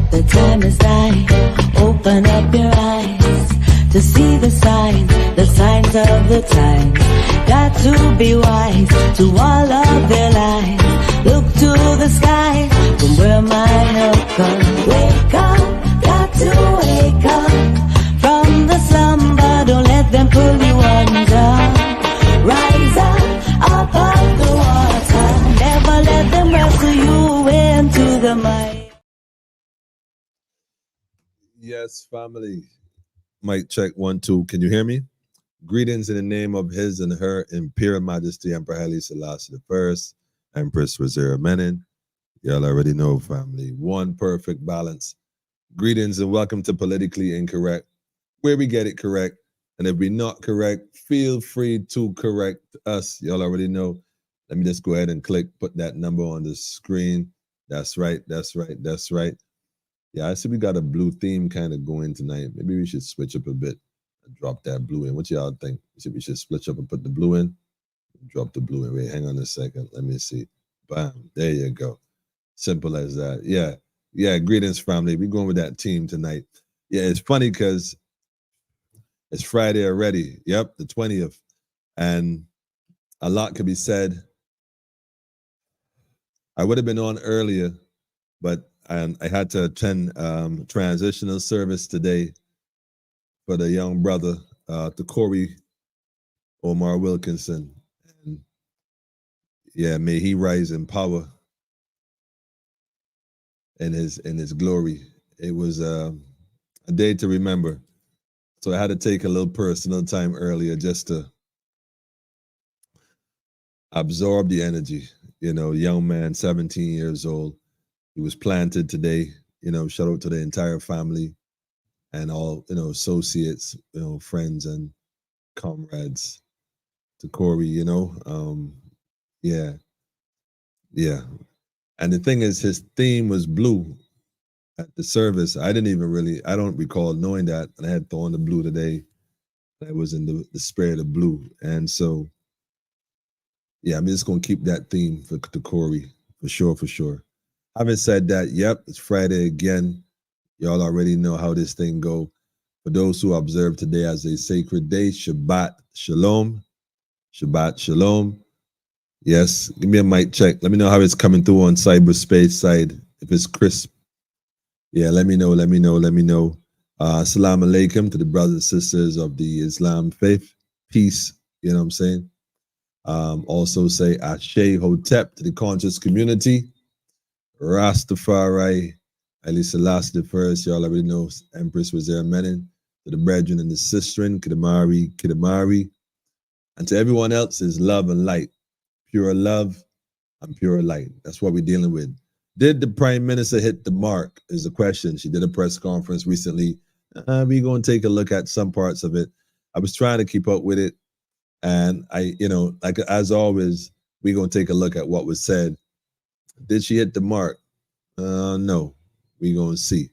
The time is nigh. Open up your eyes to see the signs of the times. Got to be wise to all of their lives. Look to the sky from where my help comes. Wake up, got to wake up from the slumber. Don't let them pull you under. Rise up of the water. Never let them wrestle you into the mud. Yes, family. Mic check 1 2. Can you hear me? Greetings in the name of His and Her Imperial Majesty Emperor Haile Selassie I, Empress Wazira Menin. Y'all already know, family. One perfect balance. Greetings and welcome to Politically Incorrect, where we get it correct. And if we're not correct, feel free to correct us. Y'all already know. Let me just go ahead and put that number on the screen. That's right, that's right, that's right. Yeah, I see we got a blue theme kind of going tonight. Maybe we should switch up a bit and drop that blue in. What y'all think? We should split up and put the blue in? Drop the blue in. Wait, hang on a second. Let me see. Bam. There you go. Simple as that. Yeah. Yeah. Greetings, family. We're going with that team tonight. Yeah, it's funny because it's Friday already. Yep, the 20th. And a lot could be said. I would have been on earlier, but I had to attend transitional service today for the young brother, to Corey Omar Wilkinson. And yeah, may he rise in power in his glory. It was a day to remember. So I had to take a little personal time earlier just to absorb the energy. You know, young man, 17 years old. He was planted today. You know, shout out to the entire family and all, associates, friends and comrades. To Corey, yeah. And the thing is, his theme was blue at the service. I don't recall knowing that. And I had thrown the blue today. I was in the spirit of blue. And so, yeah, I'm just going to keep that theme to Corey, for sure. Having said that, yep, it's Friday again. Y'all already know how this thing go. For those who observe today as a sacred day, Shabbat Shalom. Shabbat Shalom. Yes, give me a mic check. Let me know how it's coming through on cyberspace side. If it's crisp. Yeah, let me know. Assalamu alaikum to the brothers and sisters of the Islam faith. Peace, you know what I'm saying? Also say Ashe Hotep to the conscious community. Rastafari, Haile Selassie I, y'all already know, Empress Wazira Menin, to the brethren and the sisterin, Kidamari, and to everyone else is love and light. Pure love and pure light. That's what we're dealing with. Did the Prime Minister hit the mark is the question. She did a press conference recently. We're going to take a look at some parts of it. I was trying to keep up with it. And like as always, we're going to take a look at what was said. Did she hit the mark? No. We're going to see.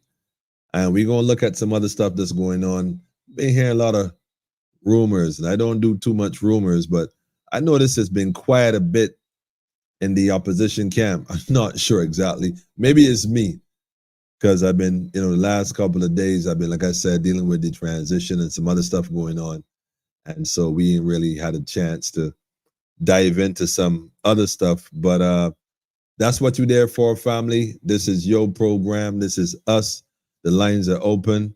And we're going to look at some other stuff that's going on. Been hearing a lot of rumors, and I don't do too much rumors, but I noticed it's been quiet a bit in the opposition camp. I'm not sure exactly. Maybe it's me, because I've been, the last couple of days, I've been, like I said, dealing with the transition and some other stuff going on. And so we ain't really had a chance to dive into some other stuff. But that's what you're there for, family. This is your program. This is us. The lines are open.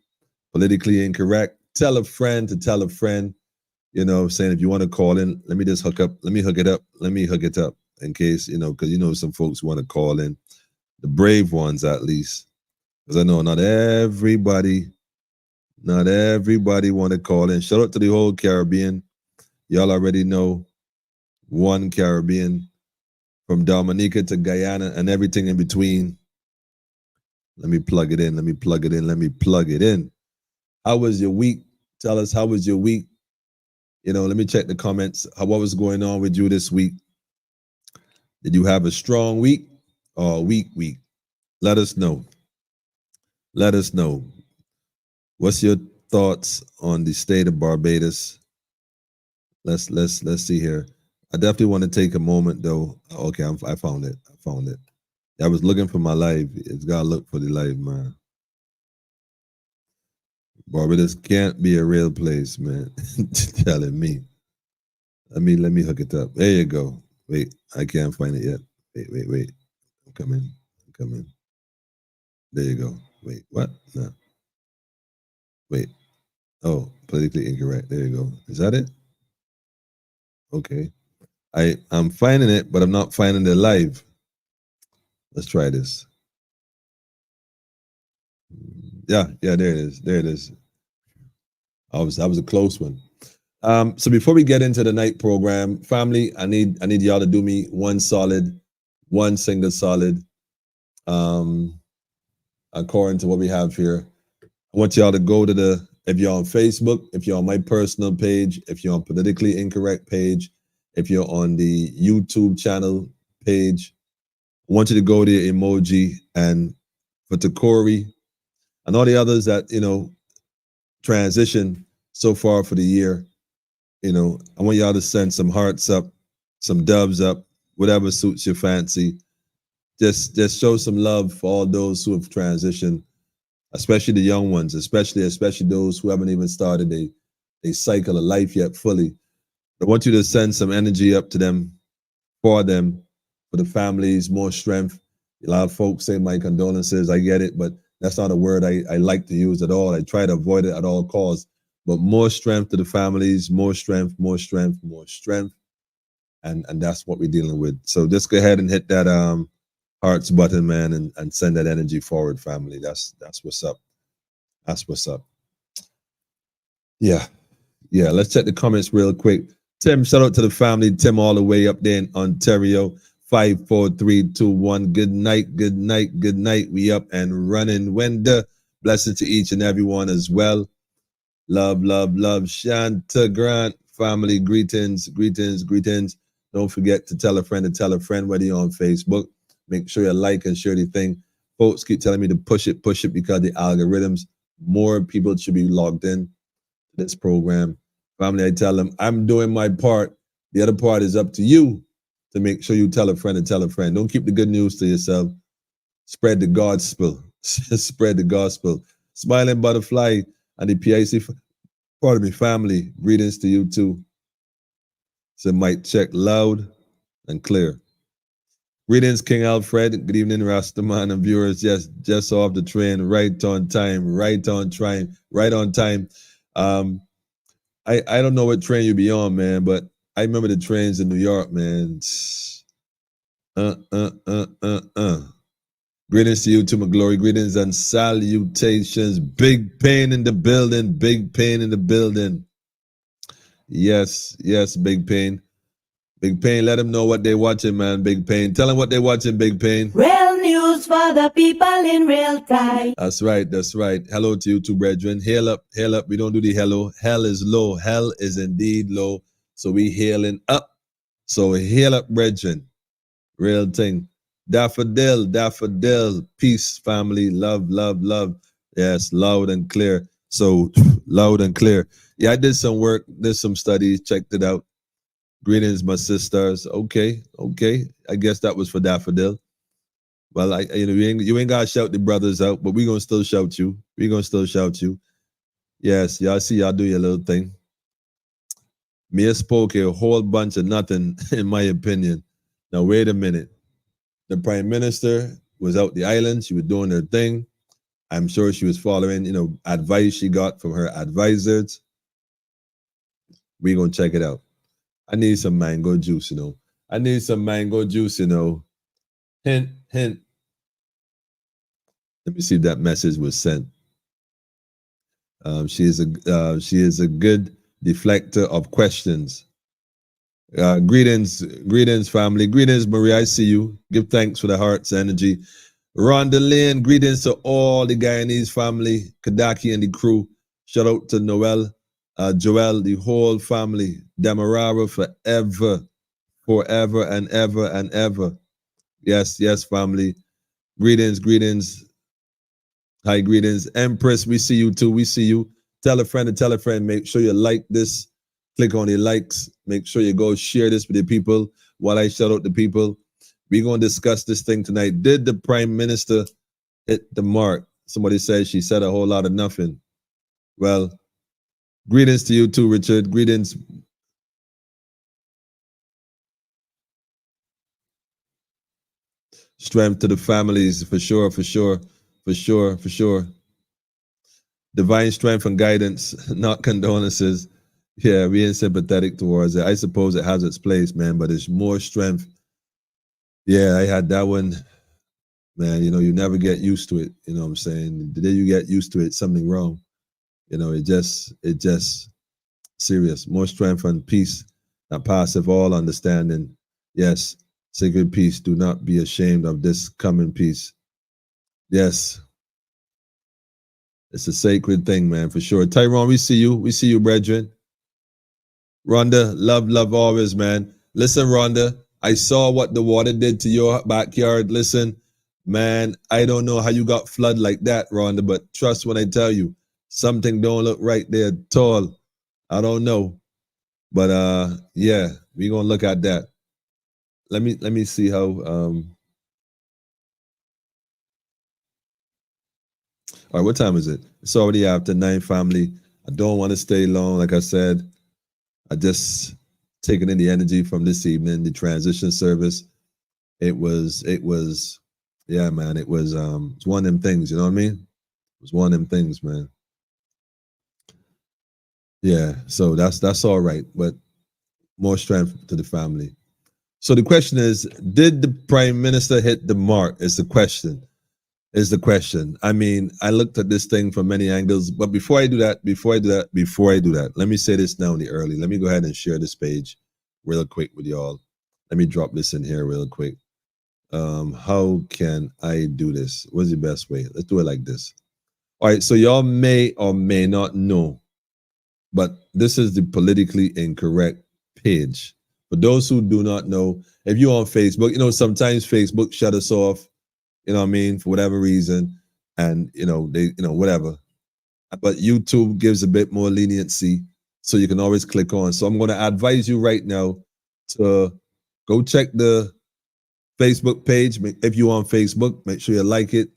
Politically Incorrect. Tell a friend to tell a friend. You know what I'm saying? If you want to call in, let me hook it up in case, because some folks want to call in. The brave ones, at least. Because I know not everybody want to call in. Shout out to the whole Caribbean. Y'all already know one Caribbean, from Dominica to Guyana and everything in between. Let me plug it in. How was your week? Tell us, how was your week? Let me check the comments. What was going on with you this week? Did you have a strong week or a weak week? Let us know. What's your thoughts on the state of Barbados? Let's see here. I definitely want to take a moment though. Okay, I found it. I was looking for my live. It's gotta look for the live, man. Barbados can't be a real place, man. Telling me. Let me hook it up. There you go. Wait, I can't find it yet. Wait. I'm coming. There you go. Wait, what? No. Wait. Oh, politically incorrect. There you go. Is that it? Okay. I'm finding it, but I'm not finding it live. Let's try this. Yeah, there it is. There it is. That was a close one. So before we get into the night program, family, I need y'all to do me one single solid. According to what we have here, I want y'all to go to if you're on Facebook, if you're on my personal page, if you're on Politically Incorrect page, if you're on the YouTube channel page, I want you to go to the emoji, and for Takori and all the others that, transition so far for the year, I want y'all to send some hearts up, some doves up, whatever suits your fancy. Just show some love for all those who have transitioned, especially the young ones, especially those who haven't even started a cycle of life yet fully. I want you to send some energy up to them, for the families, more strength. A lot of folks say my condolences. I get it, but that's not a word I like to use at all. I try to avoid it at all costs. But more strength to the families, more strength. And that's what we're dealing with. So just go ahead and hit that hearts button, man, and send that energy forward, family. That's what's up. That's what's up. Yeah. Let's check the comments real quick. Tim, shout out to the family. Tim, all the way up there in Ontario. 5, 4, 3, 2, 1. Good night. We up and running. Wenda, blessing to each and everyone as well. Love. Shanta Grant, family, greetings. Don't forget to tell a friend, whether you're on Facebook. Make sure you like and share the thing. Folks keep telling me to push it because the algorithms, more people should be logged in to this program. Family, I tell them, I'm doing my part. The other part is up to you to make sure you tell a friend. Don't keep the good news to yourself. Spread the gospel. Smiling Butterfly and the PIC, family. Greetings to you too. So mic check loud and clear. Greetings, King Alfred. Good evening, Rastaman and viewers. Yes, just off the train, right on time. I don't know what train you be on, man, but I remember the trains in New York, man. Greetings to you, to my glory. Greetings and salutations. Big pain in the building. Yes, Big Pain. Big Pain, let them know what they're watching, man. Big Pain. Tell them what they're watching, Big Pain. Real news for the people in real time. That's right. Hello to you two, brethren. Hail up. We don't do the hello. Hell is low. Hell is indeed low. So we hailing up. So hail up, brethren. Real thing. Daffodil. Peace, family. Love. Yes, loud and clear. So loud and clear. Yeah, I did some work, did some studies, checked it out. Greetings, my sisters. Okay. I guess that was for Daffodil. Well, you ain't gotta shout the brothers out, but we gonna still shout you. Yes, y'all see y'all do your little thing. Mia spoke a whole bunch of nothing, in my opinion. Now wait a minute. The Prime Minister was out the island. She was doing her thing. I'm sure she was following, advice she got from her advisors. We gonna check it out. I need some mango juice, Hint. Let me see if that message was sent. She is a good deflector of questions. Greetings, family. Greetings, Maria. I see you. Give thanks for the heart's energy. Rhonda Lynn, greetings to all the Guyanese family, Kadaki and the crew. Shout out to Noel, Joel, the whole family. Demerara forever and ever. Yes, family. Greetings. Hi, greetings. Empress, we see you too. Tell a friend. Make sure you like this. Click on the likes. Make sure you go share this with the people while I shout out the people. We're going to discuss this thing tonight. Did the Prime Minister hit the mark? Somebody said she said a whole lot of nothing. Well, greetings to you too, Richard. Greetings. Strength to the families, for sure, for sure, for sure, for sure. Divine strength and guidance, not condolences. Yeah, being sympathetic towards it. I suppose it has its place, man, but it's more strength. Yeah, I had that one, man. You know, you never get used to it. You know what I'm saying? The day you get used to it, something wrong. You know, it just serious. More strength and peace that passeth all understanding. Yes, sacred peace. Do not be ashamed of this coming peace. Yes, it's a sacred thing, man, for sure. Tyrone, we see you. We see you, brethren. Rhonda, love, love always, man. Listen, Rhonda, I saw what the water did to your backyard. Listen, man, I don't know how you got flood like that, Rhonda, but trust when I tell you, something don't look right there at all. I don't know. But yeah, we're gonna look at that. Let me see how all right, what time is it? It's already after 9, family. I don't want to stay long. Like I said, I just taking in the energy from this evening, the transition service. It was yeah, man, it's one of them things, you know what I mean? It was one of them things, man. Yeah, so that's all right, but more strength to the family. So the question is, did the prime minister hit the mark? Is the question. Is the question. I mean, I looked at this thing from many angles, but before I do that, let me say this now in the early. Let me go ahead and share this page real quick with y'all. Let me drop this in here real quick. How can I do this? What's the best way? Let's do it like this. All right, so y'all may or may not know, but this is the politically incorrect page. For those who do not know, if you're on Facebook, you know, sometimes Facebook shut us off, you know what I mean, for whatever reason, and you know, they, you know, whatever. But YouTube gives a bit more leniency, so you can always click on. So I'm going to advise you right now to go check the Facebook page. If you're on Facebook, make sure you like it,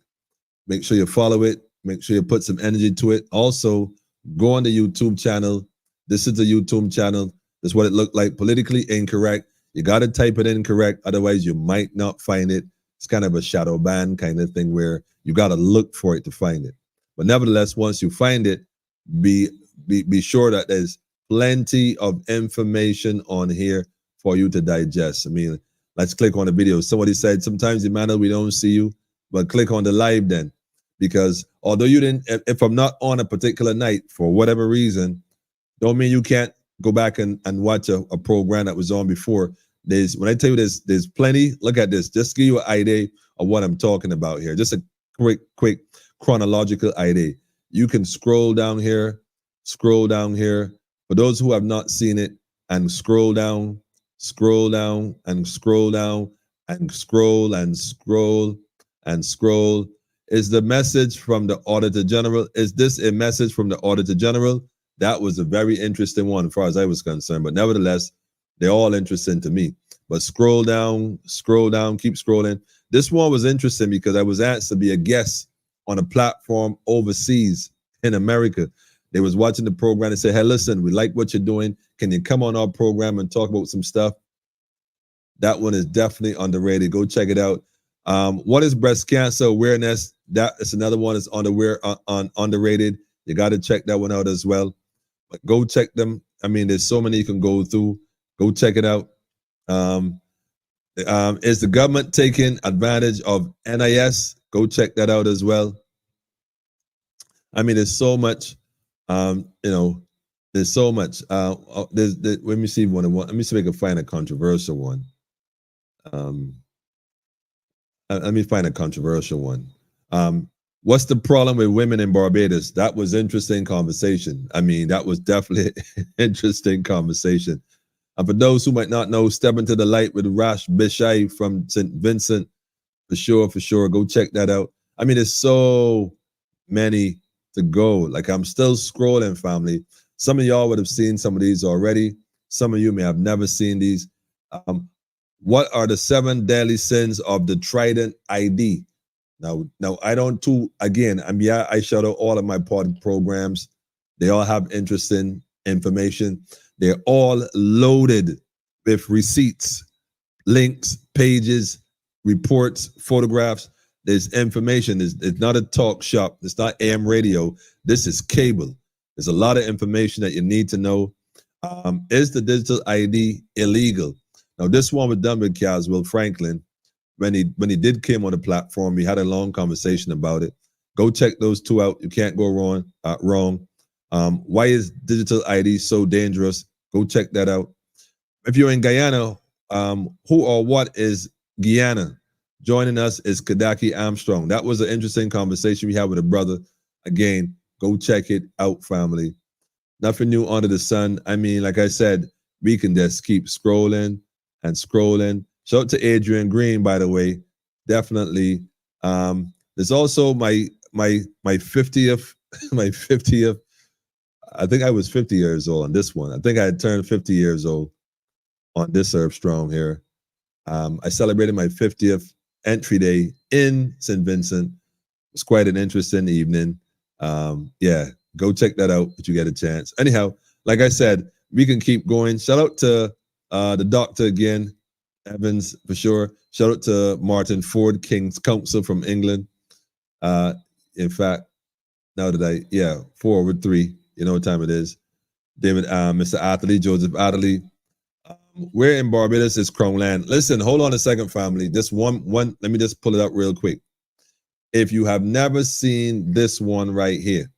make sure you follow it, make sure you put some energy to it. Also, go on the YouTube channel. This is the YouTube channel. This is what it looked like. Politically incorrect. You got to type it in correct, otherwise you might not find it. It's kind of a shadow ban kind of thing where you got to look for it to find it. But nevertheless, once you find it, be sure that there's plenty of information on here for you to digest. I mean, let's click on the video. Somebody said sometimes, Emmanuel, we don't see you, but click on the live then, because although you didn't, if I'm not on a particular night for whatever reason, don't mean you can't go back and watch a program that was on before. When I tell you there's plenty. Look at this. Just give you an idea of what I'm talking about here. Just a quick chronological idea. You can scroll down here. For those who have not seen it, and scroll down, and scroll down, and scroll and scroll and scroll. Is the message from the Auditor General? Is this a message from the Auditor General? That was a very interesting one as far as I was concerned, but nevertheless, they're all interesting to me. But scroll down, keep scrolling. This one was interesting because I was asked to be a guest on a platform overseas in America. They was watching the program and said, hey, listen, we like what you're doing. Can you come on our program and talk about some stuff? That one is definitely underrated. Go check it out. What is breast cancer awareness? That is another one that's underrated. You got to check that one out as well. But go check them. I mean, there's so many you can go through. Go check it out. Is the government taking advantage of NIS? Go check that out as well. I mean, there's so much. There's so much. Let me see one. Let me see if I can find a controversial one. Let me find a controversial one. What's the problem with women in Barbados? That was interesting conversation. I mean, that was definitely interesting conversation. And for those who might not know, Step Into the Light with Rash Bishai from St. Vincent, for sure, go check that out. I mean, there's so many to go. Like, I'm still scrolling, family. Some of y'all would have seen some of these already. Some of you may have never seen these. What are the 7 deadly sins of the Trident ID? Now I don't I shout out all of my pod programs. They all have interesting information. They're all loaded with receipts, links, pages, reports, photographs. There's information. It's not a talk shop. It's not AM radio. This is cable. There's a lot of information that you need to know. Is the digital ID illegal? Now, this one was done with Caswell Franklin. When he did came on the platform, we had a long conversation about it. Go check those two out. You can't go wrong. Why is digital ID so dangerous? Go check that out. If you're in Guyana, who or what is Guyana? Joining us is Kadaki Armstrong. That was an interesting conversation we had with a brother. Again, go check it out, family. Nothing new under the sun. I mean, like I said, we can just keep scrolling and scrolling. Shout out to Adrian Green, by the way. Definitely. There's also my 50th, my 50th. I think I was 50 years old on this one. I think I had turned 50 years old on this Herb Strong here. I celebrated my 50th entry day in St. Vincent. It was quite an interesting evening. Yeah, go check that out if you get a chance. Anyhow, like I said, we can keep going. Shout out to the doctor again, Evans, for sure. Shout out to Martin Ford, King's Counsel from England. In fact, now that 4/3, you know what time it is. David, Mr. Atherley, Joseph Atherley. We're in Barbados, it's Crown Land. Listen, hold on a second, family. This one, let me just pull it up real quick. If you have never seen this one right here,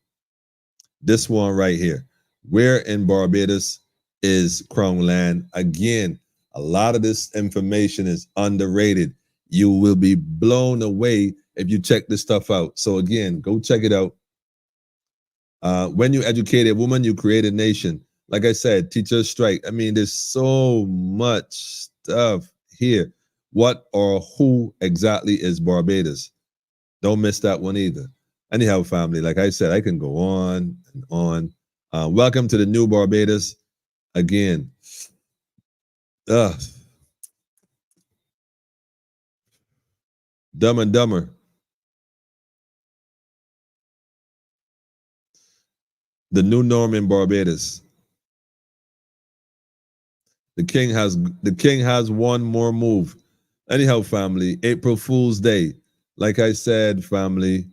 we're in Barbados is Crown Land. Again, a lot of this information is underrated. You will be blown away if you check this stuff out. So again, go check it out. When you educate a woman, you create a nation. Like I said, teachers strike. I mean, there's so much stuff here. What or who exactly is Barbados? Don't miss that one either. Anyhow, family, like I said, I can go on and on. Welcome to the new Barbados. Again, Dumb and Dumber. The new norm in Barbados. The king has one more move. Anyhow, family, April Fool's Day. Like I said, family,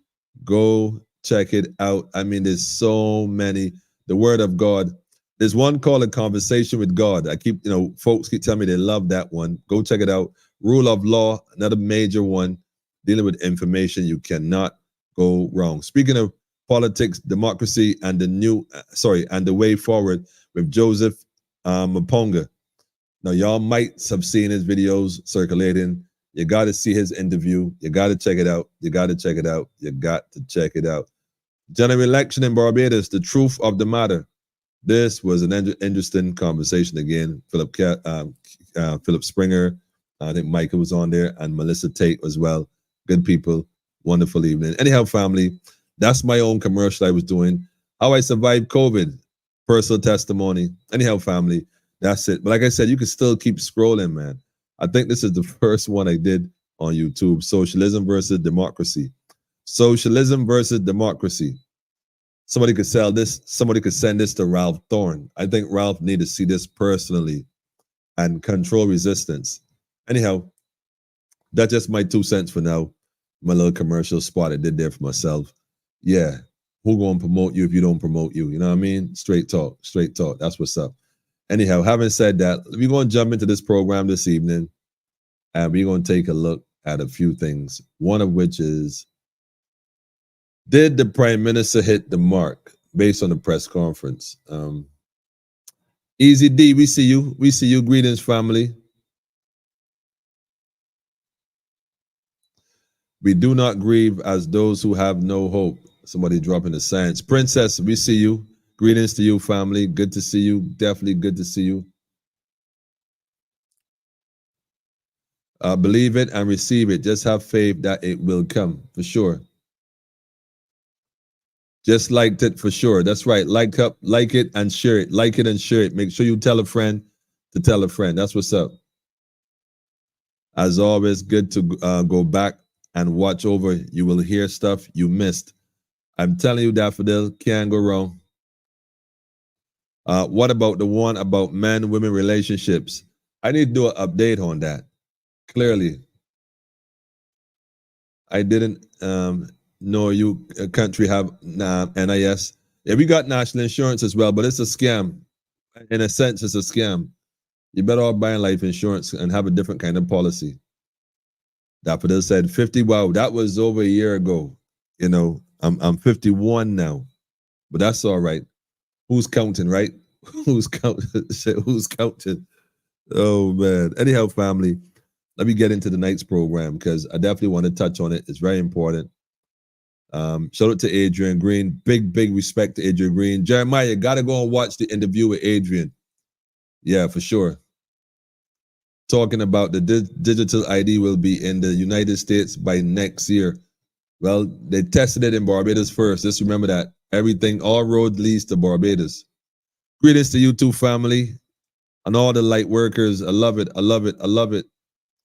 go check it out. I mean, there's so many. The word of God. There's one called A Conversation with God. Folks keep telling me they love that one. Go check it out. Rule of Law, another major one, dealing with information. You cannot go wrong. Speaking of politics, democracy, and the way forward with Joseph Maponga. Now, y'all might have seen his videos circulating. You got to see his interview. You got to check it out. You got to check it out. General election in Barbados, the truth of the matter. This was an interesting conversation again. Philip Springer, I think Michael was on there, and Melissa Tate as well. Good people. Wonderful evening. Anyhow, family, that's my own commercial I was doing. How I survived COVID. Personal testimony. Anyhow, family, that's it. But like I said, you can still keep scrolling, man. I think this is the first one I did on YouTube. Socialism versus democracy. Socialism versus democracy. Somebody could sell this. Somebody could send this to Ralph Thorne. I think Ralph need to see this personally and control resistance. Anyhow, that's just my 2 cents for now. My little commercial spot I did there for myself. Yeah, who gonna promote you if you don't promote you? You know what I mean? Straight talk. That's what's up. Anyhow, having said that, we're going to jump into this program this evening, and we're going to take a look at a few things. One of which is, did the Prime Minister hit the mark based on the press conference? Easy D, we see you. Greetings, family. We do not grieve as those who have no hope. Somebody dropping the science. Princess, we see you. Greetings to you, family. Good to see you. Definitely good to see you. Believe it and receive it. Just have faith that it will come, for sure. Just liked it, for sure. That's right. Like it and share it. Like it and share it. Make sure you tell a friend to tell a friend. That's what's up. As always, good to go back and watch over. You will hear stuff you missed. I'm telling you, Daffodil, can't go wrong. What about the one about men-women relationships? I need to do an update on that. Clearly, I didn't know you country have NIS. Yeah, we got national insurance as well, but it's a scam. In a sense, it's a scam. You better off buying life insurance and have a different kind of policy. Daffodil said 50. Wow, that was over a year ago. You know, I'm 51 now, but that's all right. Who's counting, right? Who's counting? Who's counting? Oh man. Anyhow, family, let me get into tonight's program because I definitely want to touch on it. It's very important. Shout out to Adrian Green. Big respect to Adrian Green. Jeremiah, you gotta go and watch the interview with Adrian. Yeah, for sure. Talking about the digital ID will be in the United States by next year. Well, they tested it in Barbados first. Just remember that. Everything, all road leads to Barbados. Greetings to you too, family. And all the light workers. I love it. I love it. I love it.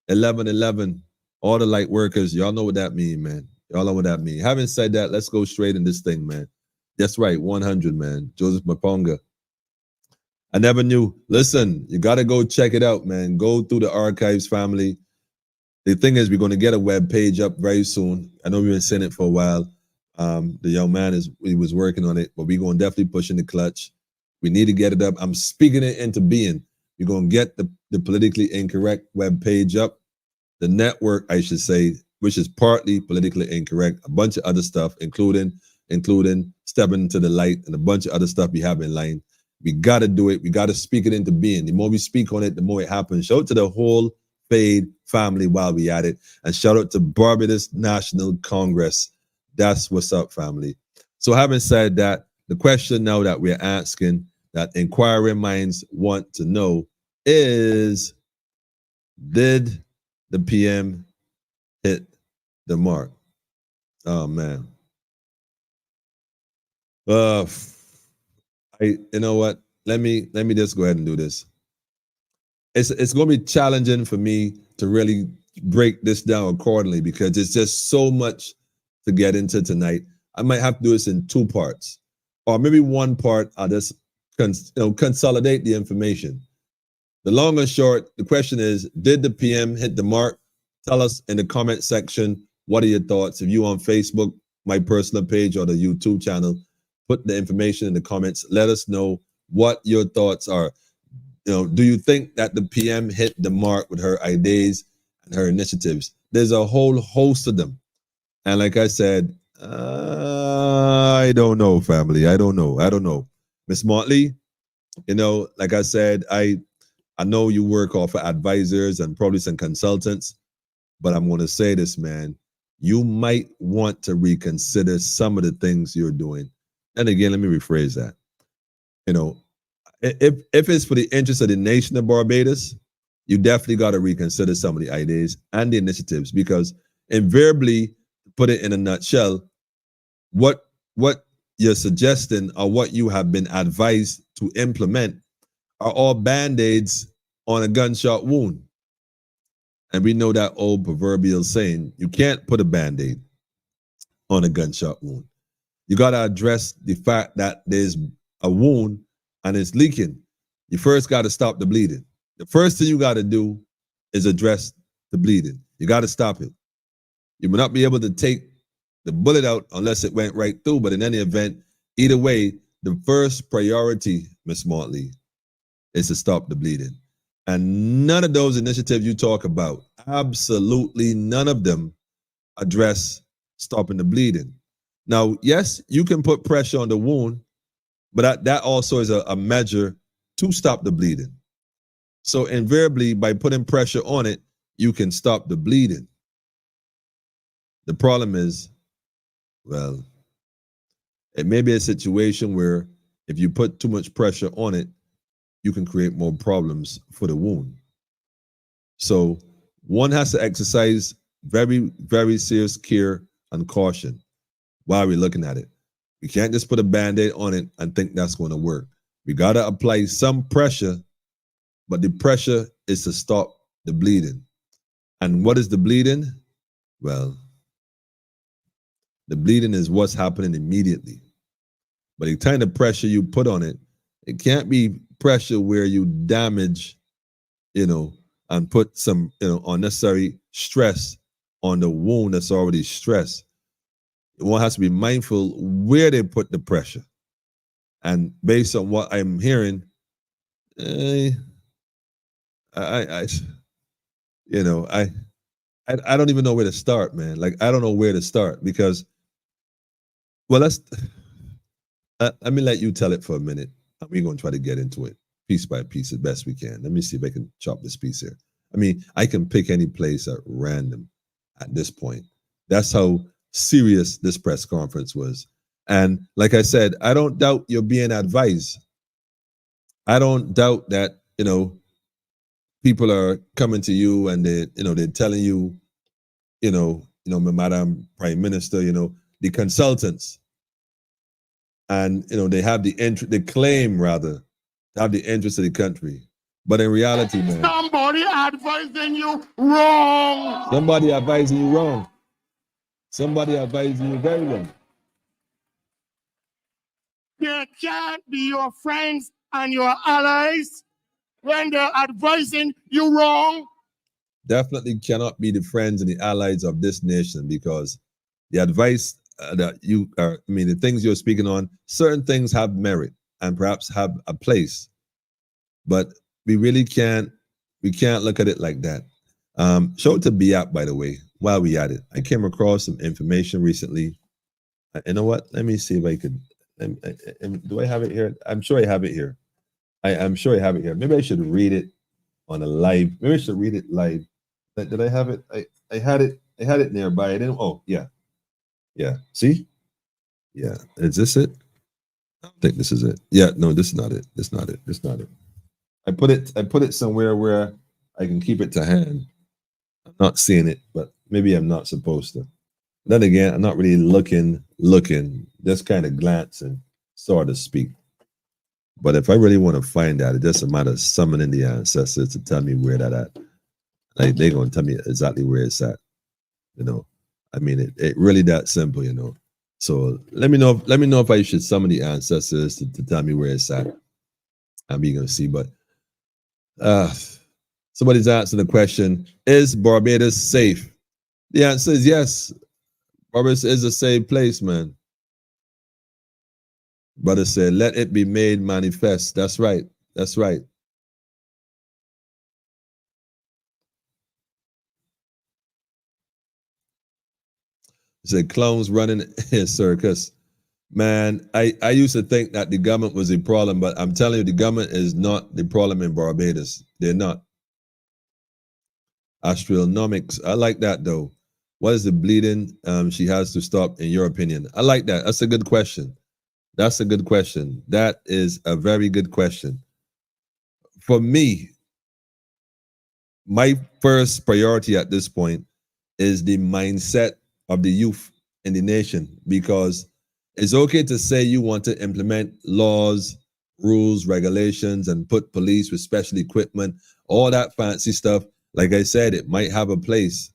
1111. All the light workers. Y'all know what that means, man. Y'all know what that means. Having said that, let's go straight in this thing, man. That's right. 100, man. Joseph Maponga. I never knew. Listen, you got to go check it out, man. Go through the archives, family. The thing is, we're going to get a web page up very soon. I know we've been saying it for a while. The young man he was working on it, but we're going to definitely push in the clutch. We need to get it up. I'm speaking it into being. We're going to get the politically incorrect web page up. The network, I should say, which is partly politically incorrect. A bunch of other stuff, including stepping into the light and a bunch of other stuff we have in line. We got to do it. We got to speak it into being. The more we speak on it, the more it happens. Shout out to the whole Fade family while we at it. And shout out to Barbados National Congress. That's what's up, family. So having said that, the question now that we're asking, that inquiring minds want to know is, did the PM hit the mark? Oh, man. You know what? Let me just go ahead and do this. It's going to be challenging for me to really break this down accordingly because it's just so much to get into tonight. I might have to do this in two parts, or maybe one part. I'll just consolidate the information. The long and short, the question is, did the PM hit the mark? Tell us in the comment section, what are your thoughts? If you on Facebook, my personal page, or the YouTube channel, put the information in the comments. Let us know what your thoughts are. Do you think that the PM hit the mark with her ideas and her initiatives? There's a whole host of them. And like I said, I don't know, family. I don't know. Miss Motley, like I said, I know you work off for advisors and probably some consultants, but I'm going to say this, man. You might want to reconsider some of the things you're doing. And again, let me rephrase that. If it's for the interest of the nation of Barbados, you definitely got to reconsider some of the ideas and the initiatives, because invariably, put it in a nutshell, what you're suggesting or what you have been advised to implement are all band-aids on a gunshot wound. And we know that old proverbial saying, you can't put a band-aid on a gunshot wound. You got to address the fact that there's a wound and it's leaking. You first got to stop the bleeding. The first thing you got to do is address the bleeding. You got to stop it. You will not be able to take the bullet out unless it went right through. But in any event, either way, the first priority, Miss Motley, is to stop the bleeding. And none of those initiatives you talk about, absolutely none of them address stopping the bleeding. Now, yes, you can put pressure on the wound, but that also is a measure to stop the bleeding. So invariably, by putting pressure on it, you can stop the bleeding. The problem is, well, it may be a situation where if you put too much pressure on it, you can create more problems for the wound. So one has to exercise very, very serious care and caution while we're looking at it. We can't just put a Band-Aid on it and think that's going to work. We got to apply some pressure, but the pressure is to stop the bleeding. And what is the bleeding? Well, the bleeding is what's happening immediately. But the kind of pressure you put on it It can't be pressure where you damage, and put some, unnecessary stress on the wound that's already stressed. One has to be mindful where they put the pressure. And based on what I'm hearing, I don't even know where to start, man. Like, I don't know where to start because, well, let me let you tell it for a minute. And we're going to try to get into it piece by piece as best we can. Let me see if I can chop this piece here. I mean, I can pick any place at random at this point. That's how serious this press conference was. And like I said, I don't doubt you're being advised. I don't doubt that, people are coming to you and they're telling you, Madam Prime Minister, the consultants, and they have they claim rather to have the interest of the country. But in reality, man, somebody advising you wrong. Somebody advising you wrong. Somebody advising you very wrong. They can't be your friends and your allies when they're advising you wrong. Definitely cannot be the friends and the allies of this nation, because the advice that you are, the things you're speaking on, certain things have merit and perhaps have a place, but we can't look at it like that. Show it to Biak, by the way, while we at it. I came across some information recently. You know what? Let me see if I could. Do I have it here? I'm sure I have it here. I'm sure I have it here. Maybe I should read it on a live. Maybe I should read it live. Did I have it? I had it. I had it nearby. I didn't. Oh, yeah. Yeah. See? Yeah. Is this it? I don't think this is it. Yeah. No, this is not it. This is not it. This is not it. I put it somewhere where I can keep it to hand. I'm not seeing it, but maybe I'm not supposed to. Then again, I'm not really looking, just kind of glancing, so to speak. But if I really want to find that, it's just a matter of summoning the ancestors to tell me where that at. Like, they're going to tell me exactly where it's at. It really that simple, So let me know if I should summon the ancestors to tell me where it's at. I'm going to see. But somebody's answering the question, is Barbados safe? The answer is yes. Barbados is a safe place, man. Brother said, let it be made manifest. That's right. That's right. He said, clones running a circus. Man, I used to think that the government was a problem, but I'm telling you, the government is not the problem in Barbados. They're not. Astronomics. I like that, though. What is the bleeding she has to stop, in your opinion? I like that. That's a good question. That's a good question. That is a very good question. For me, my first priority at this point is the mindset of the youth in the nation, because it's okay to say you want to implement laws, rules, regulations, and put police with special equipment, all that fancy stuff. Like I said, it might have a place.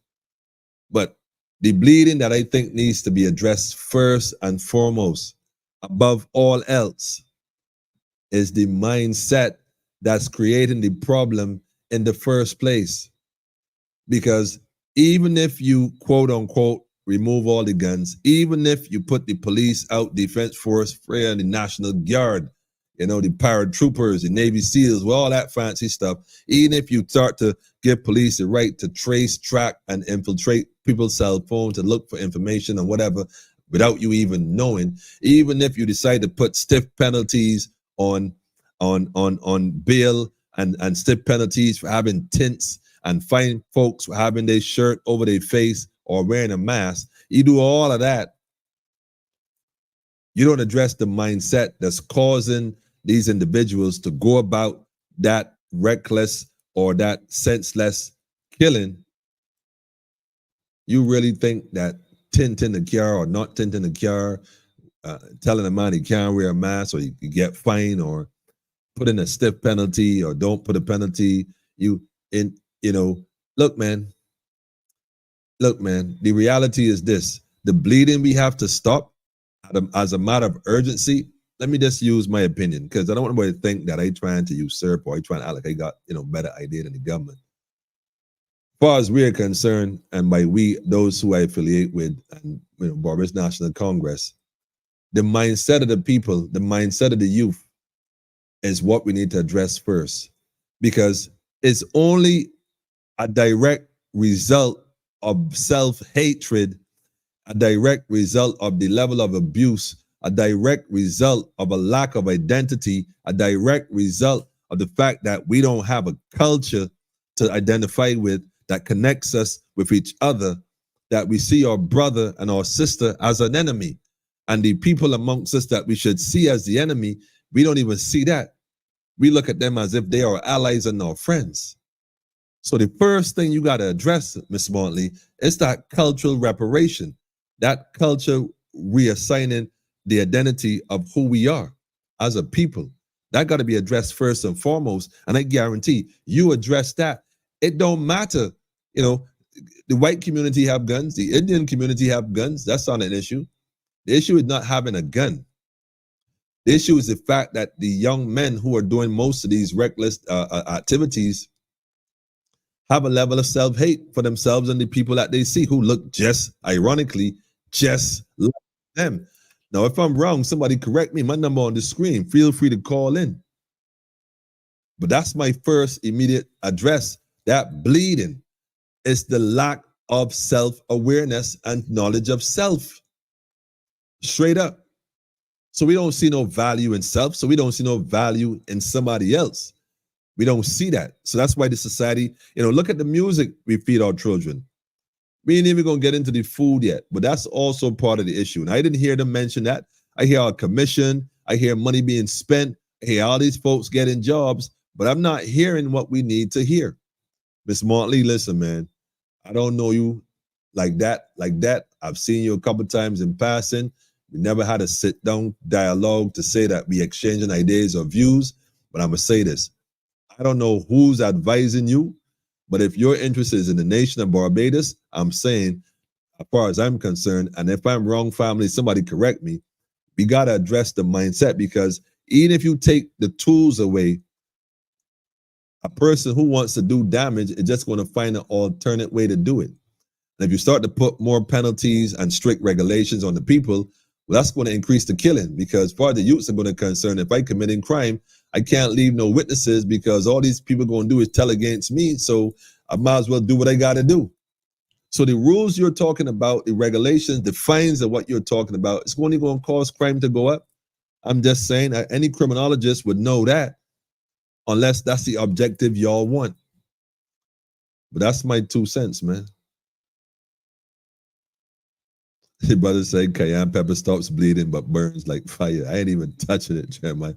But the bleeding that I think needs to be addressed first and foremost, above all else, is the mindset that's creating the problem in the first place. Because even if you, quote unquote, remove all the guns, even if you put the police out, defense force, and the National Guard, the paratroopers, the Navy SEALs, with all that fancy stuff, even if you start to give police the right to trace, track, and infiltrate people's cell phones to look for information and whatever without you even knowing, even if you decide to put stiff penalties on bail and stiff penalties for having tints and fine folks for having their shirt over their face or wearing a mask, you do all of that. You don't address the mindset that's causing these individuals to go about that reckless or that senseless killing. You really think that tinting the car or not tinting the car, telling a man he can't wear a mask or you get fined or put in a stiff penalty or don't put a penalty, look, man, the reality is this: the bleeding we have to stop as a matter of urgency let me just use my opinion, because I don't want anybody to think that I trying to usurp or I trying to act like I got, better idea than the government. As far as we are concerned, and by we, those who I affiliate with, and Barbados National Congress, the mindset of the people, the mindset of the youth is what we need to address first, because it's only a direct result of self-hatred, a direct result of the level of abuse, a direct result of a lack of identity, a direct result of the fact that we don't have a culture to identify with that connects us with each other, that we see our brother and our sister as an enemy. And the people amongst us that we should see as the enemy, we don't even see that. We look at them as if they are allies and our friends. So the first thing you got to address, Ms. Montley, is that cultural reparation, that culture reassigning the identity of who we are as a people. That got to be addressed first and foremost. And I guarantee you address that, it don't matter. The white community have guns, the Indian community have guns. That's not an issue. The issue is not having a gun. The issue is the fact that the young men who are doing most of these reckless activities have a level of self-hate for themselves and the people that they see who look just, ironically, just like them. Now, if I'm wrong, somebody correct me. My number on the screen. Feel free to call in. But that's my first immediate address. That bleeding is the lack of self-awareness and knowledge of self. Straight up. So we don't see no value in self. So we don't see no value in somebody else. We don't see that. So that's why the society, look at the music we feed our children. We ain't even gonna get into the food yet, but that's also part of the issue. And I didn't hear them mention that. I hear a commission, I hear money being spent, I hear all these folks getting jobs, but I'm not hearing what we need to hear. Miss Montley, listen, man, I don't know you like that. I've seen you a couple times in passing. We never had a sit-down dialogue to say that we exchanging ideas or views, but I'm gonna say this. I don't know who's advising you, but if your interest is in the nation of Barbados, I'm saying, as far as I'm concerned, and if I'm wrong, family, somebody correct me, we got to address the mindset, because even if you take the tools away, a person who wants to do damage is just going to find an alternate way to do it. And if you start to put more penalties and strict regulations on the people, well, that's going to increase the killing, because as far as the youths are going to concern, if I committing crime, I can't leave no witnesses, because all these people are going to do is tell against me. So I might as well do what I got to do. So the rules you're talking about, the regulations, the fines of what you're talking about, it's only going to cause crime to go up. I'm just saying that any criminologist would know that, unless that's the objective y'all want. But that's my 2 cents, man. Your brother said cayenne pepper stops bleeding but burns like fire. I ain't even touching it, Jeremiah.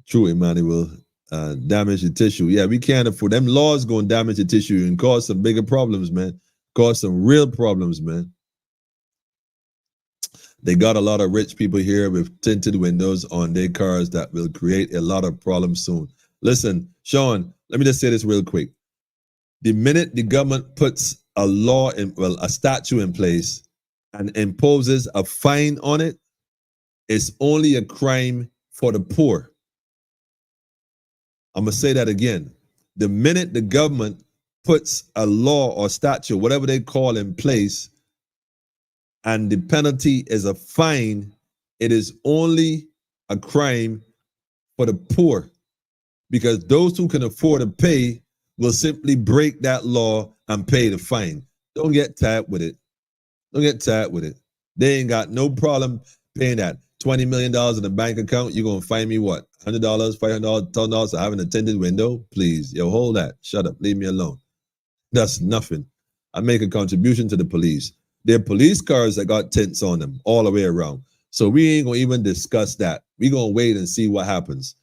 True, Emmanuel. Damage the tissue. Yeah, we can't afford them laws going to damage the tissue and cause some bigger problems, man. Cause some real problems, man. They got a lot of rich people here with tinted windows on their cars that will create a lot of problems soon. Listen, Sean, let me just say this real quick. The minute the government puts a law in, a statute in place and imposes a fine on it, it's only a crime for the poor. I'm going to say that again. The minute the government puts a law or statute, whatever they call in place, and the penalty is a fine, it is only a crime for the poor, because those who can afford to pay will simply break that law and pay the fine. Don't get tired with it. Don't get tired with it. They ain't got no problem paying that. $20 million in the bank account, you're going to find me what? $100, $500, $1,000 to have an attended window? Please, yo, hold that. Shut up. Leave me alone. That's nothing. I make a contribution to the police. There are police cars that got tints on them all the way around. So we ain't going to even discuss that. We're going to wait and see what happens.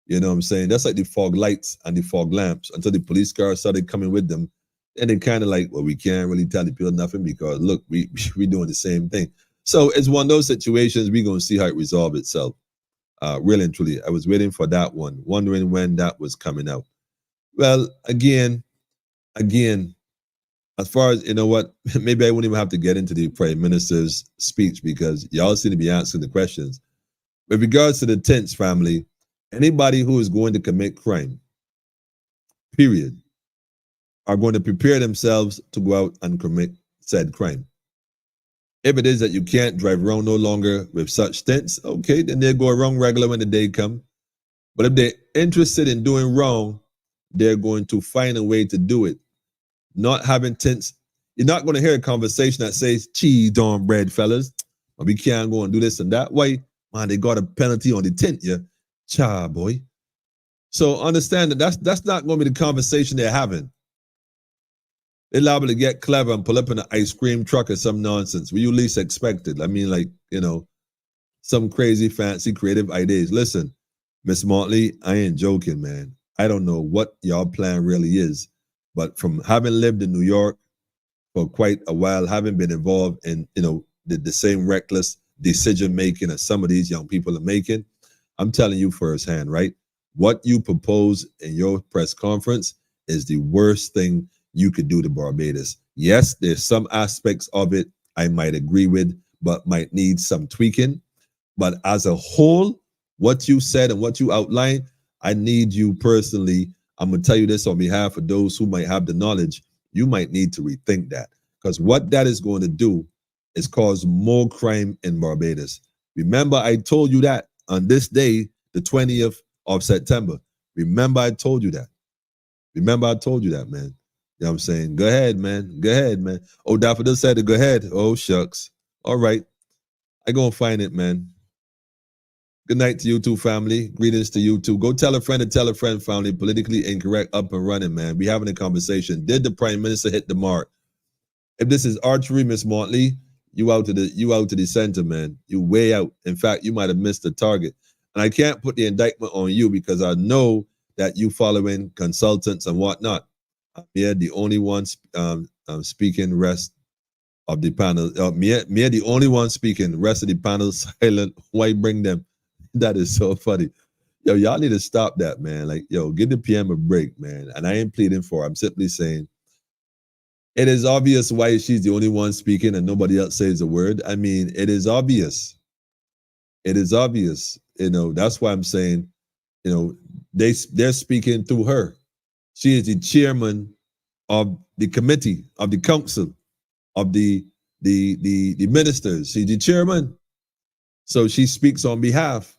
You know what I'm saying? That's like the fog lights and the fog lamps until the police cars started coming with them. And they kind of like, well, we can't really tell the people nothing because, look, we doing the same thing. So it's one of those situations. We're going to see how it resolves itself. Really and truly, I was waiting for that one, wondering when that was coming out. Well, again, as far as, you know what, maybe I wouldn't even have to get into the Prime Minister's speech because y'all seem to be asking the questions. with regards to the tents, family, anybody who is going to commit crime, period, are going to prepare themselves to go out and commit said crime. If it is that you can't drive around no longer with such tents, okay, then they go around regular when the day come. But if they're interested in doing wrong, they're going to find a way to do it. Not having tents, you're not going to hear a conversation that says, cheese on bread, fellas, but we can't go and do this and that. Why? Man, they got a penalty on the tent, yeah. Cha, boy. So understand that that's not going to be the conversation they're having. They're liable to get clever and pull up in an ice cream truck or some nonsense where you least expected. I mean, like, some crazy, fancy, creative ideas. Listen, Miss Motley, I ain't joking, man. I don't know what y'all plan really is, but from having lived in New York for quite a while, having been involved in, the same reckless decision making as some of these young people are making, I'm telling you firsthand, right? What you propose in your press conference is the worst thing you could do to Barbados. Yes, there's some aspects of it I might agree with, but might need some tweaking. But as a whole, what you said and what you outlined, I need you personally. I'm going to tell you this on behalf of those who might have the knowledge. You might need to rethink that, because what that is going to do is cause more crime in Barbados. Remember, I told you that on this day, the 20th of September. Remember, I told you that. Remember, I told you that, man. You know what I'm saying? Go ahead, man. Go ahead, man. Oh, Daffodil said to go ahead. Oh, shucks. All right. I gonna find it, man. Good night to you too, family. Greetings to you too. Go tell a friend and tell a friend, family. Politically incorrect, up and running, man. We having a conversation. Did the Prime Minister hit the mark? If this is archery, Miss Motley, you out to the center, man. You way out. In fact, you might have missed the target. And I can't put the indictment on you because I know that you following consultants and whatnot. Me, the only one speaking, rest of the panel. Me, the only one speaking, rest of the panel silent. Why bring them? That is so funny. Yo, y'all need to stop that, man. Like, yo, give the PM a break, man. And I ain't pleading for. I'm simply saying it is obvious why she's the only one speaking and nobody else says a word. I mean, it is obvious. It is obvious. That's why I'm saying, they're speaking through her. She is the chairman of the committee, of the council, of the ministers. She's the chairman. So she speaks on behalf,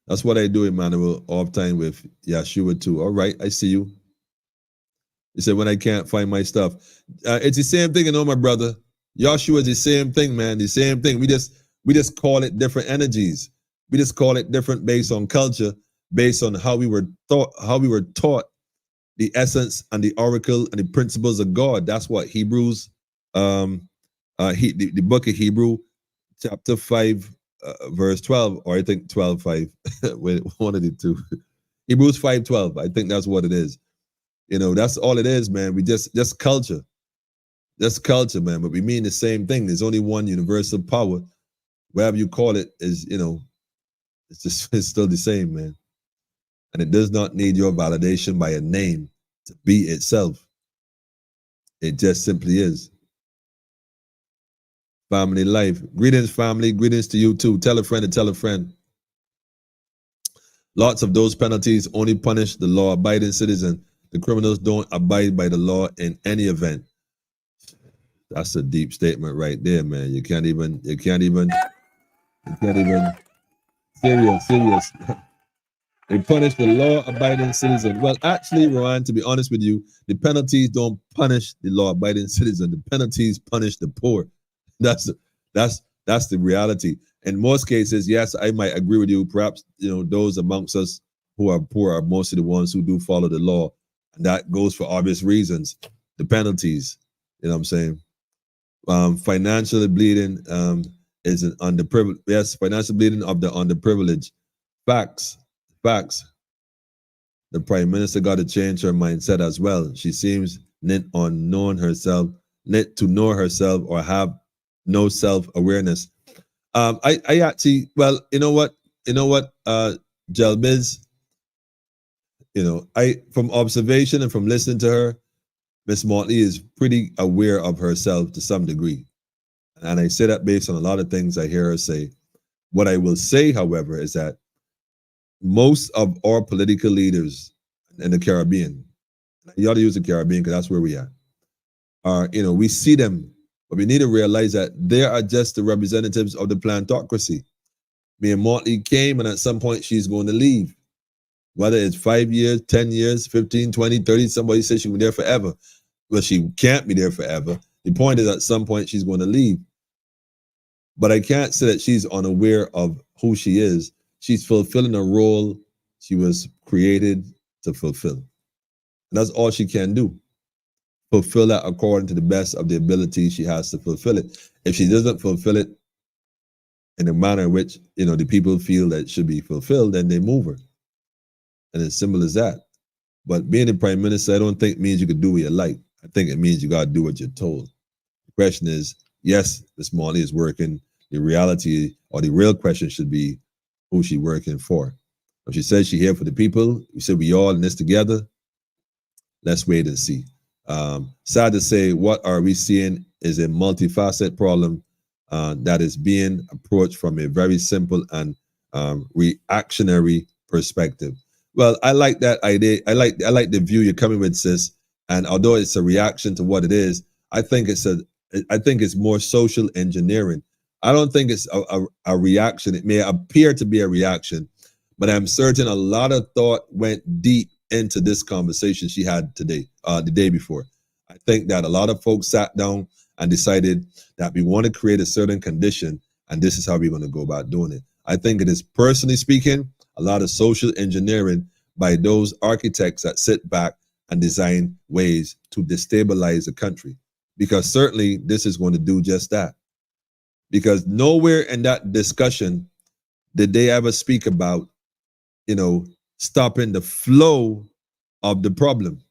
That's what I do, Emmanuel, off time with Yeshua too. All right, I see you. You said when I can't find my stuff. It's the same thing, my brother. Yeshua is the same thing, man. The same thing. We just call it different energies. We just call it different based on culture, based on how we were taught the essence and the oracle and the principles of God. That's what Hebrews, the book of Hebrew, chapter 5, verse 12, or I think 12:5. Wait, one of the two. Hebrews 5:12. I think that's what it is. That's all it is, man. We just culture. That's culture, man. But we mean the same thing. There's only one universal power. Whatever you call it is, it's still the same, man. And it does not need your validation by a name to be itself. It just simply is. Family life. Greetings, family. Greetings to you too. Tell a friend and tell a friend. Lots of those penalties only punish the law-abiding citizen. The criminals don't abide by the law in any event. That's a deep statement right there, man. You can't even. Serious. They punish the law-abiding citizen. Well, actually, Rowan, to be honest with you, the penalties don't punish the law-abiding citizen. The penalties punish the poor. That's the reality. In most cases, yes, I might agree with you. Perhaps, those amongst us who are poor are mostly the ones who do follow the law. And that goes for obvious reasons. The penalties, you know what I'm saying? Financially bleeding is an underprivileged. Yes, financial bleeding of the underprivileged. Facts. The Prime Minister got to change her mindset as well. She seems knit to know herself or have no self-awareness. I actually, well, you know what, Jelbiz, from observation and from listening to her, Miss Motley is pretty aware of herself to some degree. And I say that based on a lot of things I hear her say. What I will say, however, is that most of our political leaders in the Caribbean, you ought to use the Caribbean because that's where we are, we see them, but we need to realize that they are just the representatives of the plantocracy. Me and Motley came, and at some point she's going to leave. Whether it's 5 years, 10 years, 15, 20, 30, somebody says she'll be there forever. Well, she can't be there forever. The point is at some point she's going to leave. But I can't say that she's unaware of who she is. She's fulfilling a role she was created to fulfill. And that's all she can do. Fulfill that according to the best of the ability she has to fulfill it. If she doesn't fulfill it in a manner in which, the people feel that it should be fulfilled, then they move her. And it's simple as that. But being the prime minister, I don't think means you could do what you like. I think it means you got to do what you're told. The question is, yes, Ms. Marley is working. The reality or the real question should be who she working for. If she says she here for the people, we said we all in this together. Let's wait and see. Sad to say, what are we seeing is a multifaceted problem that is being approached from a very simple and reactionary perspective. Well, I like that idea. I like the view you're coming with, sis. And although it's a reaction to what it is, I think it's more social engineering. I don't think it's a reaction. It may appear to be a reaction, but I'm certain a lot of thought went deep into this conversation she had today, the day before. I think that a lot of folks sat down and decided that we want to create a certain condition, and this is how we're going to go about doing it. I think it is, personally speaking, a lot of social engineering by those architects that sit back and design ways to destabilize the country, because certainly this is going to do just that. Because nowhere in that discussion did they ever speak about, stopping the flow of the problem.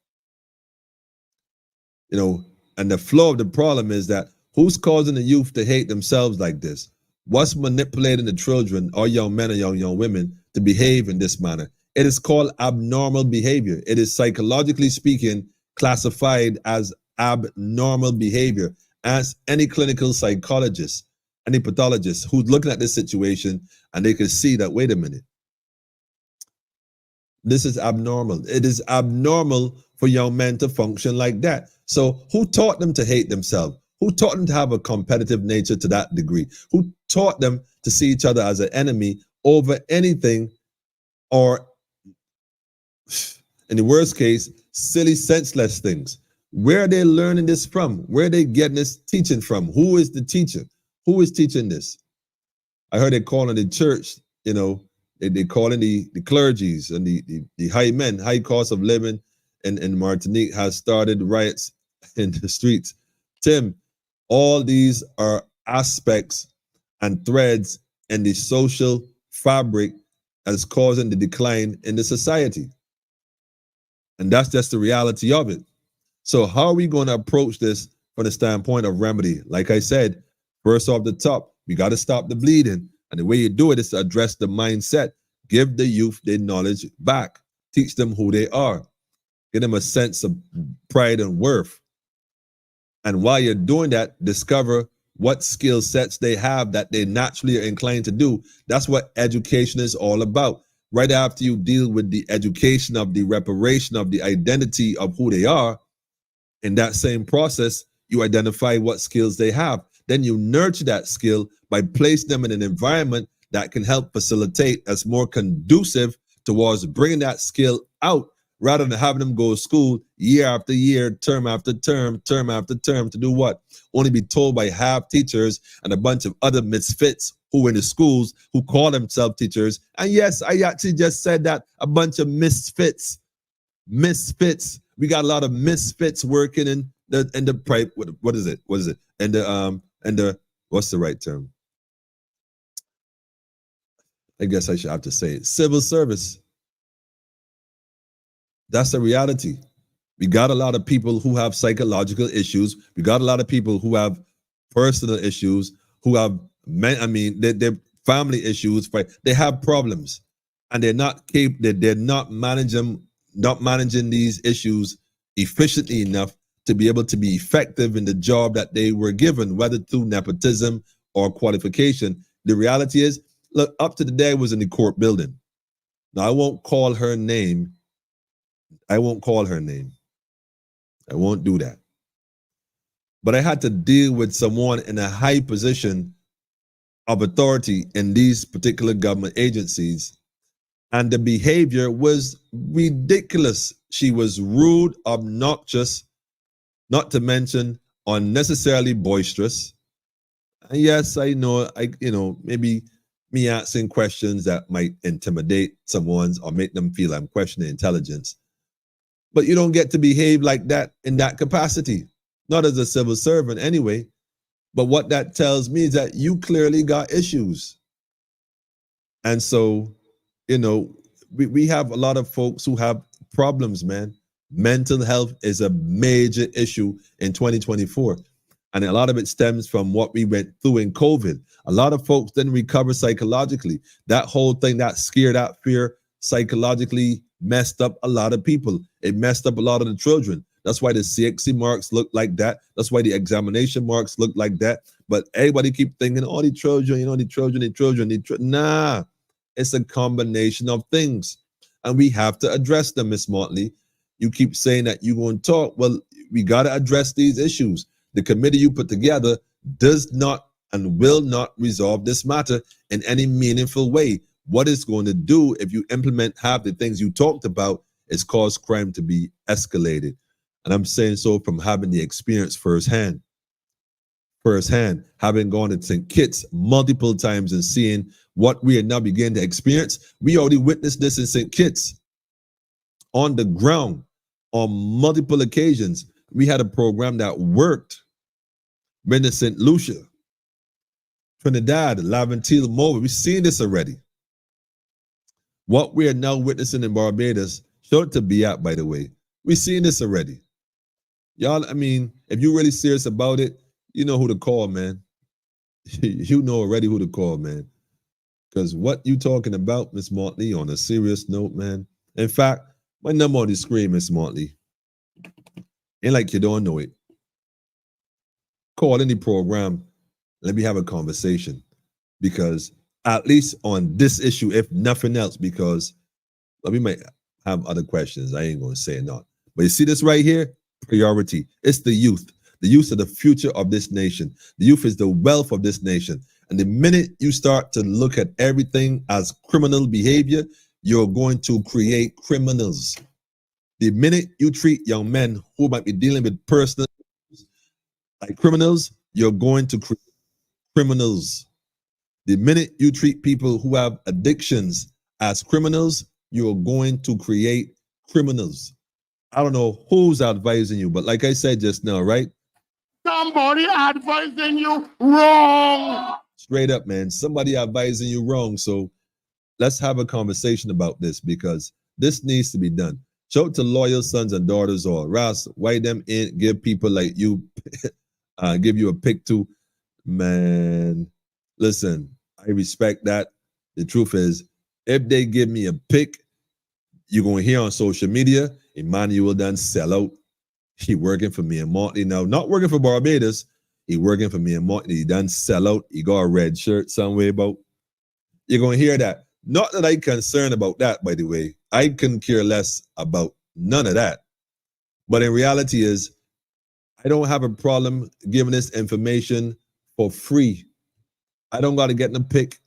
And the flow of the problem is that who's causing the youth to hate themselves like this? What's manipulating the children or young men or young women to behave in this manner? It is called abnormal behavior. It is psychologically speaking classified as abnormal behavior. As any clinical psychologist, any pathologist who's looking at this situation and they can see that, wait a minute, this is abnormal. It is abnormal for young men to function like that. So who taught them to hate themselves? Who taught them to have a competitive nature to that degree? Who taught them to see each other as an enemy over anything, or in the worst case, silly, senseless things? Where are they learning this from? Where are they getting this teaching from? Who is the teacher? Who is teaching this? I heard they calling the church, they calling the clergies and the high men. High cost of living in Martinique has started riots in the streets. Tim, all these are aspects and threads in the social fabric that's causing the decline in the society. And that's just the reality of it. So how are we going to approach this from the standpoint of remedy? Like I said, first off the top, we got to stop the bleeding. And the way you do it is to address the mindset. Give the youth their knowledge back. Teach them who they are. Give them a sense of pride and worth. And while you're doing that, discover what skill sets they have that they naturally are inclined to do. That's what education is all about. Right after you deal with the education of the reparation of the identity of who they are, in that same process, you identify what skills they have. Then you nurture that skill by placing them in an environment that can help facilitate as more conducive towards bringing that skill out, rather than having them go to school year after year, term after term, term after term to do what? Only be told by half teachers and a bunch of other misfits who are in the schools who call themselves teachers. And yes, I actually just said that, a bunch of misfits. Misfits. We got a lot of misfits working in the pipe. What is it? And the what's the right term? I guess I should have to say it. Civil service. That's the reality. We got a lot of people who have psychological issues. We got a lot of people who have personal issues, who have they're family issues. They have problems, and they're not managing these issues efficiently enough to be able to be effective in the job that they were given, whether through nepotism or qualification. The reality is, look, up to the day I was in the court building. Now, I won't call her name. I won't call her name. I won't do that. But I had to deal with someone in a high position of authority in these particular government agencies. And the behavior was ridiculous. She was rude, obnoxious, not to mention unnecessarily boisterous. And yes, I know, maybe me asking questions that might intimidate someone's or make them feel I'm questioning intelligence. But you don't get to behave like that in that capacity, not as a civil servant anyway. But what that tells me is that you clearly got issues. And so, we have a lot of folks who have problems, man. Mental health is a major issue in 2024. And a lot of it stems from what we went through in COVID. A lot of folks didn't recover psychologically. That whole thing, that scare, that fear, psychologically messed up a lot of people. It messed up a lot of the children. That's why the CXC marks look like that. That's why the examination marks look like that. But everybody keep thinking, oh, the children, the children. Nah, it's a combination of things. And we have to address them, Miss Motley. You keep saying that you're going to talk. Well, we got to address these issues. The committee you put together does not and will not resolve this matter in any meaningful way. What it's going to do if you implement half the things you talked about is cause crime to be escalated. And I'm saying so from having the experience firsthand, having gone to St. Kitts multiple times and seeing what we are now beginning to experience. We already witnessed this in St. Kitts on the ground on multiple occasions. We had a program that worked. Been to St. Lucia, Trinidad, Laventille, Mobile. We've seen this already. What we are now witnessing in Barbados, short to be out, by the way, we've seen this already. Y'all, if you're really serious about it, you know who to call, man. You know already who to call, man. Because what you talking about, Miss Motley, on a serious note, man. In fact, my number on the screen, Miss Motley. Ain't like you don't know it. Call any program. Let me have a conversation. Because at least on this issue, if nothing else, because we might have other questions. I ain't going to say it not. But you see this right here? Priority. It's the youth. The youth are the future of this nation. The youth is the wealth of this nation. And the minute you start to look at everything as criminal behavior, you're going to create criminals. The minute you treat young men who might be dealing with personal like criminals, you're going to create criminals. The minute you treat people who have addictions as criminals, you're going to create criminals. I don't know who's advising you, but like I said just now, right? Somebody advising you wrong. Straight up, man. Somebody advising you wrong. So let's have a conversation about this because this needs to be done. Show it to loyal sons and daughters all. Ross, why them in? Give people like you, give you a pick to. Man, listen, I respect that. The truth is, if they give me a pick, you're going to hear on social media, Emmanuel done sell out. He working for me and Motley now. Not working for Barbados. He working for me and Motley. He done sell out. He got a red shirt somewhere about. You're going to hear that. Not that I'm concerned about that, by the way. I couldn't care less about none of that. But in reality is, I don't have a problem giving this information for free. I don't got to get in a pick.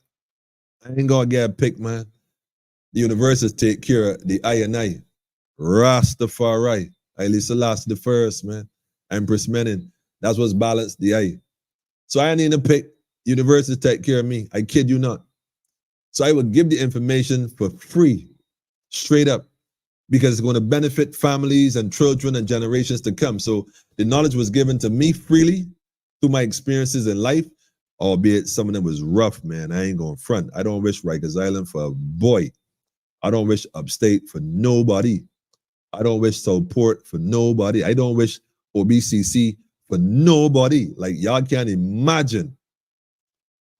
I ain't going to get a pick, man. The universities take care of the I and I. Rastafari. Haile Selassie the first, man. Empress Menin. That's what's balanced the I. So I ain't need a pick. Universities take care of me. I kid you not. So I would give the information for free, straight up, because it's going to benefit families and children and generations to come. So the knowledge was given to me freely through my experiences in life, albeit some of them was rough, man. I ain't going front. I don't wish Rikers Island for a boy. I don't wish upstate for nobody. I don't wish Southport for nobody. I don't wish OBCC for nobody. Like, y'all can't imagine.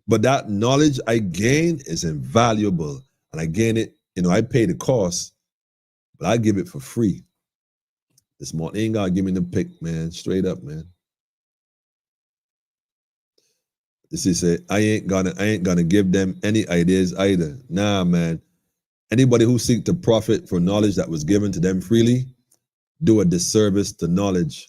But that knowledge I gain is invaluable. And I gain it, I pay the cost, but I give it for free. This morning ain't gotta give me the pick, man. Straight up, man. This is it. I ain't gonna give them any ideas either. Nah, man. Anybody who seek to profit for knowledge that was given to them freely, do a disservice to knowledge.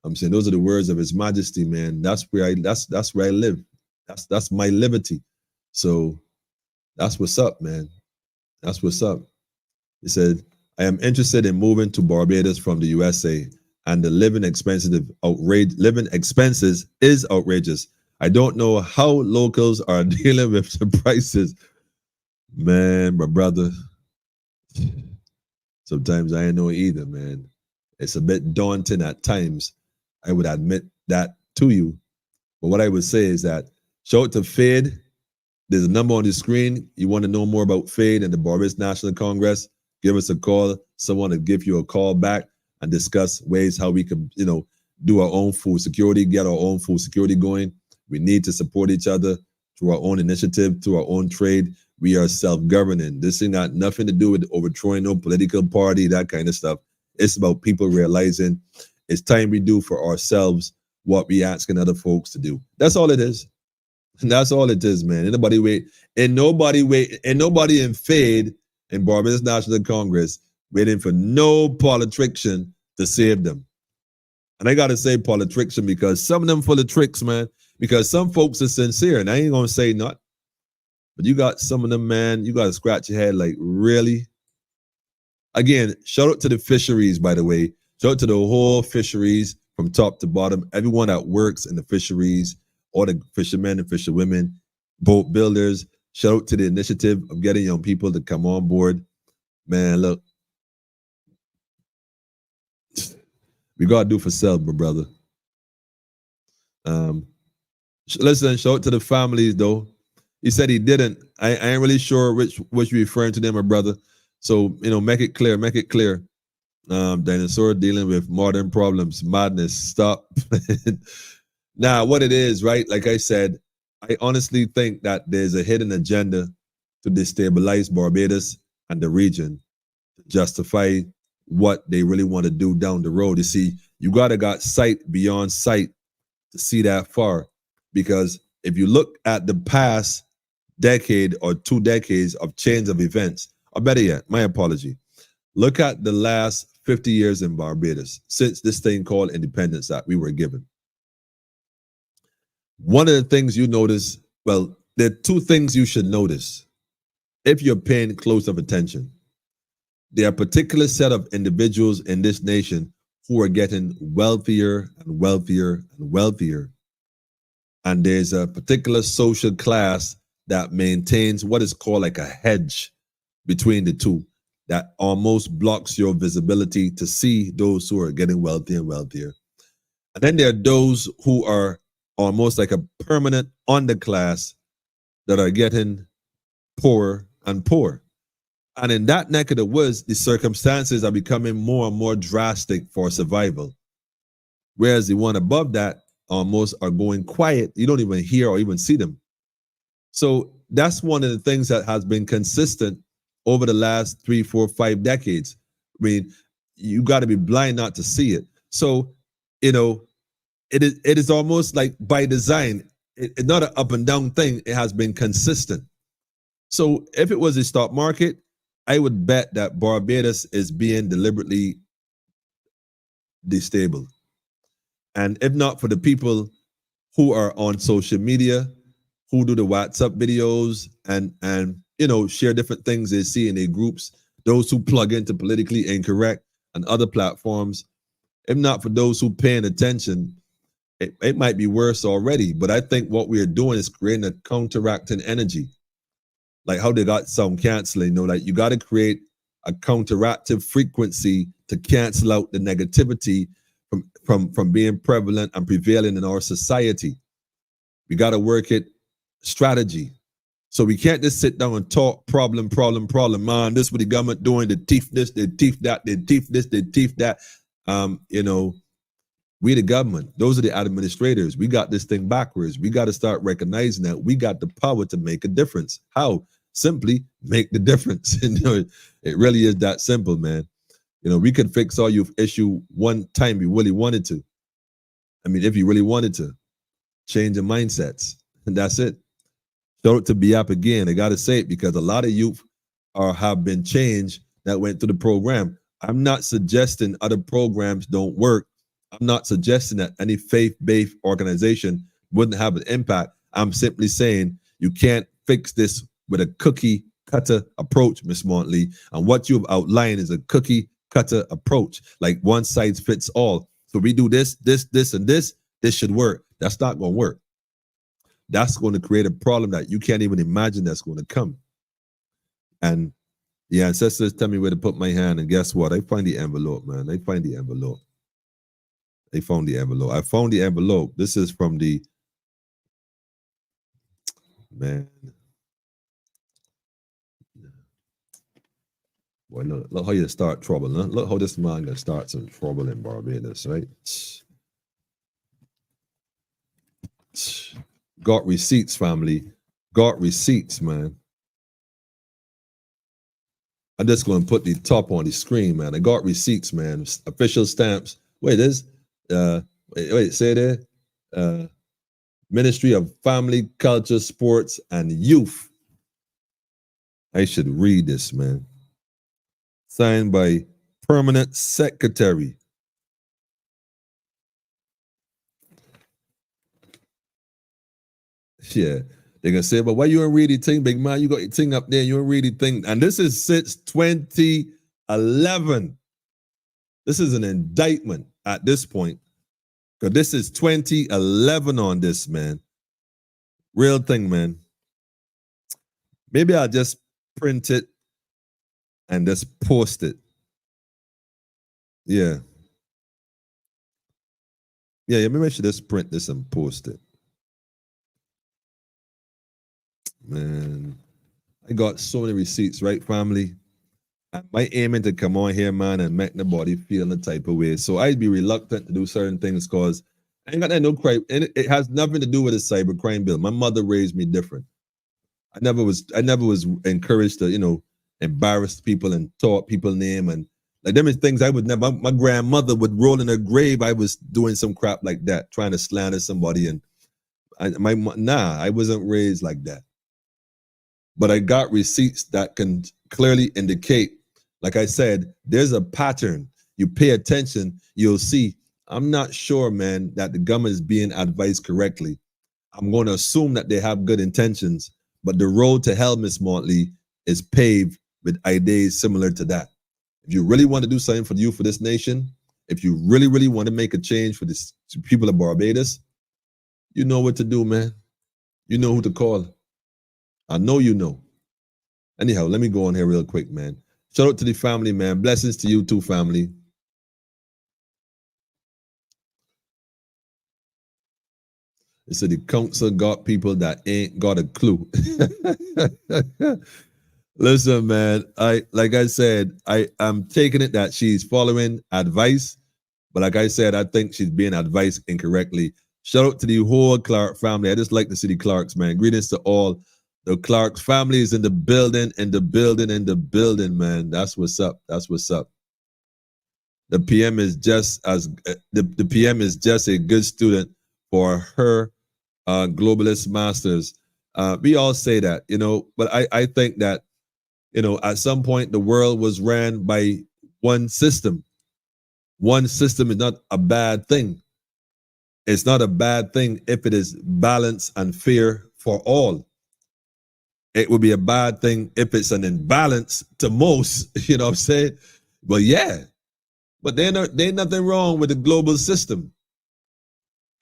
I'm saying those are the words of His Majesty, man. That's where I live. That's my liberty. So that's what's up, man. That's what's up. He said, I am interested in moving to Barbados from the USA, and the living expenses is outrageous. I don't know how locals are dealing with the prices. Man, my brother. Sometimes I ain't know either, man. It's a bit daunting at times. I would admit that to you. But what I would say is that shout out to Fade. There's a number on the screen. You want to know more about Fade and the Barbados National Congress? Give us a call. Someone will give you a call back and discuss ways how we can, do our own food security, get our own food security going. We need to support each other through our own initiative, through our own trade. We are self-governing. This ain't got nothing to do with overthrowing no political party, that kind of stuff. It's about people realizing it's time we do for ourselves what we asking other folks to do. That's all it is. And that's all it is, man. Ain't nobody in Fade in Barbados National Congress waiting for no politician to save them. And I gotta say politician because some of them full of tricks, man. Because some folks are sincere, and I ain't gonna say not. But you got some of them, man, you gotta scratch your head like, really? Again, shout out to the fisheries, by the way. Shout out to the whole fisheries from top to bottom. Everyone that works in the fisheries, all the fishermen and fisherwomen, boat builders. Shout out to the initiative of getting young people to come on board. Man, look. We gotta do for self, my brother. Listen, shout out to the families, though. He said he didn't. I ain't really sure which you're referring to them, my brother. So, make it clear, Dinosaur dealing with modern problems, madness, stop. Now, what it is, right? Like I said, I honestly think that there's a hidden agenda to destabilize Barbados and the region to justify what they really want to do down the road. You see, you gotta got sight beyond sight to see that far. Because if you look at the past decade or 2 decades of change of events, or better yet, my apology, look at the last 50 years in Barbados since this thing called independence that we were given. One of the things you notice, well, there are 2 things you should notice if you're paying close of attention. There are a particular set of individuals in this nation who are getting wealthier and wealthier and wealthier. And there's a particular social class that maintains what is called like a hedge between the two that almost blocks your visibility to see those who are getting wealthier and wealthier. And then there are those who are almost like a permanent underclass that are getting poorer and poorer. And in that neck of the woods, the circumstances are becoming more and more drastic for survival. Whereas the one above that almost are going quiet. You don't even hear or even see them. So that's one of the things that has been consistent over the last 3, 4, 5 decades. I mean, you got to be blind not to see it. So, it is almost like by design. It's not an up and down thing. It has been consistent. So if it was a stock market, I would bet that Barbados is being deliberately destabilized. And if not for the people who are on social media, who do the WhatsApp videos and share different things they see in their groups, those who plug into Politically Incorrect and other platforms, if not for those who paying attention, it might be worse already. But I think what we are doing is creating a counteracting energy. Like how they got sound canceling, like you got to create a counteractive frequency to cancel out the negativity from being prevalent and prevailing in our society. We got to work it strategy. So we can't just sit down and talk problem. Man, this is what the government doing, they thief this, they thief that, they thief this, they thief that. We the government, those are the administrators. We got this thing backwards. We got to start recognizing that we got the power to make a difference. How? Simply make the difference. It really is that simple, man. You know, we could fix our youth issue one time we really wanted to. I mean, if you really wanted to change the mindsets, and that's it. Shout out to Biap again. I got to say it because a lot of youth have been changed that went through the program. I'm not suggesting other programs don't work. I'm not suggesting that any faith-based organization wouldn't have an impact. I'm simply saying you can't fix this with a cookie cutter approach, Miss Montley. And what you've outlined is a cookie cutter approach, like one size fits all. So we do this, and this should work. That's not going to work. That's going to create a problem that you can't even imagine that's going to come. And the ancestors tell me where to put my hand, and guess what? I find the envelope, man. I find the envelope. They found the envelope. I found the envelope. This is from the, man. Boy, look how you start trouble, huh? Look how this man gonna start some trouble in Barbados, right? Got receipts, family. Got receipts, man. I'm just going to put the top on the screen, man. I got receipts, man. Official stamps. Wait, wait, say there. Ministry of Family, Culture, Sports, and Youth. I should read this, man. Signed by Permanent Secretary. Yeah. They're going to say, but why you don't read the thing, big man? You got your thing up there, you don't read the thing. And this is since 2011. This is an indictment at this point. Because this is 2011 on this, man. Real thing, man. Maybe I'll just print it and just post it. Yeah. Yeah, maybe I should just print this and post it. Man, I got so many receipts, right, family? My aiming to come on here, man, and make the body feel the type of way. So I'd be reluctant to do certain things because I ain't got no crime. And it has nothing to do with a cyber crime bill. My mother raised me different. I never was encouraged to, embarrass people and talk people's name and like them is things I would never. My grandmother would roll in her grave. I was doing some crap like that, trying to slander somebody, and I wasn't raised like that. But I got receipts that can clearly indicate, like I said, there's a pattern. You pay attention, you'll see. I'm not sure, man, that the government is being advised correctly. I'm going to assume that they have good intentions, but the road to hell, Miss Montley, is paved with ideas similar to that. If you really want to do something for you, for this nation, if you really, really want to make a change for this people of Barbados, you know what to do, man. You know who to call. I know you know. Anyhow, let me go on here real quick, man. Shout out to the family, man. Blessings to you too, family. They said the council got people that ain't got a clue. Listen, man, like I said, I'm taking it that she's following advice, but like I said, I think she's being advised incorrectly. Shout out to the whole Clark family. I just like to see the Clarks, man. Greetings to all. The Clarks family is in the building, man. That's what's up. That's what's up. The PM is just the PM is just a good student for her globalist masters. We all say that, but I think that, at some point the world was ran by one system. One system is not a bad thing. It's not a bad thing if it is balanced and fair for all. It would be a bad thing if it's an imbalance to most, you know what I'm saying? But yeah, but there's nothing wrong with the global system.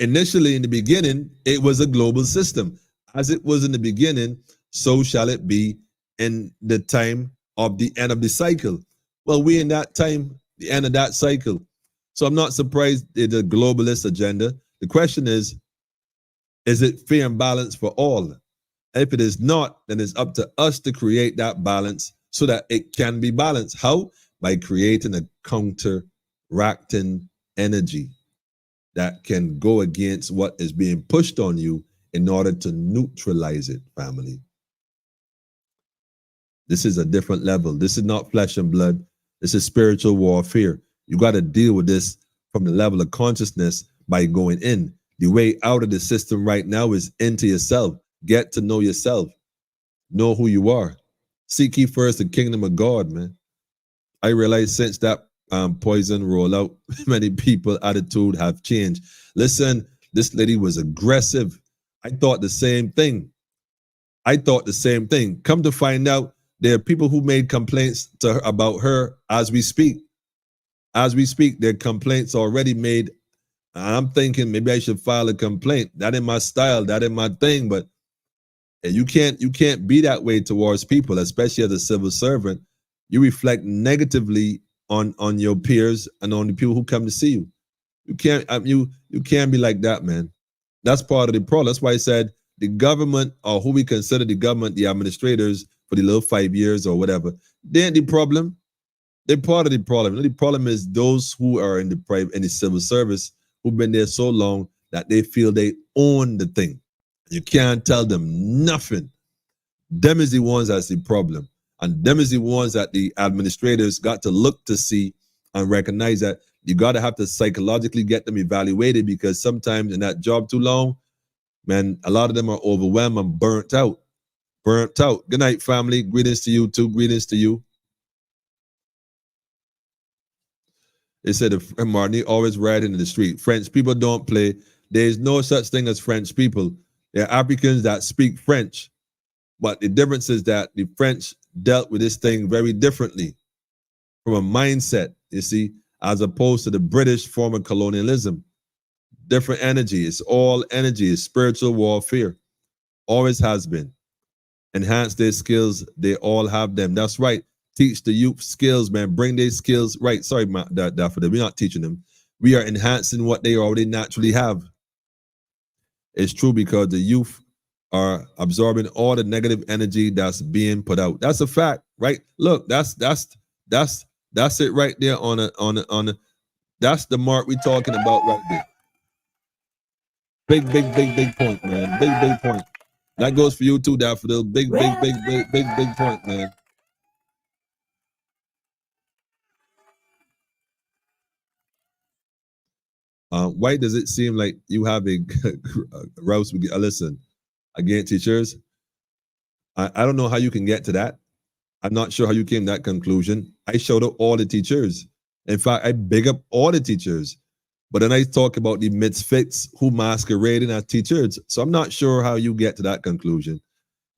Initially, in the beginning, it was a global system. As it was in the beginning, so shall it be in the time of the end of the cycle. Well, we're in that time, the end of that cycle. So I'm not surprised at the globalist agenda. The question is it fair and balanced for all? If it is not, then it's up to us to create that balance so that it can be balanced. How? By creating a counteracting energy that can go against what is being pushed on you in order to neutralize it, family. This is a different level. This is not flesh and blood. This is spiritual warfare. You got to deal with this from the level of consciousness by going in. The way out of the system right now is into yourself. Get to know yourself. Know who you are. Seek ye first the kingdom of God, man. I realize since that poison rollout, many people attitude have changed. Listen, this lady was aggressive. I thought the same thing. Come to find out, there are people who made complaints to her about her as we speak. As we speak, their complaints already made. I'm thinking maybe I should file a complaint. That in my style, that in my thing, but you can't be that way towards people, especially as a civil servant. You reflect negatively on your peers and on the people who come to see you. You can't be like that, man. That's part of the problem. That's why I said the government, or who we consider the government, the administrators for the little 5 years or whatever, they ain't the problem. They're part of the problem. The problem is those who are in the civil service who've been there so long that they feel they own the thing. You can't tell them nothing. Them is the ones that's the problem. And them is the ones that the administrators got to look to see and recognize that you got to have to psychologically get them evaluated, because sometimes in that job too long, man, a lot of them are overwhelmed and burnt out. Burnt out. Good night, family. Greetings to you too. Greetings to you. They said Martin always riding in the street. French people don't play. There is no such thing as French people. There are Africans that speak French. But the difference is that the French dealt with this thing very differently from a mindset, you see, as opposed to the British form of colonialism. Different energy. It's all energy. It's spiritual warfare. Always has been. Enhance their skills. They all have them. That's right. Teach the youth skills, man. Bring their skills. Right. Sorry, Daffodil. We're not teaching them. We are enhancing what they already naturally have. It's true, because the youth are absorbing all the negative energy that's being put out. That's a fact, right? Look, that's it right there on a that's the mark we're talking about right there. Big point, man. Big point. That goes for you too, Daffodil. Big point, man. Why does it seem like you have a rouse? Listen, again, teachers, I don't know how you can get to that. I'm not sure how you came to that conclusion. I showed up all the teachers. In fact, I big up all the teachers. But then I talk about the misfits who masquerading as teachers. So I'm not sure how you get to that conclusion,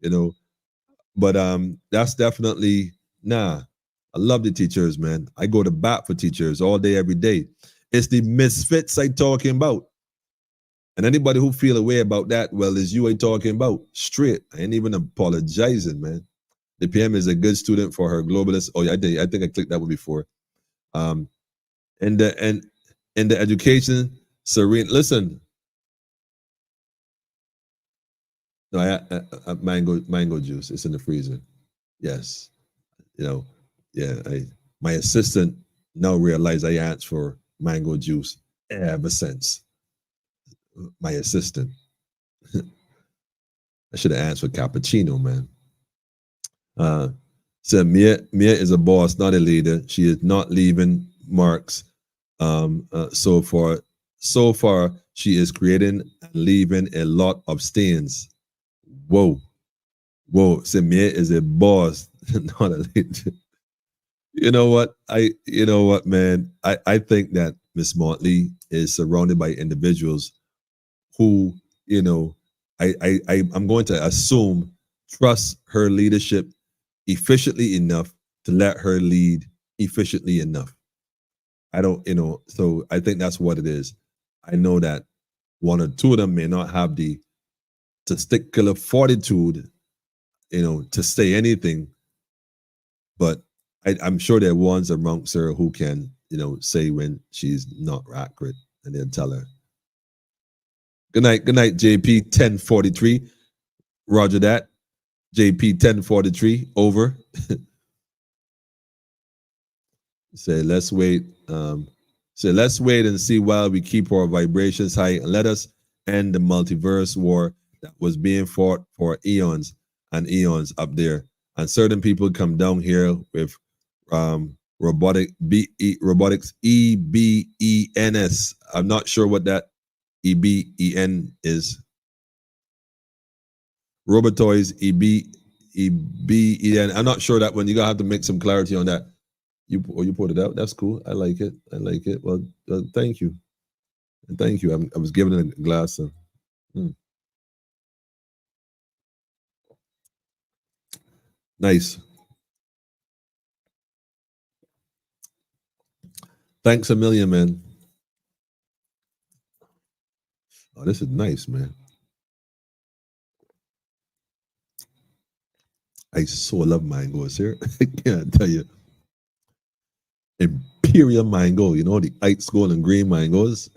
you know. But that's definitely, I love the teachers, man. I go to bat for teachers all day, every day. It's the misfits I talking about. And anybody who feel a way about that, well, is you I talking about. Straight. I ain't even apologizing, man. The PM is a good student for her globalist. Oh, yeah, I think I clicked that one before. In the education, serene. Listen. No, I mango juice. It's in the freezer. Yes. You know, yeah. My assistant now realized I asked for mango juice ever since. My assistant. I should have asked for cappuccino, man. So Mia is a boss, not a leader. She is not leaving marks. So far, she is creating and leaving a lot of stains. Whoa. So Mia is a boss, not a leader. You know what, man? I think that Miss Motley is surrounded by individuals who, I'm going to assume trust her leadership efficiently enough to let her lead efficiently enough. I don't, so I think that's what it is. I know that one or two of them may not have the testicular fortitude, to say anything, but I'm sure there are ones amongst her who can, say when she's not accurate, and then tell her. Good night, JP 1043. Roger that. JP 1043, over. Let's wait and see while we keep our vibrations high, and let us end the multiverse war that was being fought for eons and eons up there. And certain people come down here with robotics, EBENS. I'm not sure what that EBEN is. Robotoys, EBEN. I'm not sure that one. You're gonna have to make some clarity on that. You put it out. That's cool. I like it. Well, thank you. Thank you. I was giving it a glass of. Nice. Thanks a million, man. Oh, this is nice, man. I so love mangoes here. I can't tell you. Imperial mango, you know, the ice gold and green mangoes.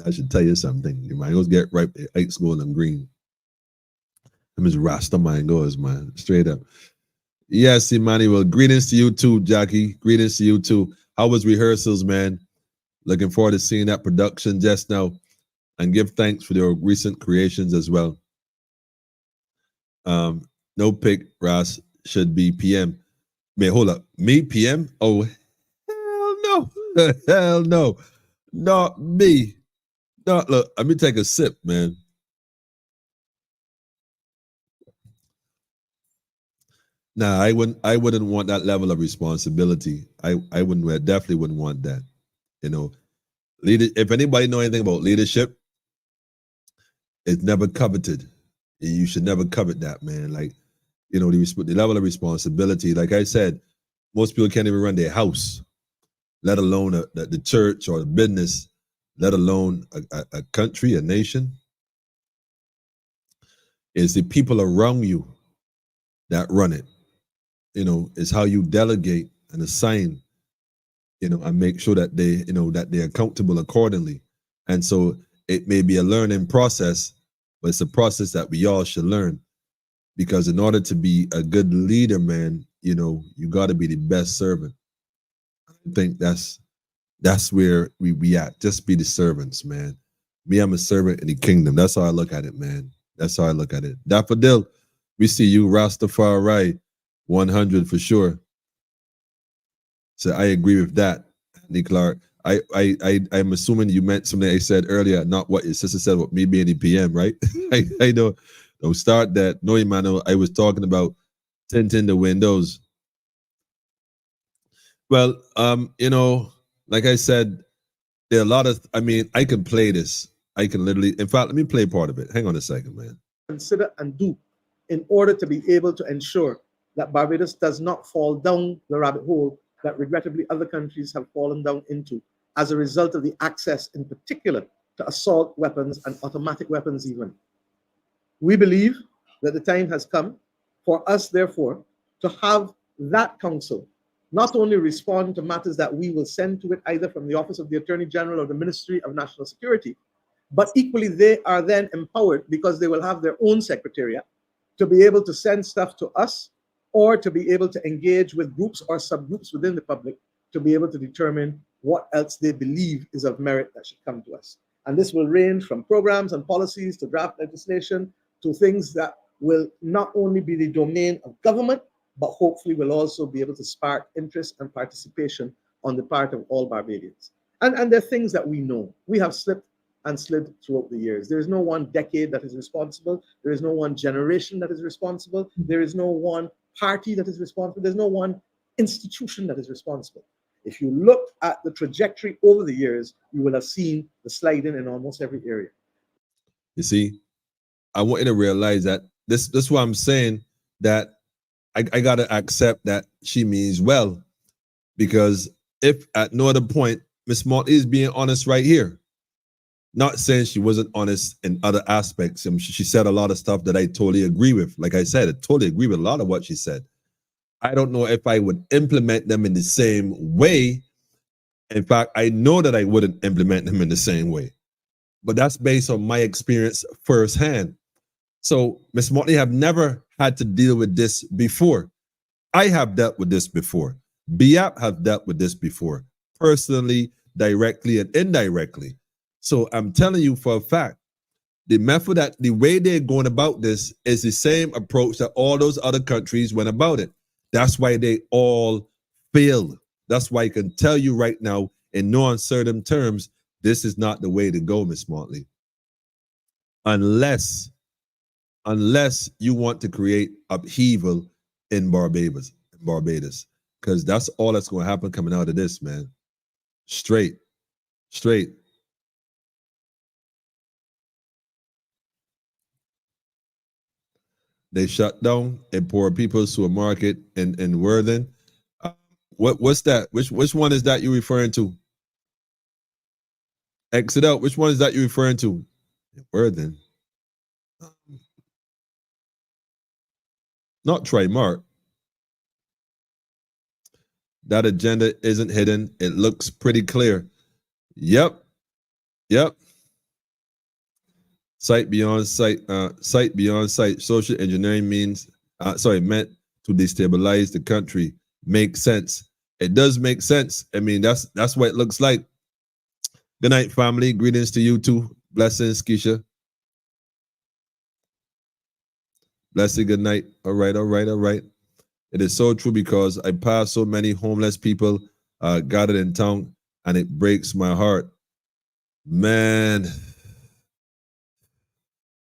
I should tell you something. The mangoes get ripe, the ice gold and green. Them is Rasta mangoes, man. Straight up. Yes, Emmanuel. Greetings to you too, Jackie. Greetings to you too. How was rehearsals, man? Looking forward to seeing that production just now. And give thanks for your recent creations as well. No pick, Ross, should be PM. Man, hold up. Me, PM? Oh, hell no. Hell no. Not me. No, look, let me take a sip, man. Nah, I wouldn't want that level of responsibility. I definitely wouldn't want that. You know, if anybody know anything about leadership, it's never coveted. You should never covet that, man. Like, you know, the level of responsibility. Like I said, most people can't even run their house, let alone the church or the business, let alone a country, a nation. It's the people around you that run it. You know, it's how you delegate and assign, you know, and make sure that they, you know, that they're accountable accordingly. And so it may be a learning process, but it's a process that we all should learn. Because in order to be a good leader, man, you know, you got to be the best servant. I think that's where we at. Just be the servants, man. Me, I'm a servant in the kingdom. That's how I look at it, man. That's how I look at it. Daffodil, we see you, Rastafari, 100 for sure. So I agree with that, Andy Clark. I'm assuming you meant something I said earlier, not what your sister said about me being the PM, right? I know. Don't start that. No, Emmanuel, I was talking about tinting the windows. Well, you know, like I said, there are a lot of, I mean, I can play this. I can literally, in fact, let me play part of it. Hang on a second, man. Consider and do in order to be able to ensure that Barbados does not fall down the rabbit hole that regrettably other countries have fallen down into as a result of the access in particular to assault weapons and automatic weapons even. We believe that the time has come for us, therefore, to have that council not only respond to matters that we will send to it either from the Office of the Attorney General or the Ministry of National Security, but equally they are then empowered because they will have their own secretariat to be able to send stuff to us or to be able to engage with groups or subgroups within the public to be able to determine what else they believe is of merit that should come to us. And this will range from programs and policies to draft legislation to things that will not only be the domain of government, but hopefully will also be able to spark interest and participation on the part of all Barbadians. And there are things that we know. We have slipped and slid throughout the years. There is no one decade that is responsible. There is no one generation that is responsible. There is no one party that is responsible. There's no one institution that is responsible. If you look at the trajectory over the years, you will have seen the sliding in almost every area. You see, I want you to realize that this is why I'm saying that I got to accept that she means well, because if at no other point, Miss Mott is being honest right here. Not saying she wasn't honest in other aspects. She said a lot of stuff that I totally agree with. Like I said, I totally agree with a lot of what she said. I don't know if I would implement them in the same way. In fact, I know that I wouldn't implement them in the same way. But that's based on my experience firsthand. So Ms. Motley have never had to deal with this before. I have dealt with this before. BIAP have dealt with this before, personally, directly, and indirectly. So I'm telling you for a fact, the way they're going about this is the same approach that all those other countries went about it. That's why they all failed. That's why I can tell you right now in no uncertain terms, this is not the way to go, Miss Motley. Unless you want to create upheaval in Barbados, because that's all that's going to happen coming out of this, man. Straight. They shut down a poor people's supermarket in Worthing. What's that? Which one is that you referring to? Exit out. Which one is that you referring to? Worthing. Not Trimart. That agenda isn't hidden. It looks pretty clear. Yep. Sight beyond sight. Sight beyond sight. Social engineering meant to destabilize the country. Makes sense. It does make sense. I mean, that's what it looks like. Good night, family. Greetings to you too. Blessings, Keisha. Blessing, good night. All right. It is so true because I pass so many homeless people gathered in town, and it breaks my heart. Man,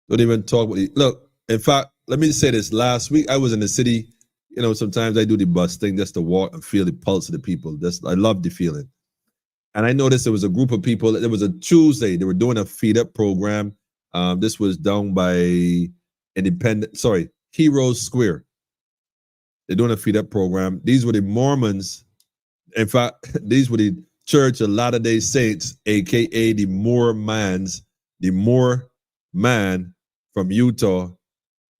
don't even talk about it. Look, in fact, let me say this. Last week, I was in the city. You know, sometimes I do the bus thing just to walk and feel the pulse of the people. I love the feeling. And I noticed there was a group of people. It was a Tuesday. They were doing a feed up program. This was down by Heroes Square. They're doing a feed up program. These were the Mormons. In fact, these were the Church of Latter-day Saints, aka the Mormons, the Moor man from Utah,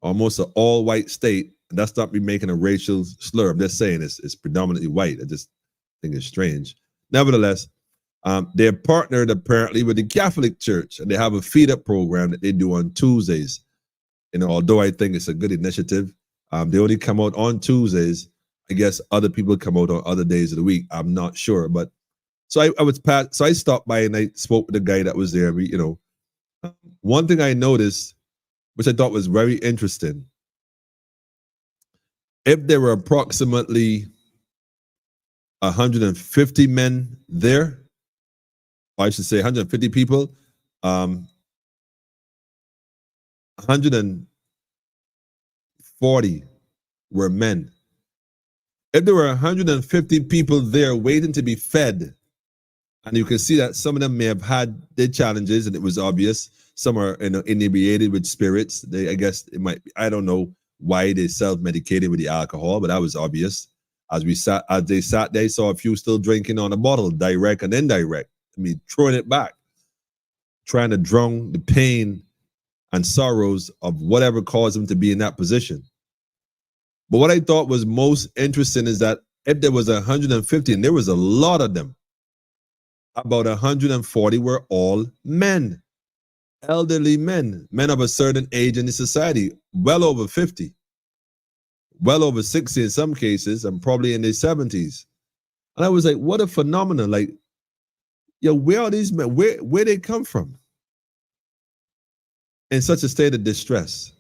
almost an all-white state. And that's not me making a racial slur. I'm just saying it's predominantly white. I just think it's strange. Nevertheless, they're partnered apparently with the Catholic Church, and they have a feed up program that they do on Tuesdays. You know, although I think it's a good initiative, they only come out on Tuesdays. I guess other people come out on other days of the week. I'm not sure, but so I stopped by and I spoke with the guy that was there. One thing I noticed, which I thought was very interesting, if there were approximately 150 men there, or I should say 150 people, 140 were men. If there were 150 people there waiting to be fed, and you can see that some of them may have had their challenges, and it was obvious. Some are inebriated with spirits. I guess it might be, I don't know why they self-medicated with the alcohol, but that was obvious. As they sat there, saw a few still drinking on a bottle, direct and indirect. I mean, throwing it back, trying to drown the pain and sorrows of whatever caused them to be in that position. But what I thought was most interesting is that if there was 150, and there was a lot of them, about 140 were all men, elderly men of a certain age in the society, well over 50, well over 60 in some cases, and probably in their 70s. And I was like, what a phenomenon. Like, where are these men? Where they come from? In such a state of distress.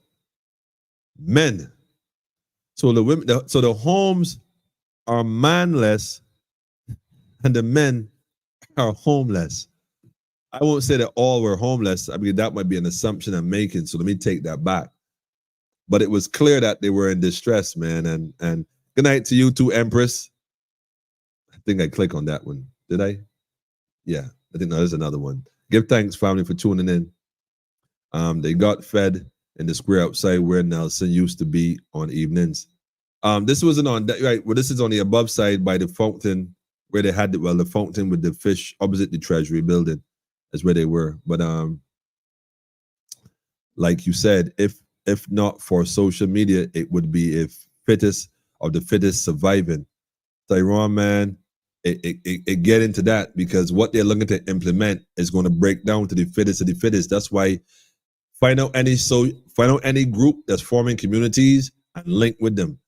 Men. So the women, so the homes are manless, and the men are homeless. I won't say that all were homeless. I mean, that might be an assumption I'm making, so let me take that back. But it was clear that they were in distress, man. And good night to you too, Empress. I think I click on that one. Did I? Yeah, I think there's another one. Give thanks, family, for tuning in. They got fed in the square outside where Nelson used to be on evenings. This wasn't on that, right? Well, this is on the above side by the fountain where they had the fountain with the fish opposite the Treasury building. That's where they were. But like you said, if not for social media, it would be if fittest of the fittest surviving. Tyrone, man, it get into that because what they're looking to implement is going to break down to the fittest of the fittest. That's why find out any group that's forming communities and link with them.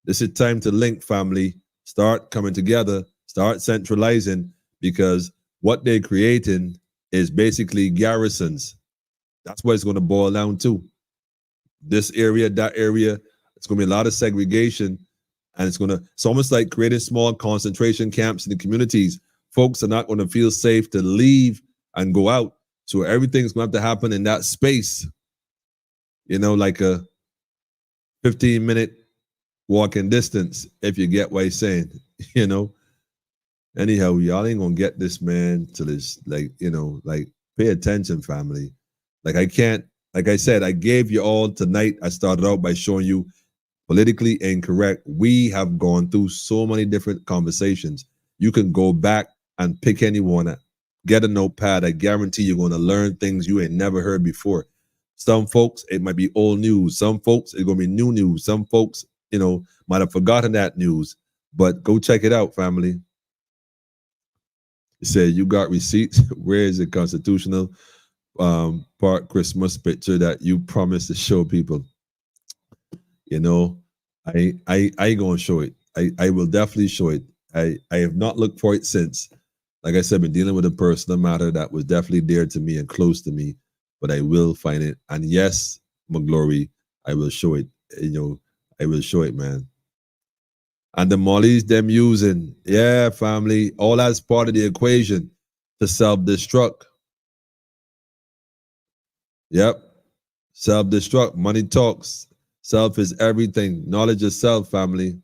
This is time to link, family. Start coming together, start centralizing, because what they're creating is basically garrisons. That's what it's going to boil down to. This area, that area, it's going to be a lot of segregation. And it's almost like creating small concentration camps in the communities. Folks are not going to feel safe to leave and go out. So everything's going to have to happen in that space. Like a 15-minute walking distance, if you get what I'm saying, Anyhow, y'all ain't gonna get this, man, till it's like, pay attention, family. Like I said, I gave you all tonight. I started out by showing you politically incorrect. We have gone through so many different conversations. You can go back and pick anyone, get a notepad. I guarantee you're gonna learn things you ain't never heard before. Some folks, it might be old news. Some folks, it's gonna be new news. Some folks, might have forgotten that news. But go check it out, family. It said, you got receipts. Where is the constitutional Park Christmas picture that you promised to show people? I gonna show it. I will definitely show it. I have not looked for it since. Like I said, been dealing with a personal matter that was definitely dear to me and close to me, but I will find it. And yes, my glory, I will show it. I will show it, man. And the mollies them using, yeah, family, all as part of the equation to self-destruct. Yep. Self-destruct. Money talks. Self is everything. Knowledge is self, family.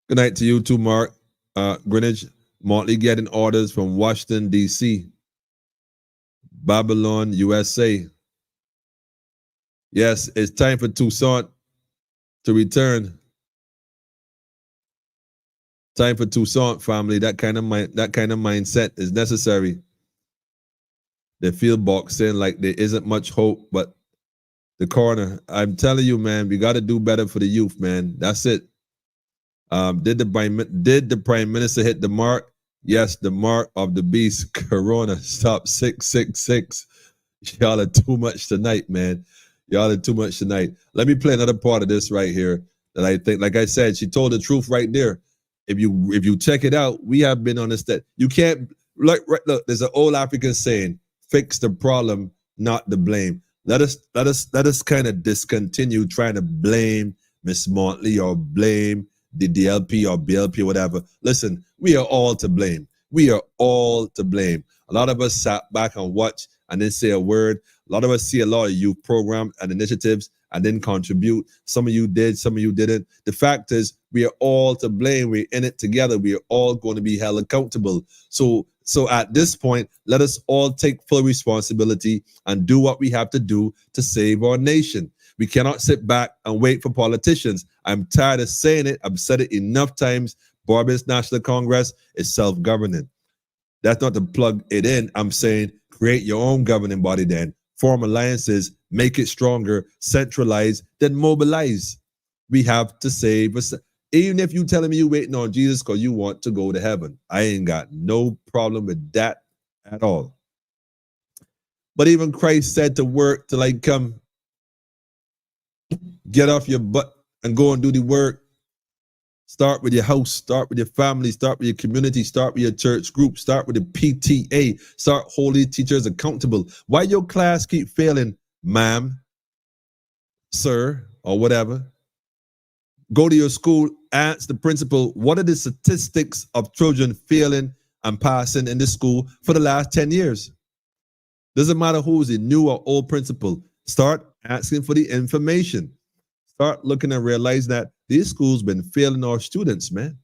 Good night to you too, Mark. Greenwich, Motley getting orders from Washington, D.C. Babylon, USA. Yes, it's time for Toussaint to return. Time for Toussaint, family. That kind of mindset is necessary. They feel boxed in like there isn't much hope, but the corner. I'm telling you, man, we got to do better for the youth, man. That's it. Did the prime minister hit the mark? Yes, the mark of the beast. Corona. Stop 666. Y'all are too much tonight, man. Y'all are too much tonight. Let me play another part of this right here that I think, like I said, she told the truth right there. If you check it out, we have been on this that you can't look. There's an old African saying: "Fix the problem, not the blame." Let us kind of discontinue trying to blame Miss Montley or blame the DLP or BLP or whatever. Listen, we are all to blame. We are all to blame. A lot of us sat back and watched and didn't say a word. A lot of us see a lot of youth programs and initiatives and didn't contribute. Some of you did, some of you didn't. The fact is, we are all to blame. We're in it together. We are all going to be held accountable. So at this point, let us all take full responsibility and do what we have to do to save our nation. We cannot sit back and wait for politicians. I'm tired of saying it. I've said it enough times. Barbados National Congress is self-governing. That's not to plug it in. I'm saying create your own governing body then. Form alliances, make it stronger, centralize, then mobilize. We have to save us. Even if you telling me you waiting on Jesus because you want to go to heaven, I ain't got no problem with that at all. But even Christ said to work to come get off your butt and go and do the work. Start with your house, start with your family, start with your community, start with your church group, start with the PTA, start holding teachers accountable. Why your class keep failing, ma'am, sir, or whatever? Go to your school, ask the principal, what are the statistics of children failing and passing in the school for the last 10 years? Doesn't matter who's a new or old principal. Start asking for the information. Start looking and realize that these schools been failing our students, man.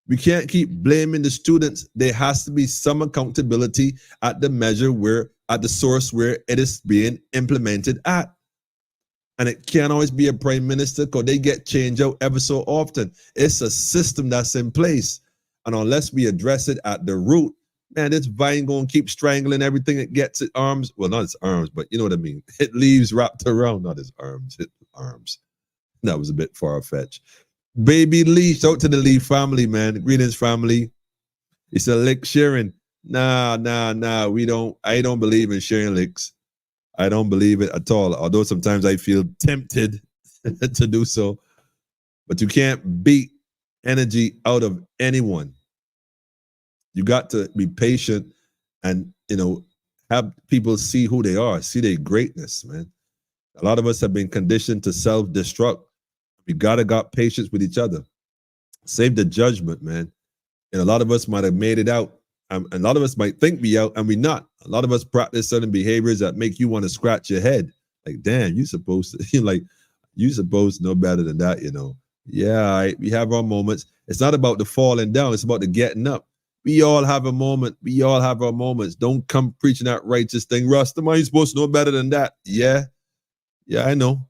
We can't keep blaming the students. There has to be some accountability at the measure at the source where it is being implemented at. And it can't always be a prime minister because they get changed out ever so often. It's a system that's in place. And unless we address it at the root, man, this vine going to keep strangling everything it gets its arms. Well, not its arms, but you know what I mean. It leaves wrapped around, not its arms, its arms. That was a bit far-fetched. Baby Lee, shout out to the Lee family, man. Greetings, family. It's a lick sharing. Nah. I don't believe in sharing licks. I don't believe it at all. Although sometimes I feel tempted to do so. But you can't beat energy out of anyone. You got to be patient and, have people see who they are, see their greatness, man. A lot of us have been conditioned to self-destruct. We gotta got patience with each other. Save the judgment, man. And a lot of us might have made it out. And a lot of us might think we out and we not. A lot of us practice certain behaviors that make you want to scratch your head. Like, damn, you supposed to, you supposed to know better than that, Yeah, we have our moments. It's not about the falling down. It's about the getting up. We all have a moment. We all have our moments. Don't come preaching that righteous thing. Rastaman, you're supposed to know better than that. Yeah, I know.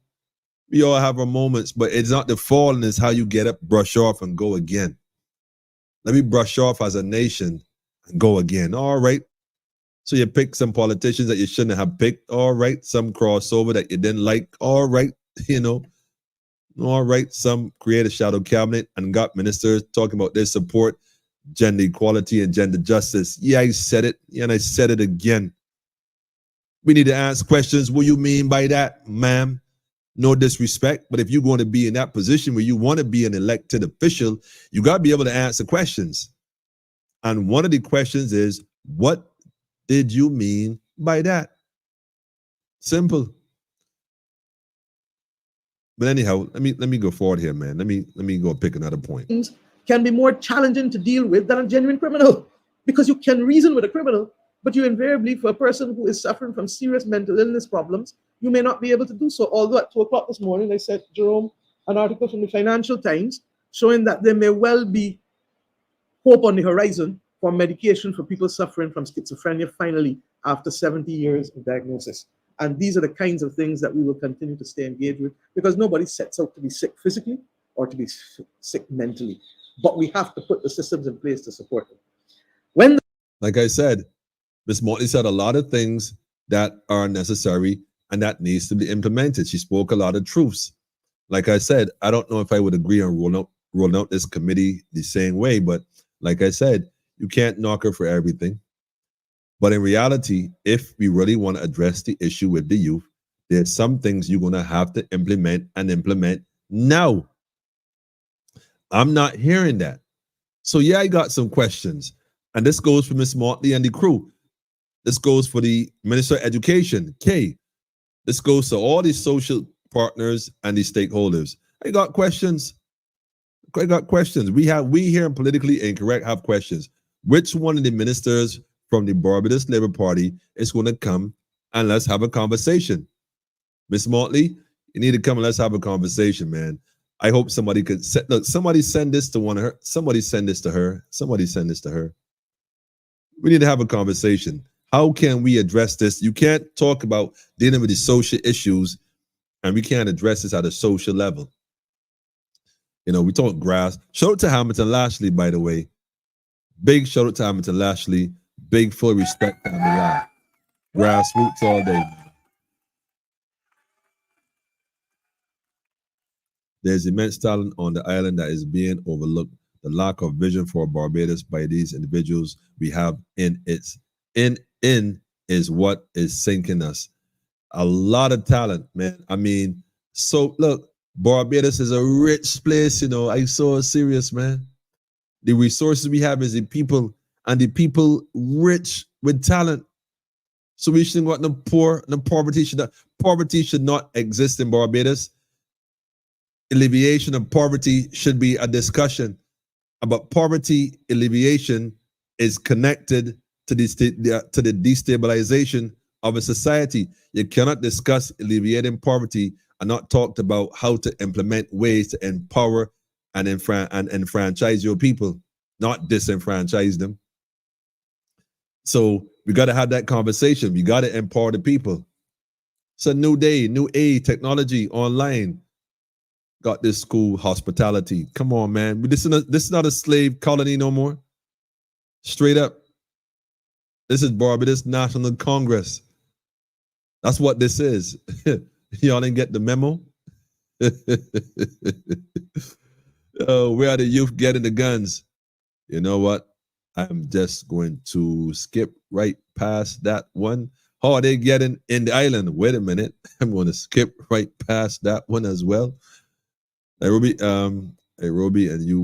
We all have our moments, but it's not the falling. It's how you get up, brush off, and go again. Let me brush off as a nation and go again. All right. So you pick some politicians that you shouldn't have picked. All right. Some crossover that you didn't like. All right. All right. Some create a shadow cabinet and got ministers talking about their support, gender equality and gender justice. Yeah, I said it. And I said it again. We need to ask questions. What do you mean by that, ma'am? No disrespect, but if you're going to be in that position where you want to be an elected official, you got to be able to answer questions. And one of the questions is, what did you mean by that? Simple. But anyhow, let me go forward here, man. Let me go pick another point. Can be more challenging to deal with than a genuine criminal, because you can reason with a criminal, but you invariably, for a person who is suffering from serious mental illness problems, you may not be able to do so. Although at 2 o'clock this morning, I sent Jerome an article from the Financial Times showing that there may well be hope on the horizon for medication for people suffering from schizophrenia finally after 70 years of diagnosis. And these are the kinds of things that we will continue to stay engaged with, because nobody sets out to be sick physically or to be sick mentally. But we have to put the systems in place to support them. Like I said, Ms. Motley said a lot of things that are necessary and that needs to be implemented. She spoke a lot of truths. Like I said, I don't know if I would agree on rolling out this committee the same way, but like I said, you can't knock her for everything. But in reality, if we really want to address the issue with the youth, there's some things you're going to have to implement now. I'm not hearing that. So yeah, I got some questions. And this goes for Ms. Motley and the crew. This goes for the Minister of Education, Kay. This goes to all the social partners and the stakeholders. I got questions. We here in Politically Incorrect have questions. Which one of the ministers from the Barbados Labour Party is going to come and let's have a conversation? Ms. Motley, you need to come and let's have a conversation, man. I hope somebody could somebody send this to one of her. Somebody send this to her. Somebody send this to her. We need to have a conversation. How can we address this? You can't talk about dealing with the social issues and we can't address this at a social level. We talk grass. Shout out to Hamilton Lashley, by the way. Big shout out to Hamilton Lashley. Big full respect to Hamilton. Grassroots all day. There's immense talent on the island that is being overlooked. The lack of vision for Barbados by these individuals we have in is what is sinking us. A lot of talent, man. I mean, so look, Barbados is a rich place, I so serious, man. The resources we have is the people, and the people rich with talent. So we shouldn't want the poor, the poverty should not exist in Barbados. Alleviation of poverty should be a discussion. But poverty alleviation is connected to the destabilization of a society. You cannot discuss alleviating poverty and not talk about how to implement ways to empower and enfranchise your people, not disenfranchise them. So we got to have that conversation. We got to empower the people. It's a new day, new age, technology, online. Got this school, hospitality. Come on, man. This is not a slave colony no more. Straight up. This is Barbados National Congress. That's what this is. Y'all didn't get the memo? Where are the youth getting the guns? You know what? I'm just going to skip right past that one. How are they getting in the island? Wait a minute. I'm going to skip right past that one as well. Nairobi, and you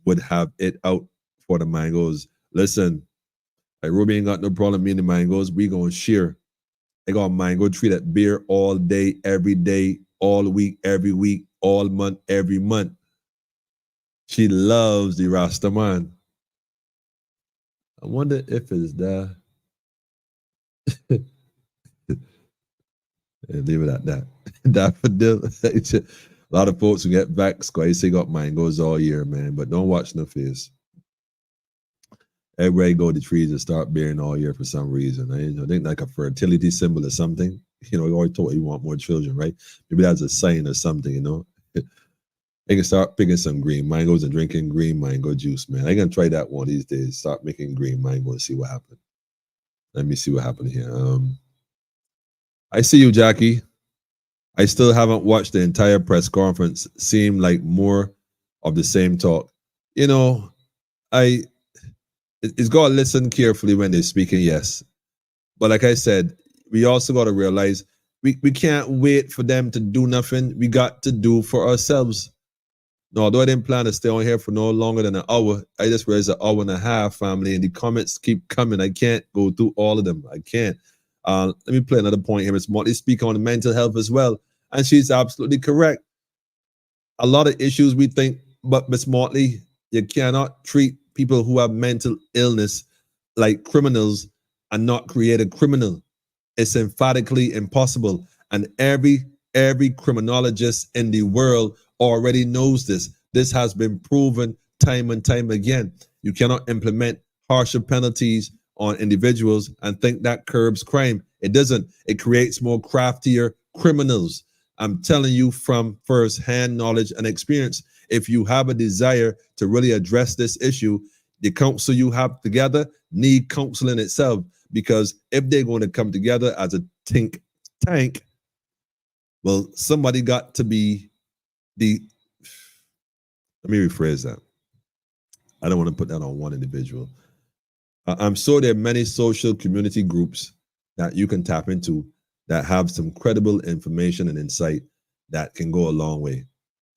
would have it out for the mangoes. Listen, Nairobi ain't got no problem being the mangoes. We gonna share. I got a mango tree that bear all day, every day, all week, every week. all month, every month. She loves the Rasta man. I wonder if it's there. Leave it at that. Daffodil. A lot of folks who get vexed because I say got mine goes all year, man. But don't watch no face. Everybody go to trees and start bearing all year for some reason. I think like a fertility symbol or something. You always thought you want more children, right? Maybe that's a sign or something, They can start picking some green mangoes and drinking green mango juice, man. I can try that one these days. Start making green mango and see what happens. Let me see what happened here. I see you, Jackie. I still haven't watched the entire press conference. Seemed like more of the same talk. It's got to listen carefully when they're speaking, yes. But like I said, we also got to realize we can't wait for them to do nothing. We got to do for ourselves. No, although I didn't plan to stay on here for no longer than an hour, I just realized an hour and a half, family, and the comments keep coming. I can't go through all of them. I can't. Let me play another point here. Ms. Motley speak on mental health as well. And she's absolutely correct. A lot of issues we think, but Ms. Motley, you cannot treat people who have mental illness like criminals and not create a criminal. It's emphatically impossible. And every criminologist in the world already knows this. This has been proven time and time again. You cannot implement harsher penalties on individuals and think that curbs crime. It doesn't. It creates more craftier criminals. I'm telling you from first-hand knowledge and experience. If you have a desire to really address this issue, the council you have together need counsel in itself, because if they're going to come together as a think tank, well, somebody got to be let me rephrase that. I don't want to put that on one individual. I'm sure there are many social community groups that you can tap into that have some credible information and insight that can go a long way.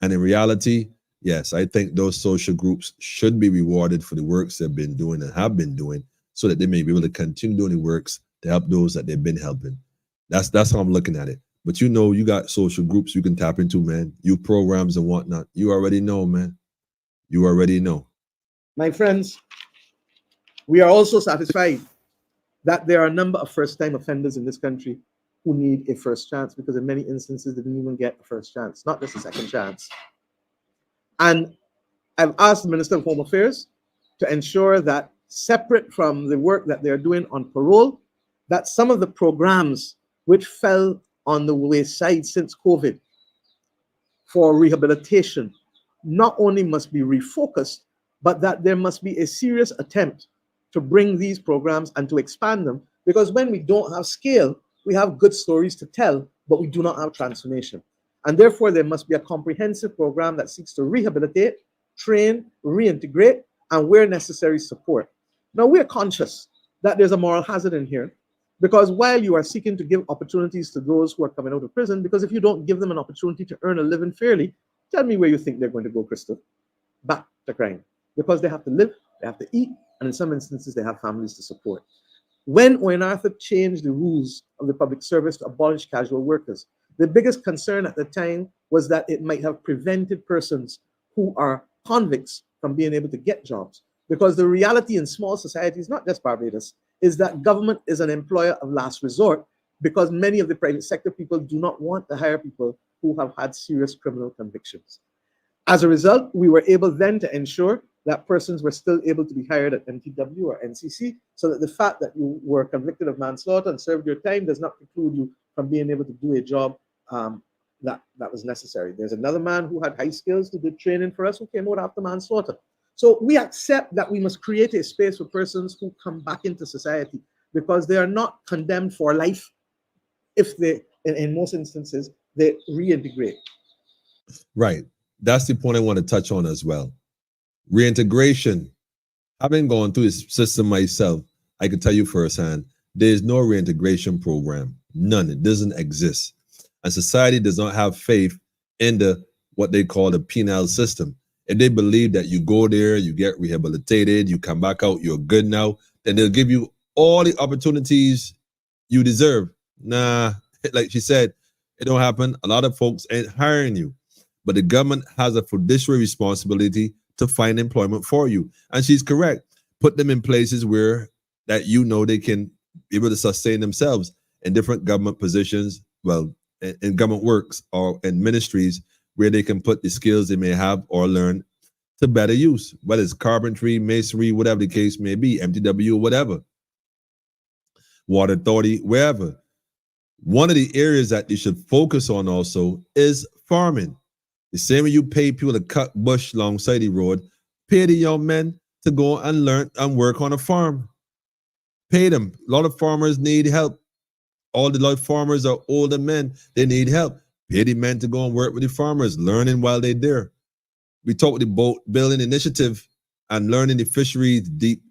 And in reality, yes, I think those social groups should be rewarded for the works they've been doing and have been doing, so that they may be able to continue doing the works to help those that they've been helping. That's how I'm looking at it. But you got social groups you can tap into, man. You programs and whatnot. You already know, man. You already know. My friends, we are also satisfied that there are a number of first-time offenders in this country who need a first chance, because in many instances they didn't even get a first chance, not just a second chance. And I've asked the Minister of Home Affairs to ensure that, separate from the work that they're doing on parole, that some of the programs which fell on the wayside since COVID for rehabilitation not only must be refocused, but that there must be a serious attempt to bring these programs and to expand them. Because when we don't have scale, we have good stories to tell, but we do not have transformation. And therefore, there must be a comprehensive program that seeks to rehabilitate, train, reintegrate, and where necessary, support. Now, we're conscious that there's a moral hazard in here, because while you are seeking to give opportunities to those who are coming out of prison, because if you don't give them an opportunity to earn a living fairly, tell me where you think they're going to go, Crystal? Back to crime. Because they have to live, they have to eat, and in some instances, they have families to support. When Owen Arthur changed the rules of the public service to abolish casual workers, the biggest concern at the time was that it might have prevented persons who are convicts from being able to get jobs. Because the reality in small societies, not just Barbados, is that government is an employer of last resort, because many of the private sector people do not want to hire people who have had serious criminal convictions. As a result, we were able then to ensure that persons were still able to be hired at MTW or NCC, so that the fact that you were convicted of manslaughter and served your time does not preclude you from being able to do a job that was necessary. There's another man who had high skills, who did training for us, who came out after manslaughter. So we accept that we must create a space for persons who come back into society, because they are not condemned for life if they, in most instances, they reintegrate. Right. That's the point I want to touch on as well. Reintegration. I've been going through this system myself. I can tell you firsthand, there's no reintegration program. None. It doesn't exist. And society does not have faith in what they call the penal system. If they believe that you go there, you get rehabilitated, you come back out, you're good now, then they'll give you all the opportunities you deserve. Nah, like she said, it don't happen. A lot of folks ain't hiring you. but the government has a fiduciary responsibility to find employment for you. And she's correct. Put them in places where that they can be able to sustain themselves in different government positions, well, in government works or in ministries where they can put the skills they may have or learn to better use, whether it's carpentry, masonry, whatever the case may be, MTW, whatever, water authority, wherever. One of the areas that you should focus on also is farming. The same way you pay people to cut bush alongside the road, pay the young men to go and learn and work on a farm. Pay them. A lot of farmers need help. All the lot of farmers are older men. They need help. Pay the men to go and work with the farmers, learning while they're there. We talk with the boat building initiative and learning the fisheries, deep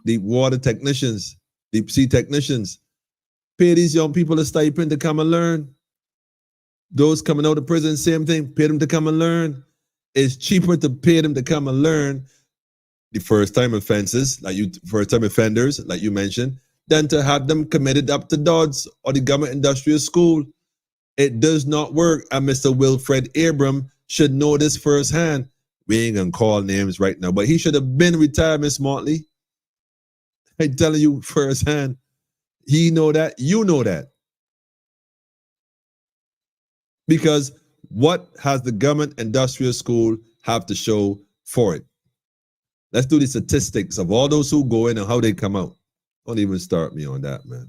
water technicians, deep sea technicians. Pay these young people a stipend to come and learn. Those coming out of prison, same thing. Pay them to come and learn. It's cheaper to pay them to come and learn the first-time offenders, like you mentioned, than to have them committed up to DODS or the government industrial school. It does not work, and Mr. Wilfred Abram should know this firsthand. We ain't gonna call names right now, but he should have been retired, Miss Motley. I'm telling you firsthand. He know that, you know that. Because what has the government industrial school have to show for it? Let's do the statistics of all those who go in and how they come out. Don't even start me on that, man.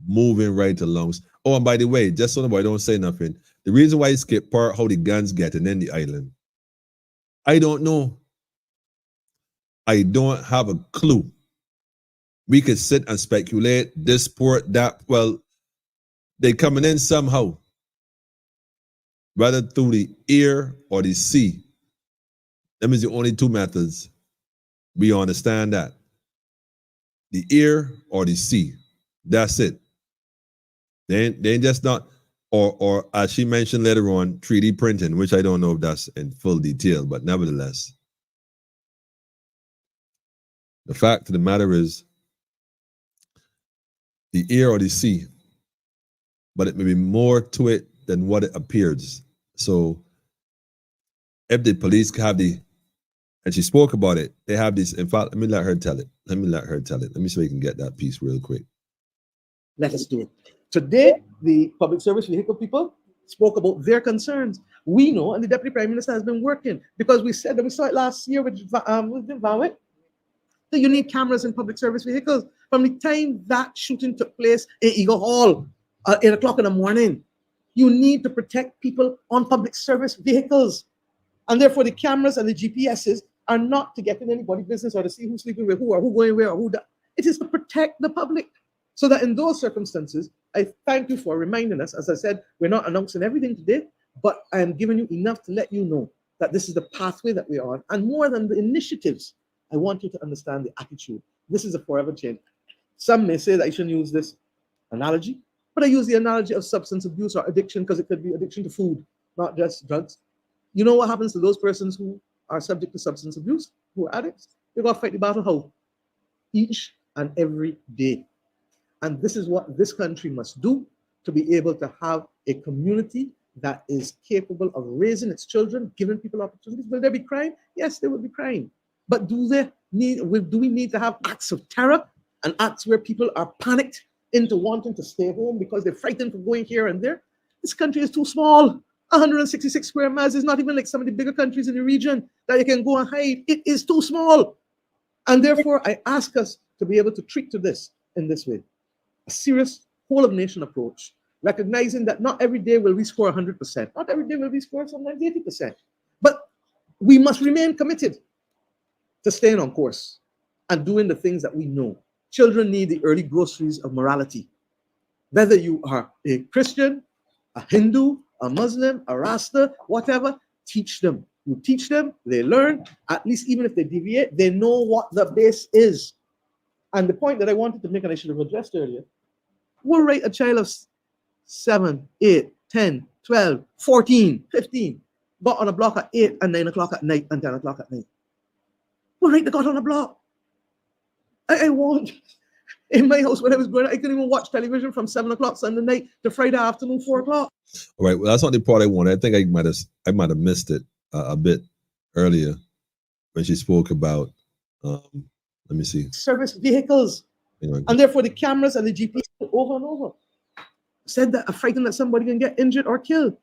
Moving right along. Oh, and by the way, just so nobody don't say nothing, the reason why he skipped part how the guns get and then the island, I don't know. I don't have a clue. We could sit and speculate, this port, that, well, they coming in somehow, whether through the air or the sea. That means the only two methods. We understand that. The air or the sea. That's it. They ain't just not, or as she mentioned later on, 3D printing, which I don't know if that's in full detail, but nevertheless. The fact of the matter is, the air or the sea, but it may be more to it than what it appears. So if the police have and she spoke about it, they have this, in fact, let me let her tell it. Let me see if we can get that piece real quick. Let us do it. Today, the public service vehicle people spoke about their concerns. We know, and the Deputy Prime Minister has been working, because we said that we saw it last year with Vowit, that you need cameras in public service vehicles. From the time that shooting took place in Eagle Hall, 8 o'clock in the morning, you need to protect people on public service vehicles. And therefore, the cameras and the GPSs are not to get in anybody's business or to see who's sleeping with who or who going where or who that. It is to protect the public. So that in those circumstances, I thank you for reminding us. As I said, we're not announcing everything today, but I am giving you enough to let you know that this is the pathway that we are on. And more than the initiatives, I want you to understand the attitude. This is a forever change. Some may say that I shouldn't use this analogy, but I use the analogy of substance abuse or addiction because it could be addiction to food, not just drugs. You know what happens to those persons who are subject to substance abuse, who are addicts? They got to fight the battle how? Each and every day. And this is what this country must do to be able to have a community that is capable of raising its children, giving people opportunities. Will there be crime? Yes, there will be crime. But do we need to have acts of terror and acts where people are panicked into wanting to stay home because they're frightened from going here and there? This country is too small. 166 square miles is not even like some of the bigger countries in the region that you can go and hide. It is too small. And therefore, I ask us to be able to treat to this in this way. A serious whole-of-nation approach, recognizing that not every day will we score 100%. Not every day will we score sometimes 80%. But we must remain committed to staying on course and doing the things that we know. Children need the early groceries of morality. Whether you are a Christian, a Hindu, a Muslim, a Rasta, whatever, teach them. You teach them, they learn, at least even if they deviate, they know what the base is. And the point that I wanted to make, and I should have addressed earlier, we'll rate a child of 7, 8, 10, 12, 14, 15, got on a block at 8 and 9 o'clock at night and 10 o'clock at night. We'll rate the got on a block. I want In my house when I was growing up, I couldn't even watch television from 7 o'clock Sunday night to Friday afternoon, 4 o'clock. All right, well, that's not the part I wanted. I think I might have missed it a bit earlier when she spoke about. Let me see. Service vehicles, and therefore the cameras and the GPS over and over said that are frightened that somebody can get injured or killed.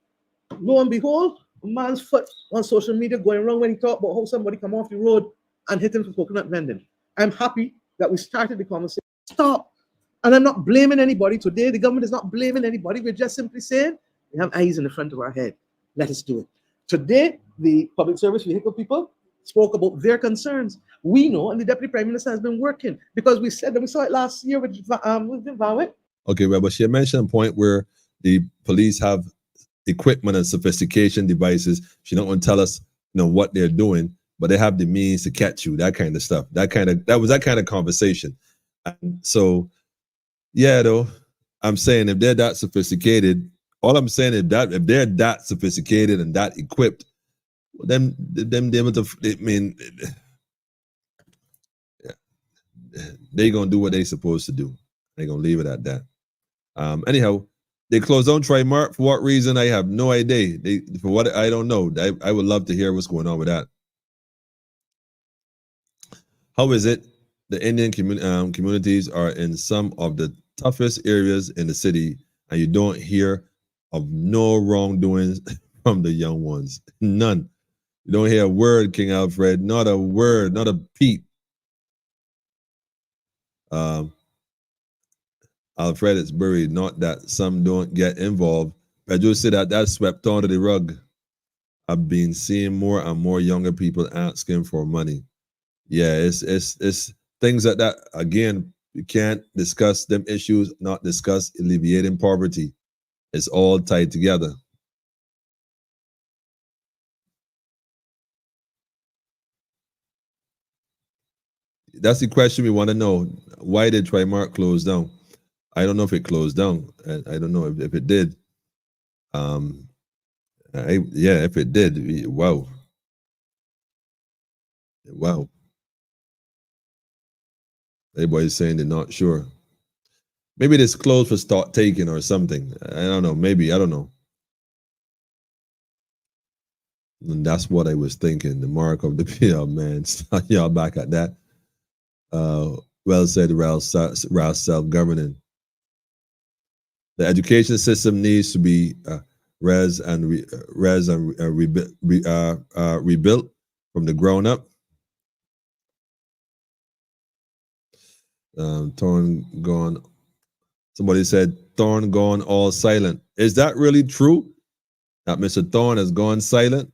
Lo and behold, a man's foot on social media going around when he talked about how somebody come off the road and hit him for coconut vending. I'm happy that we started the conversation. Stop. And I'm not blaming anybody today. The government is not blaming anybody. We're just simply saying we have eyes in the front of our head. Let us do it. Today, the public service vehicle people spoke about their concerns. We know, and the Deputy Prime Minister has been working, because we said that we saw it last year with Vawit. Okay, well, but she mentioned a point where the police have equipment and sophistication devices. She don't want to tell us, what they're doing, but they have the means to catch you, that kind of stuff. That was that kind of conversation. And so, yeah, though, I'm saying if they're that sophisticated, all I'm saying is that if they're that sophisticated and that equipped, then they're able to, they're going to do what they're supposed to do. They're going to leave it at that. Anyhow, they closed down Trimark. For what reason? I have no idea. For what, I don't know. I would love to hear what's going on with that. How is it the Indian communities are in some of the toughest areas in the city, and you don't hear of no wrongdoings from the young ones? None. You don't hear a word, King Alfred. Not a word, not a peep. Alfred is buried. Not that some don't get involved. Pedro said that's swept under the rug. I've been seeing more and more younger people asking for money. Yeah, it's things like that. Again, you can't discuss them issues, not discuss alleviating poverty. It's all tied together. That's the question we want to know. Why did Trimark close down? I don't know if it closed down. I don't know if it did. If it did, wow. Wow. Everybody's saying they're not sure. Maybe it's closed for stock taking or something. I don't know. Maybe, I don't know. And that's what I was thinking. The mark of the PL, man. Y'all back at that. Well said, Rouse self-governing. The education system needs to be rebuilt from the ground up. Thorn gone. Somebody said Thorn gone all silent. Is that really true? That Mr. Thorn has gone silent?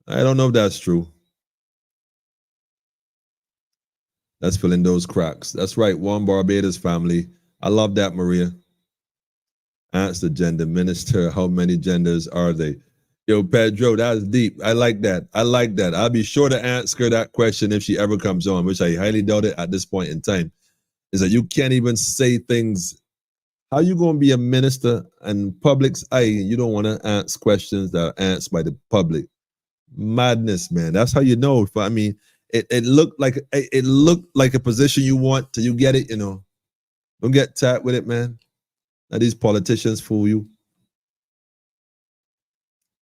I don't know if that's true. Let's fill in those cracks. That's right, one Barbados family. I love that, Maria. Ask the gender minister, how many genders are they? Yo, Pedro, that's deep. I like that. I'll be sure to ask her that question if she ever comes on, which I highly doubt it at this point in time. Is that you can't even say things. How you going to be a minister and public's eye? You don't want to ask questions that are answered by the public. Madness, man. That's how you know. I mean, it looked like a position you want till you get it. Don't get tapped with it, man. Now these politicians fool you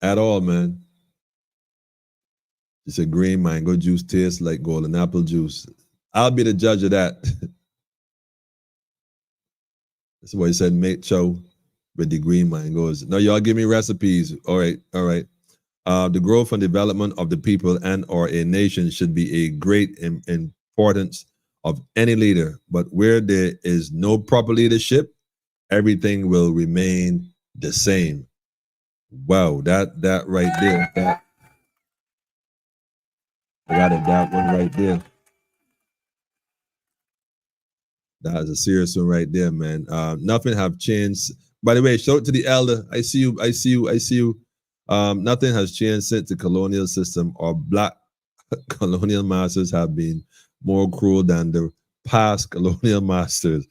at all, man. She said green mango juice tastes like golden apple juice. I'll be the judge of that. That's why he said make chow with the green mangoes. No, y'all give me recipes. All right. The growth and development of the people and or a nation should be a great importance of any leader. But where there is no proper leadership, everything will remain the same. Wow, that right there. I got it, that one right there. That is a serious one right there, man. Nothing have changed. By the way, shout out to the elder. I see you. Nothing has changed since the colonial system. Our black colonial masters have been more cruel than the past colonial masters.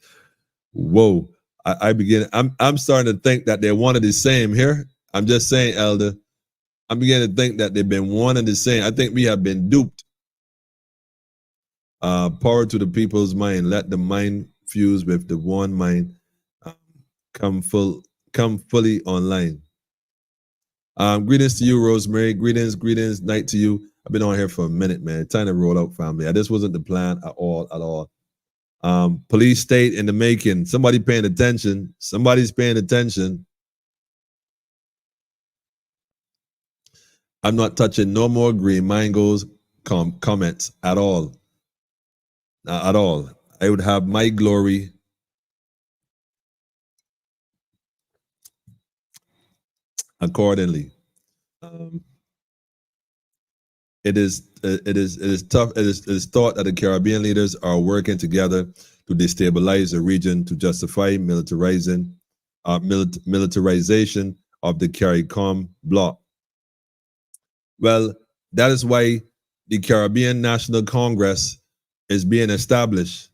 Whoa. I'm starting to think that they're one and the same here. I'm just saying, elder. I'm beginning to think that they've been one and the same. I think we have been duped. Power to the people's mind. Let the mind fuse with the one mind. Come fully online. Greetings to you, Rosemary. Greetings, night to you. I've been on here for a minute, man. Time to roll out, family. This wasn't the plan at all. Police state in the making. Somebody paying attention. Somebody's paying attention. I'm not touching no more green. Mine goes comments at all. At all. I would have my glory. Accordingly. It is tough. It is thought that the Caribbean leaders are working together to destabilize the region to justify militarization of the CARICOM bloc. Well, that is why the Caribbean National Congress is being established,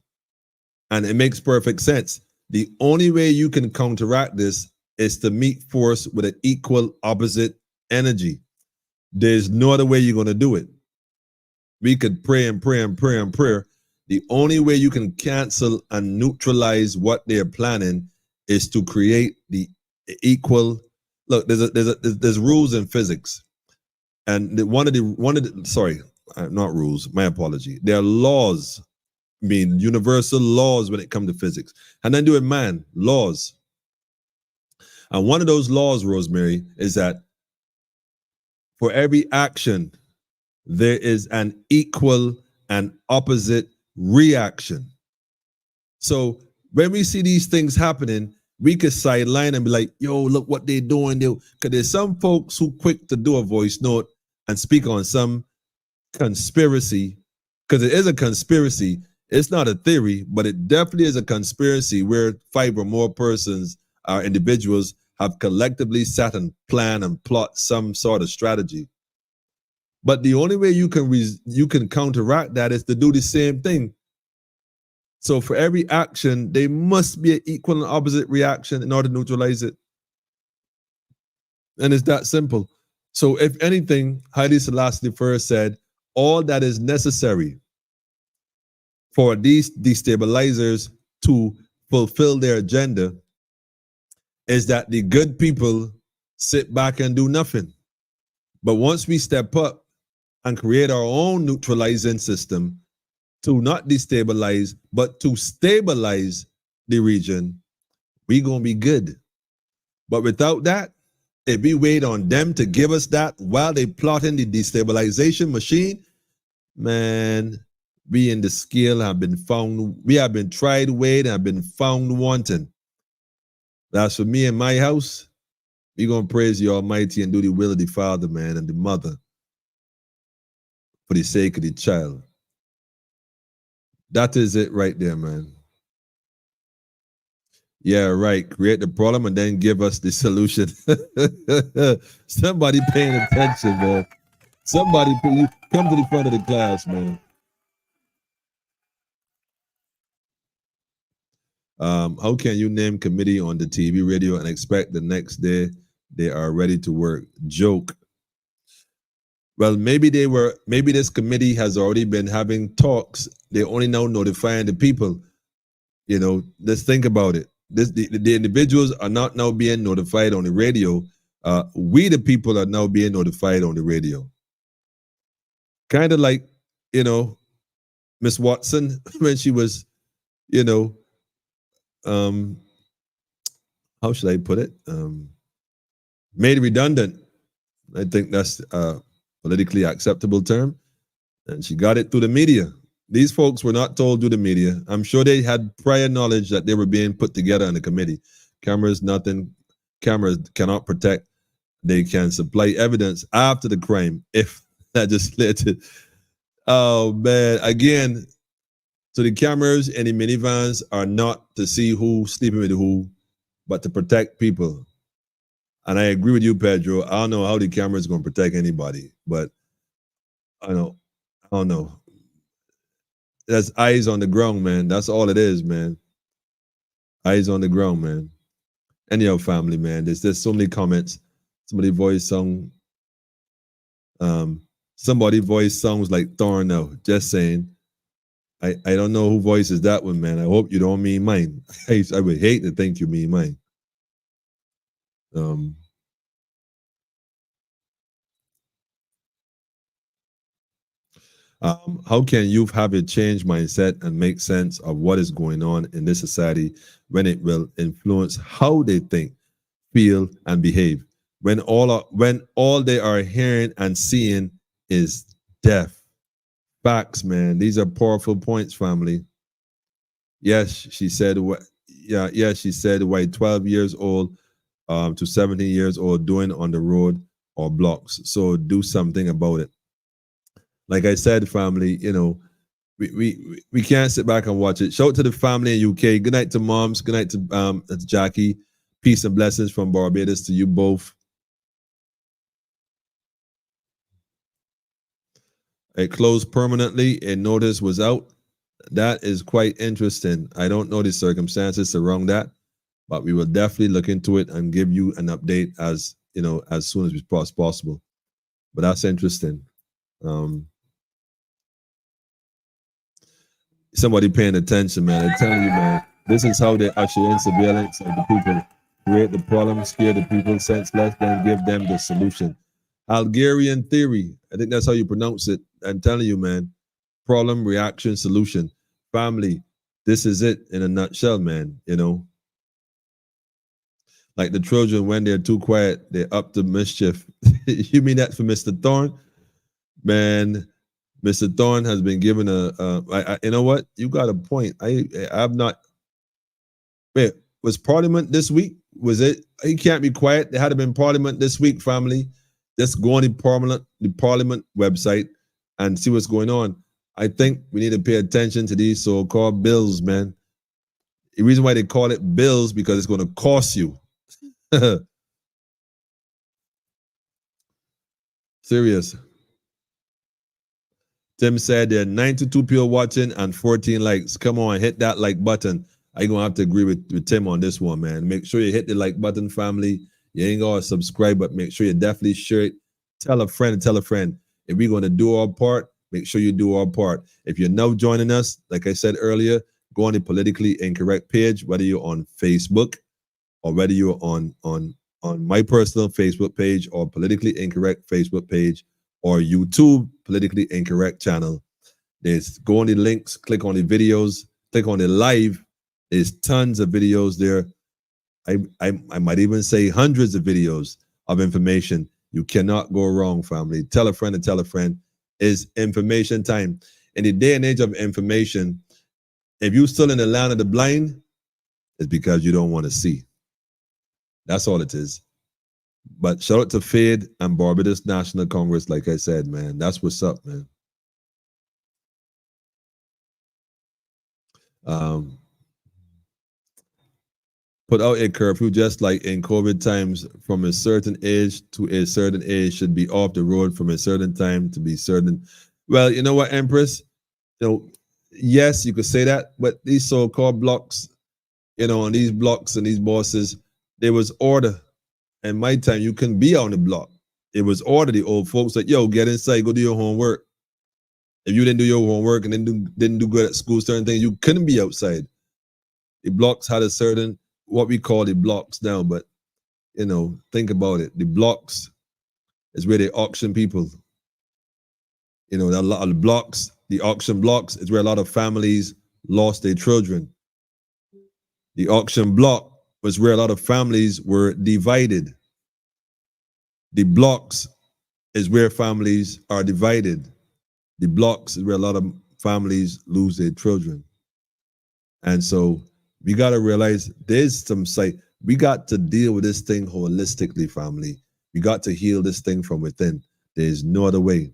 and it makes perfect sense. The only way you can counteract this is to meet force with an equal opposite energy. There's no other way you're going to do it. We could pray and pray and pray and pray. The only way you can cancel and neutralize what they're planning is to create the equal. Look, there's rules in physics, and not rules. My apology. There are laws, universal laws when it comes to physics, and then do it, man, laws. And one of those laws, Rosemary, is that for every action, there is an equal and opposite reaction. So when we see these things happening, we could sideline and be like, yo, look what they're doing. Because there's some folks who quick to do a voice note and speak on some conspiracy, because it is a conspiracy. It's not a theory, but it definitely is a conspiracy where 5 or more persons or individuals have collectively sat and plan and plot some sort of strategy. But the only way you can counteract that is to do the same thing. So for every action, there must be an equal and opposite reaction in order to neutralize it. And it's that simple. So if anything, Haile Selassie I said, all that is necessary for these destabilizers to fulfill their agenda is that the good people sit back and do nothing. But once we step up and create our own neutralizing system to not destabilize, but to stabilize the region, we're going to be good. But without that, if we wait on them to give us that while they plotting the destabilization machine, man, we in the scale have been found, we have been tried, weighed, and have been found wanting. That's for me and my house. We're going to praise the Almighty and do the will of the Father, man, and the Mother for the sake of the child. That is it right there, man. Yeah, right. Create the problem and then give us the solution. Somebody paying attention, man. Somebody, come to the front of the class, man. How can you name committee on the TV, radio, and expect the next day they are ready to work? Joke. Well, maybe this committee has already been having talks. They're only now notifying the people. You know, let's think about it. The individuals are not now being notified on the radio. We, the people, are now being notified on the radio. Kind of like, you know, Miss Watson, when she was, you know, how should I put it? Made redundant. I think that's a politically acceptable term. And she got it through the media. These folks were not told through the media. I'm sure they had prior knowledge that they were being put together in the committee. Cameras, nothing. Cameras cannot protect. They can supply evidence after the crime if legislated. Oh, man. Again, so the cameras and the minivans are not to see who's sleeping with who, but to protect people. And I agree with you, Pedro. I don't know how the camera is going to protect anybody, but I don't know. That's eyes on the ground, man. That's all it is, man. Eyes on the ground, man. And your family, man. There's so many comments. Somebody voice song. Somebody voice songs like Thorn now. Just saying. I don't know who voices that one, man. I hope you don't mean mine. I would hate to think you mean mine. How can youth have a changed mindset and make sense of what is going on in this society when it will influence how they think, feel, and behave? When all they are hearing and seeing is death. Facts, man. These are powerful points, family. Yes, she said what. Yeah, yes, she said why 12 years old to 17 years old doing on the road or blocks. So do something about it. Like I said, family, you know, we can't sit back and watch it. Shout out to the family in UK. Good night to moms. Good night to Jackie. Peace and blessings from Barbados to you both. It closed permanently. A notice was out. That is quite interesting. I don't know the circumstances around that, but we will definitely look into it and give you an update as you know as soon as possible. But that's interesting. Somebody paying attention, man. I'm telling you, man. This is how they usher in surveillance of the people, create the problem, scare the people, senseless, then give them the solution. Algerian theory. I think that's how you pronounce it. I'm telling you, man. Problem, reaction, solution. Family. This is it in a nutshell, man. You know, like the children, when they're too quiet, they're up to mischief. You mean that for Mr. Thorne? Man, Mr. Thorne has been given you know what? You got a point. I'm not. Wait, was Parliament this week? Was it? He can't be quiet. There had been Parliament this week, family. Let's go on the Parliament website and see what's going on. I think we need to pay attention to these so-called bills, man. The reason why they call it bills because it's going to cost you. Serious. Tim said there are 92 people watching and 14 likes. Come on, hit that like button. I'm going to have to agree with Tim on this one, man. Make sure you hit the like button, family. You ain't going to subscribe, but make sure you definitely share it. Tell a friend. If we're going to do our part, make sure you do our part. If you're now joining us, like I said earlier, go on the Politically Incorrect page, whether you're on Facebook or whether you're on my personal Facebook page or Politically Incorrect Facebook page or YouTube Politically Incorrect channel. Go on the links, click on the videos, click on the live. There's tons of videos there. I might even say hundreds of videos of information. You cannot go wrong, family. Tell a friend to tell a friend. Is information time. In the day and age of information, if you're still in the land of the blind, it's because you don't want to see. That's all it is. But shout out to FADE and Barbados National Congress, like I said, man. That's what's up, man. Put out a curfew just like in COVID times from a certain age to a certain age should be off the road from a certain time to be certain. Well, you know what, Empress? You know, yes, you could say that, but these so-called blocks, you know, and these blocks and these bosses, there was order. In my time, you couldn't be on the block. It was order. The old folks like, yo, get inside, go do your homework. If you didn't do your homework and didn't do good at school, certain things, you couldn't be outside. The blocks had a certain, what we call the blocks now, but, you know, think about it. The blocks is where they auction people. You know, a lot of the blocks, the auction blocks is where a lot of families lost their children. The auction block was where a lot of families were divided. The blocks is where families are divided. The blocks is where a lot of families lose their children. And so we got to realize there's some we got to deal with this thing holistically, family. We got to heal this thing from within. There's no other way.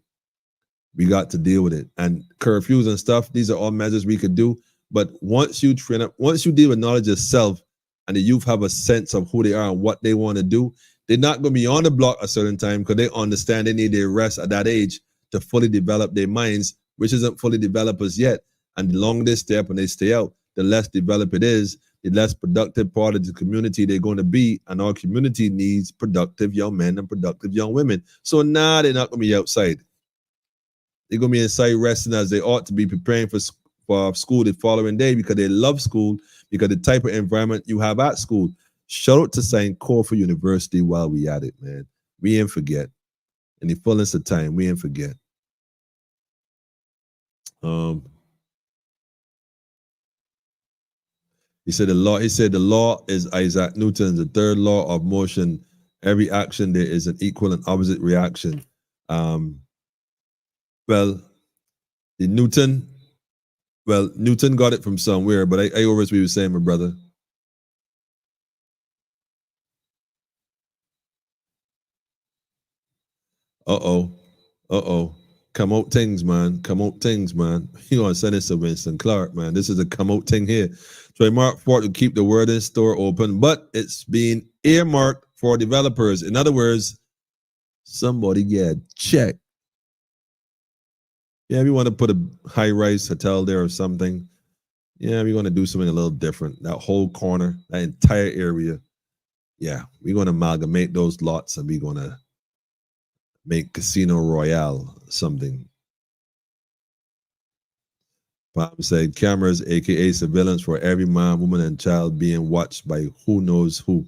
We got to deal with it. And curfews and stuff, these are all measures we could do. But once you train up, once you deal with knowledge of self and the youth have a sense of who they are and what they want to do, they're not going to be on the block a certain time because they understand they need their rest at that age to fully develop their minds, which isn't fully developed as yet. And the longer they stay up and they stay out, the less developed it is, the less productive part of the community they're going to be. And our community needs productive young men and productive young women. So now they're not going to be outside. They're going to be inside resting as they ought to be, preparing for school the following day because they love school, because the type of environment you have at school. Shout out to St. Corfu University while we at it, man. We ain't forget. In the fullness of time, we ain't forget. He said the law is Isaac Newton's the third law of motion. Every action there is an equal and opposite reaction. Well, Newton got it from somewhere, but I always we were saying, my brother. Uh-oh. Come out things, man. Come out things, man. You gonna send this to Winston Clark, man. This is a come out thing here. So Mark Ford to keep the word in store open, but it's being earmarked for developers. In other words, somebody get check. Yeah, we want to put a high-rise hotel there or something. Yeah, we want to do something a little different. That whole corner, that entire area. Yeah, we're going to amalgamate those lots and we're going to make Casino Royale something. Pam said, cameras, aka surveillance for every man, woman, and child being watched by who knows who.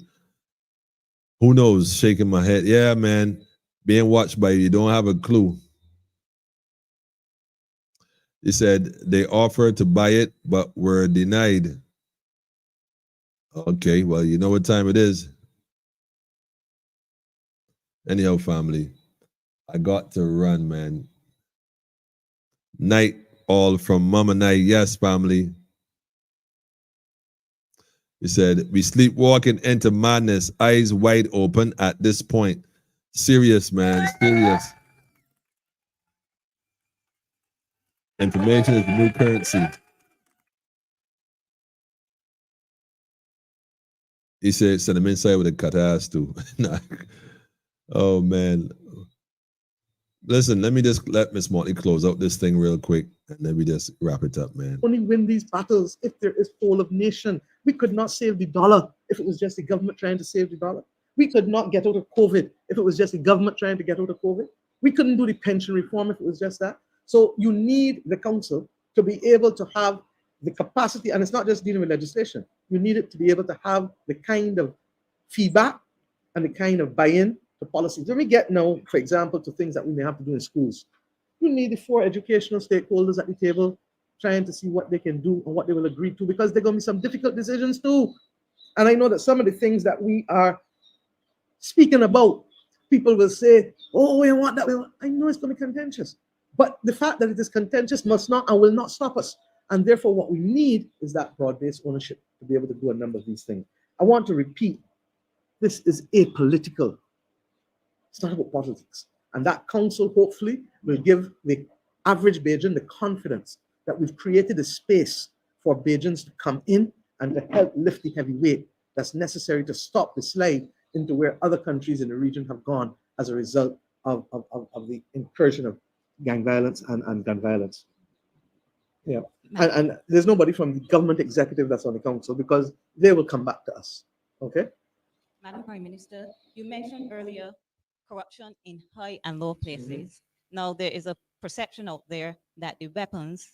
Who knows? Shaking my head. Yeah, man. Being watched by you don't have a clue. He said they offered to buy it, but were denied. Okay, well, you know what time it is. Anyhow, family, I got to run, man. Night all from Mama Night. Yes, family. He said, we sleepwalking into madness, eyes wide open at this point. Serious, man, serious. Information is the new currency. He said, send him inside with a cut ass too. Oh, man. Listen, let Miss Motley close out this thing real quick, and then we just wrap it up, man. Only win these battles if there is whole of nation. We could not save the dollar if it was just the government trying to save the dollar. We could not get out of COVID if it was just the government trying to get out of COVID. We couldn't do the pension reform if it was just that. So you need the council to be able to have the capacity, and it's not just dealing with legislation. You need it to be able to have the kind of feedback and the kind of buy-in to policies. When we get now, for example, to things that we may have to do in schools, you need the 4 educational stakeholders at the table trying to see what they can do and what they will agree to, because there are going to be some difficult decisions too. And I know that some of the things that we are speaking about, people will say, oh, we want that. I know it's going to be contentious. But the fact that it is contentious must not and will not stop us. And therefore, what we need is that broad-based ownership to be able to do a number of these things. I want to repeat, this is apolitical. It's not about politics. And that council hopefully will give the average Bajan the confidence that we've created a space for Bajans to come in and to help lift the heavy weight that's necessary to stop the slide into where other countries in the region have gone as a result of the incursion of gang violence and gun violence. Yeah. And there's nobody from the government executive that's on the council because they will come back to us. Okay? Madam Prime Minister, you mentioned earlier corruption in high and low places. Now there is a perception out there that the weapons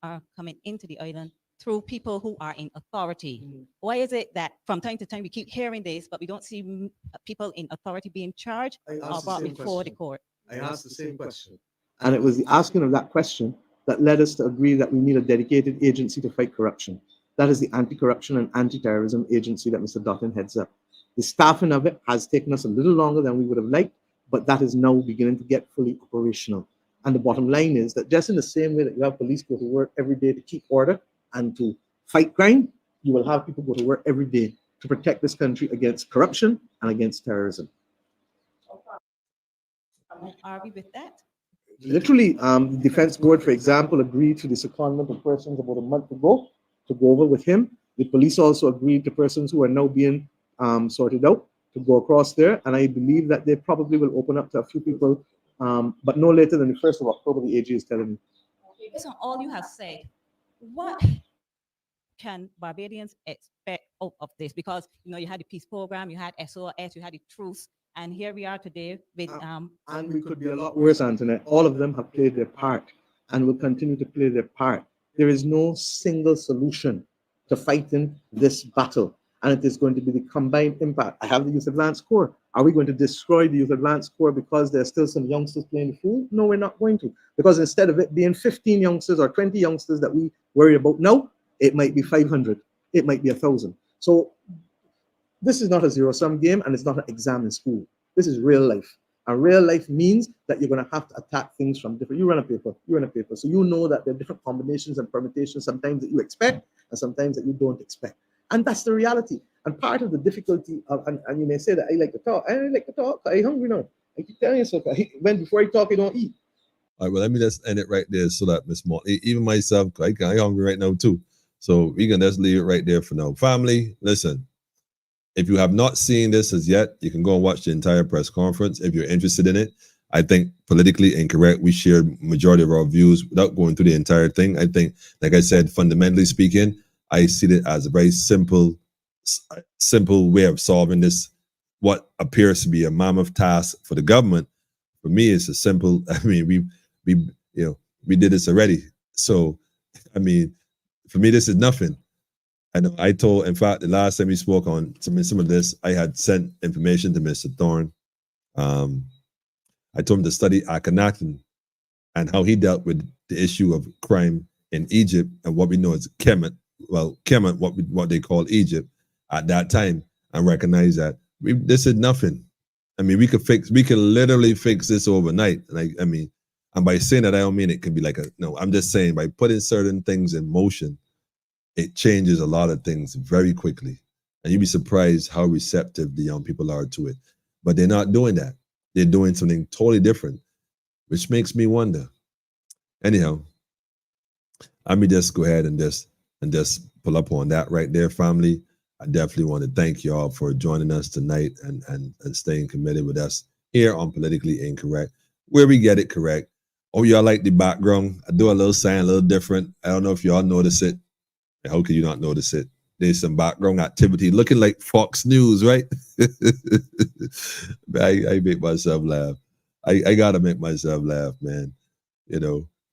are coming into the island through people who are in authority. Why is it that from time to time we keep hearing this, but we don't see people in authority being charged or brought before the court? I asked the same question. And it was the asking of that question that led us to agree that we need a dedicated agency to fight corruption. That is the Anti-Corruption and Anti-Terrorism Agency that Mr. Dutton heads up. The staffing of it has taken us a little longer than we would have liked, but that is now beginning to get fully operational. And the bottom line is that just in the same way that you have police go to work every day to keep order and to fight crime, you will have people go to work every day to protect this country against corruption and against terrorism. Are we with that? Literally, the Defense Board, for example, agreed to the secondment of persons about a month ago to go over with him. The police also agreed to persons who are now being sorted out to go across there. And I believe that they probably will open up to a few people, but no later than the 1st of October, the AG is telling me. Based on all you have said, what can Barbadians expect out of this? Because, you know, you had the peace program, you had SOS, you had the truce, and here we are today with... and we could be a lot worse, Antoinette. All of them have played their part and will continue to play their part. There is no single solution to fighting this battle. And it is going to be the combined impact. I have the Youth Advance Corps. Are we going to destroy the Youth Advance Corps because there's still some youngsters playing the fool? No, we're not going to. Because instead of it being 15 youngsters or 20 youngsters that we worry about now, it might be 500. It might be 1,000. So this is not a zero-sum game, and it's not an exam in school. This is real life. And real life means that you're going to have to attack things from different. You run a paper, so you know that there are different combinations and permutations, sometimes that you expect and sometimes that you don't expect. And that's the reality. And part of the difficulty of, and you may say that I like to talk. I like to talk. I'm hungry now. I keep telling you so. Before I talk, I don't eat. All right, well, let me just end it right there so that Miss Moore, even myself, I'm hungry right now too. So we can just leave it right there for now. Family, listen. If you have not seen this as yet, you can go and watch the entire press conference if you're interested in it. I think politically incorrect, we shared majority of our views without going through the entire thing. I think, like I said, fundamentally speaking, I see it as a very simple way of solving this, what appears to be a mammoth task for the government. For me, it's a simple, I mean, we did this already. So, I mean, for me, this is nothing. I know I told, in fact, the last time we spoke on some of this, I had sent information to Mr. Thorne. I told him to study Akhenaten and how he dealt with the issue of crime in Egypt and what we know as Kemet. Well, Kemet, what they call Egypt at that time, and recognize that this is nothing. I mean, we could literally fix this overnight. And by saying that, I don't mean it can be like I'm just saying by putting certain things in motion, it changes a lot of things very quickly. And you'd be surprised how receptive the young people are to it. But they're not doing that. They're doing something totally different, which makes me wonder. Anyhow, let me just go ahead and just pull up on that right there, family. I definitely want to thank y'all for joining us tonight and staying committed with us here on Politically Incorrect, where we get it correct. Oh, y'all like the background? I do a little sign, a little different. I don't know if y'all notice it. How could you not notice it? There's some background activity looking like Fox News, right? I make myself laugh. I gotta make myself laugh, man.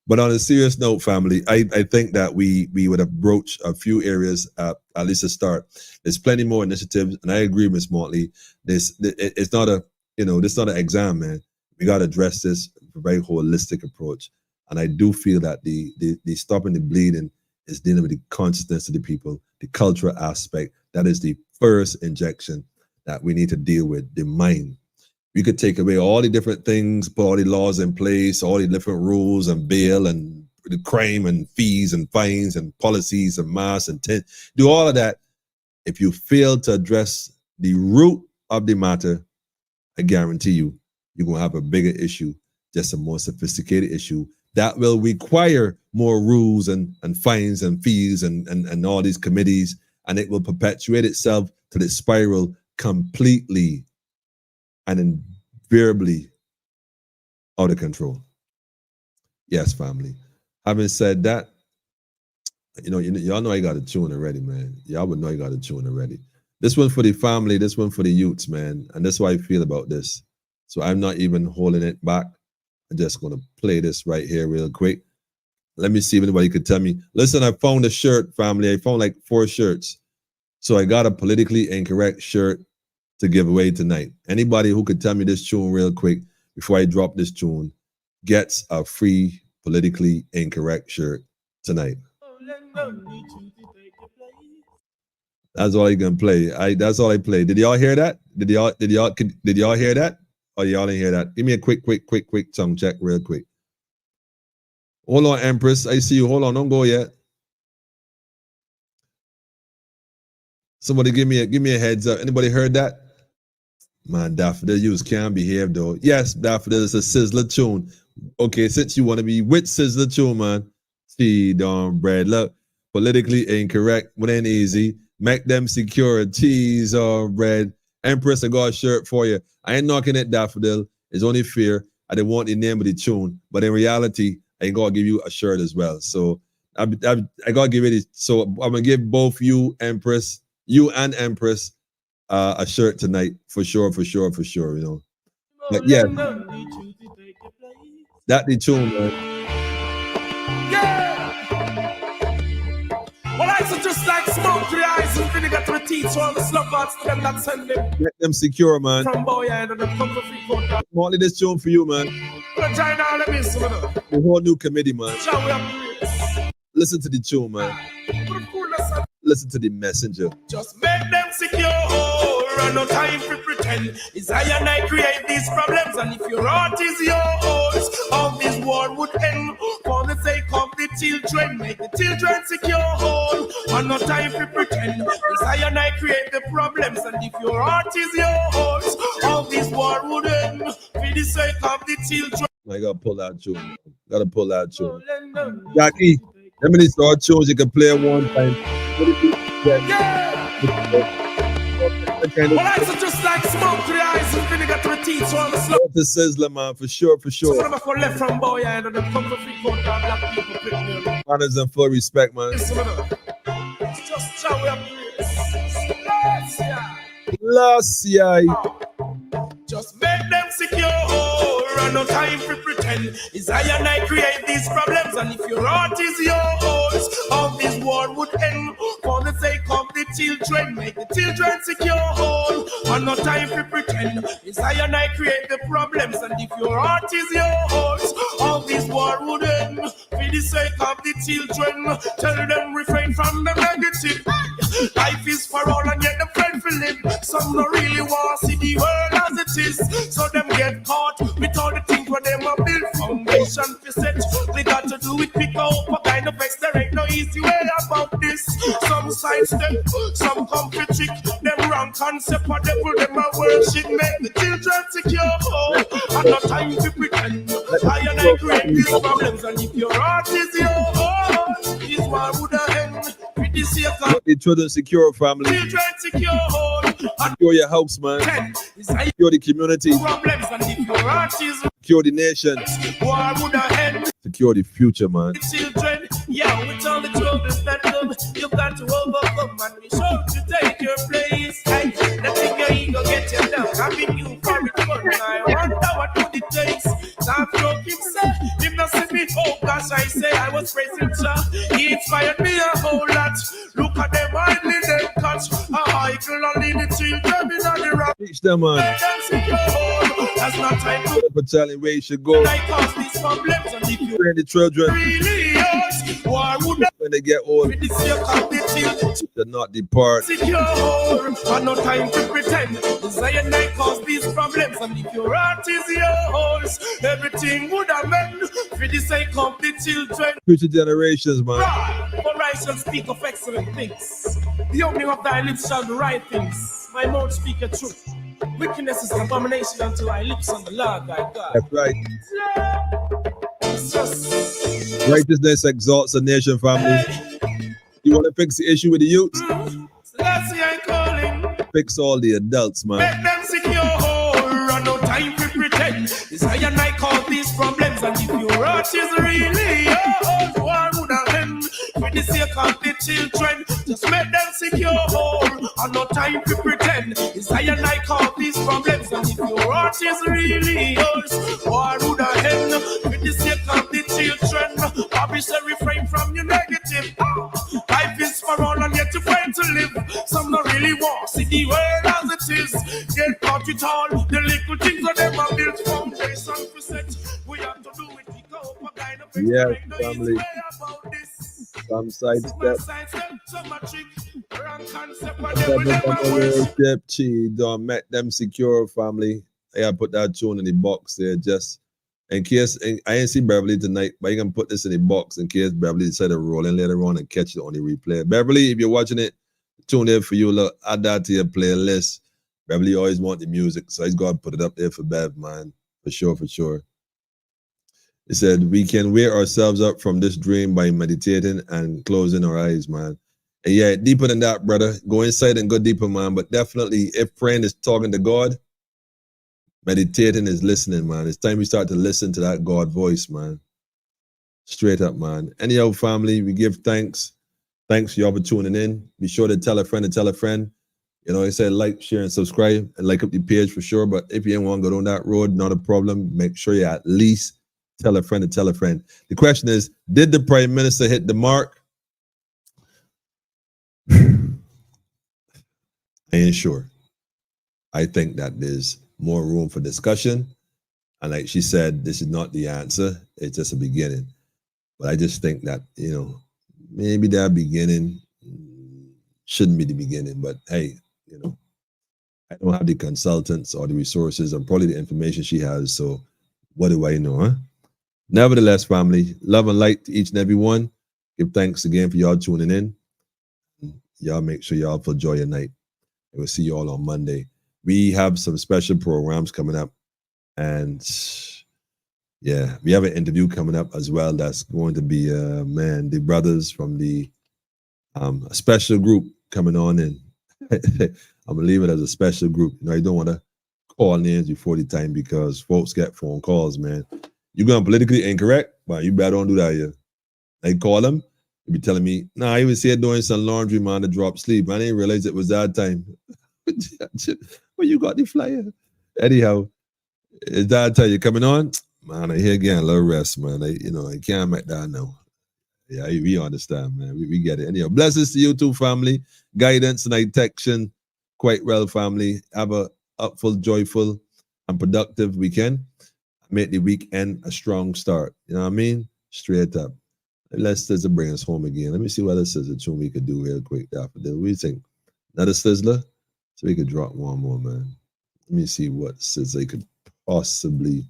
But on a serious note, family, I think that we would have broached a few areas at least to start. There's plenty more initiatives, and I agree, Ms. Motley. It's not this not an exam, man. We gotta address this with a very holistic approach. And I do feel that the stopping the bleeding is dealing with the consciousness of the people, the cultural aspect. That is the first injection that we need to deal with, the mind. We could take away all the different things, put all the laws in place, all the different rules and bail and the crime and fees and fines and policies and mass and do all of that. If you fail to address the root of the matter, I guarantee you're going to have a bigger issue, just a more sophisticated issue that will require more rules and fines and fees and all these committees, and it will perpetuate itself to the spiral completely and invariably out of control. Yes, family. Having said that, y'all know I got a tune already, man. Y'all would know I got a tune already. This one for the family, this one for the youths, man. And that's how I feel about this. So I'm not even holding it back. I'm just going to play this right here real quick. Let me see if anybody could tell me. Listen, I found a shirt, family. I found like 4 shirts. So I got a politically incorrect shirt to give away tonight. Anybody who could tell me this tune real quick before I drop this tune gets a free politically incorrect shirt tonight. That's all I can play. That's all I play. Did y'all hear that? Did y'all hear that? Oh, y'all didn't hear that. Give me a quick sound check real quick. Hold on, Empress. I see you. Hold on. Don't go yet. Somebody give me a heads up. Anybody heard that? Man, Daffodil, you can't behave though. Yes, Daffodil is a Sizzler tune. Okay, since you want to be with Sizzler tune, man. See, darn bread. Look, politically incorrect. But ain't easy. Make them secure. Cheese or bread. Empress, I got a shirt for you. I ain't knocking it, Daffodil. It's only fair. I didn't want the name of the tune. But in reality, I ain't gonna give you a shirt as well. So I gotta give it. So I'm gonna give both you, Empress, you and Empress, a shirt tonight for sure. But yeah, that the tune, man. Yeah! teach all the sluggards to them that send them Make them secure, man. from boy and them come for free court. Marley, this tune for you, man. China, let me see. The whole new committee, man. Shall we have Listen to the tune, man. Listen to the messenger. just make them secure, and no time for pretend. It's I and I create these problems, and if your heart is yours, all this war would end. For the sake of the children, make the children secure, and no time for pretend. It's I and I create the problems, and if your heart is yours, all this war would end. For the sake of the children. I gotta pull that tune. Gotta pull that tune. Jackie, let me start tunes you can play one time. Well, I just like smoke to the eyes and vinegar to the teeth, so I'm a slow. The Sizzler, man, for sure, for So sure. I'm for left from boy and them come for free court down black people pick me. Honors and full respect, man. Listen to them. It's just how we have this. Last year, Just make them secure, and no time for pretend. It's I and I create these problems, and if your heart is yours, all this war would end. For the sake of the children, make the children secure, and no time for pretend. It's I and I create the problems, and if your heart is yours, all this war would end. For the sake of the children, tell them refrain from the negative. Life is for all, and yet the friend for live. Some don't really want to see the world as it is, so them get caught with all the things where them a build foundation for set. They got to do it pick up a kind of vex. There ain't no easy way about this. Some sidestep, some come for trick. Them wrong concept of devil, them a worship. Make the children secure, and no time to pretend. I and I create these problems, and if your heart is yours, this war would end. With the sake of the children secure, family. children secure, and Secure your house, man. it's I Secure the community. problems, and if your heart is Secure the nation. war would end. Secure the future, man. Children, yeah, with all the troubles that come, you got to overcome and be sure to take your place. And letting your ego get you down, having you for it fun. I wonder what would it take. Now joking, say, if not see me, oh gosh, I say I was praising Jah. He inspired me a whole lot. Look at them, I need them catch. I can only the children in the rock. Teach them, man. That's not time to For telling where you should go. like cause these problems, and if you Train the children really yours, war would when they get old. with the sake of the children. To not depart. Secure, and no time to pretend. Desire night cause these problems, and if your heart is yours, everything would amend for the sake of the children. Future generations, man. For I shall speak of excellent things. The opening of thy lips shall be right things. My mouth speaketh truth. Wickedness is an abomination unto thy lips, on the Lord thy God. That's right. It's just Righteousness exalts a nation, family. You want to fix the issue with the youth? so that's why I'm calling. Fix all the adults, man. Make them secure, and no time to pretend. It's I and I cause these problems, and if your heart is really yours, war would have end. With the sake of the children, just make them secure, and no time to pretend. It's I and I cause these problems, and if your heart is really yours, war would have end. With the sake of the children, obviously refrain from your negative. Life is for all, and yet you find to live. Some don't really want to see the world as it is. Get caught with all the little things that them are built foundation for set. We have to do it. We go up a kind of Yeah, ain't no easy family. way about this. Some sidestep. Some a trick. Wrong concept, and them will never work. Worship, chi, don't make them secure, family. I put that tune in the box there just in case. I ain't see Beverly tonight, but you can put this in the box in case Beverly decided to roll in later on and catch it on the replay. Beverly, if you're watching it, tune in for you. Look, add that to your playlist. Beverly always want the music, so he's got to put it up there for Bev, man. For sure, for sure. He said, we can wear ourselves up from this dream by meditating and closing our eyes, man. And yeah, deeper than that, brother. Go inside and go deeper, man. But definitely, if praying is talking to God, meditating is listening, man. It's time we start to listen to that God voice, man. Straight up, man. Anyhow, family, we give thanks. Thanks for y'all for tuning in. Be sure to tell a friend to tell a friend. You know, I said like, share, and subscribe, and like up the page for sure. But if you ain't want to go down that road, not a problem. Make sure you at least tell a friend to tell a friend. The question is, did the Prime Minister hit the mark? I ain't sure. I think that there's more room for discussion. And like she said, this is not the answer. It's just a beginning. But I just think that, you know, maybe that beginning shouldn't be the beginning. But hey, you know, I don't have the consultants or the resources or probably the information she has. So what do I know, huh? Nevertheless, family, love and light to each and every one. Give thanks again for y'all tuning in. Y'all make sure y'all enjoy your night. And we'll see you all on Monday. We have some special programs coming up. And yeah, we have an interview coming up as well. That's going to be, the brothers from the a special group coming on in. I'm gonna leave it as a special group. You know, you don't want to call names before the time because folks get phone calls, man. You're going politically incorrect, but you better don't do that here. I call them, they be telling me, nah, I even see it doing some laundry, man, to drop sleep. I didn't realize it was that time. Well, you got the flyer. Anyhow, is that time you're coming on? Man, I hear again a little rest, man. I can't make that now. Yeah, we understand, man. We get it. Anyhow, blessings to you too, family. Guidance and protection. Quite well, family. Have a upful, joyful, and productive weekend. Make the weekend a strong start. You know what I mean? Straight up. Let's SZA bring us home again. Let me see what other SZA tune we could do real quick after this. What do you think? Another Sizzler? So we could drop one more, man. Let me see what SZA could possibly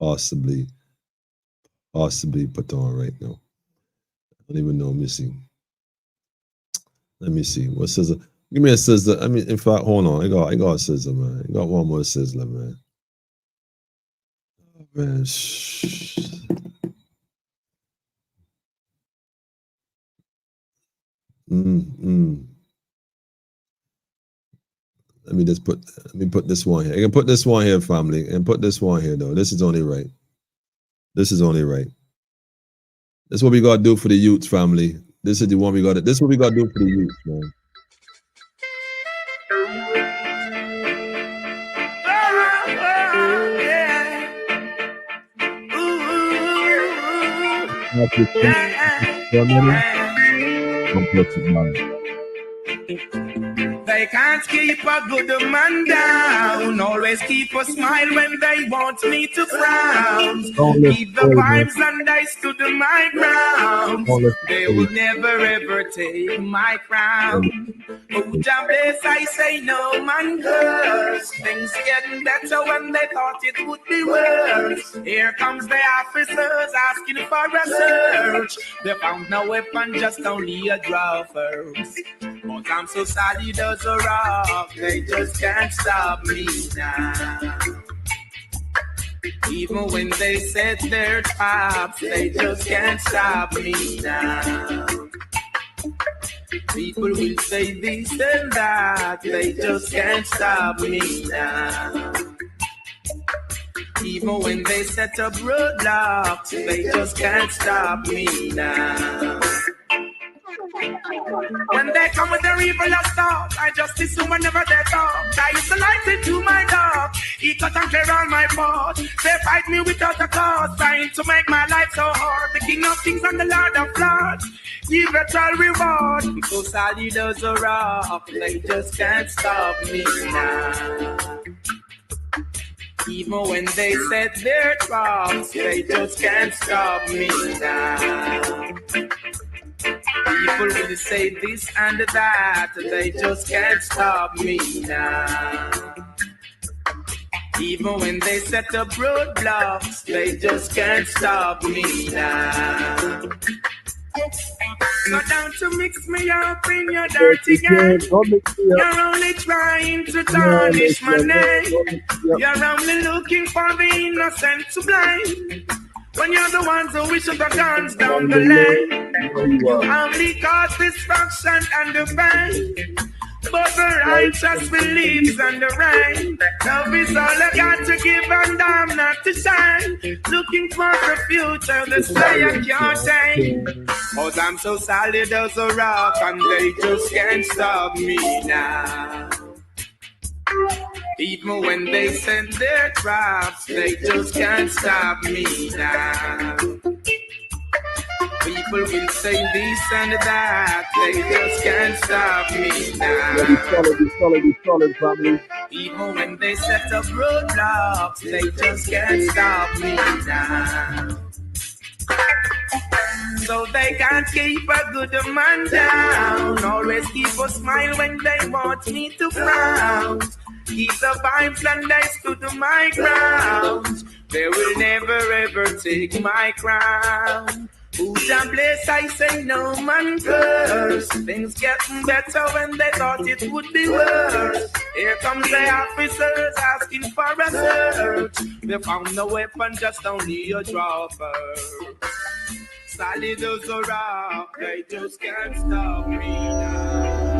put on right now. I don't even know. Let me see. What SZA? Give me a SZA. I mean, in fact, hold on. I got a SZA, man. I got one more Sizzler, man. Oh, man. Let me put this one here. I can put this one here, family, and put this one here though. This is only right. This is what we gotta do for the youth, family. This is the one we gotta. This is what we gotta do for the youth, man. They can't keep a good man down. Always keep a smile when they want me to frown. Keep the vibes and I stood my ground. They will never ever take my crown. Oh, Jah bless, I say no man curse. Things getting better when they thought it would be worse. Here comes the officers asking for a search. They found no weapon, just only a draw first. But I'm so solid as a rock, they just can't stop me now. Even when they set their traps, they just can't stop me now. People will say this and that, they just can't stop me now. Even when they set up roadblocks, they just can't stop me now. When they come with their evil thought, I just assume whenever they talk. I used to light into my dark. He cut and clear all my fault. They fight me without a cause, trying to make my life so hard. The King of Kings and the Lord of Lords, give it all reward. So solid as a rock, they just can't stop me now. Even when they set their traps, they just can't stop me now. People will say this and that, they just can't stop me now. Even when they set up roadblocks, they just can't stop me now. So don't you mix me up in your dirty game. You're only trying to tarnish my name. You're only looking for the innocent to blame. When you're the ones who wish the guns down the lane, you only cause destruction and the pain. But the righteous believes in the rain. Love is all I got to give and I'm not to shine. Looking for the future, the sky I can't take. Cause I'm so solid as a rock and they just can't stop me now. Even when they send their traps, they just can't stop me now. People will say this and that, they just can't stop me now. Solid, family. Even when they set up roadblocks, they just can't stop me now. So they can't keep a good man down. Always keep a smile when they want me to frown. Keep the vibes and I stood my ground. They will never ever take my crown. Who's a place I say no man curse. Things getting better when they thought it would be worse. Here comes the officers asking for a search. They found no weapon, just only a dropper. Solid as a rock, they just can't stop me now.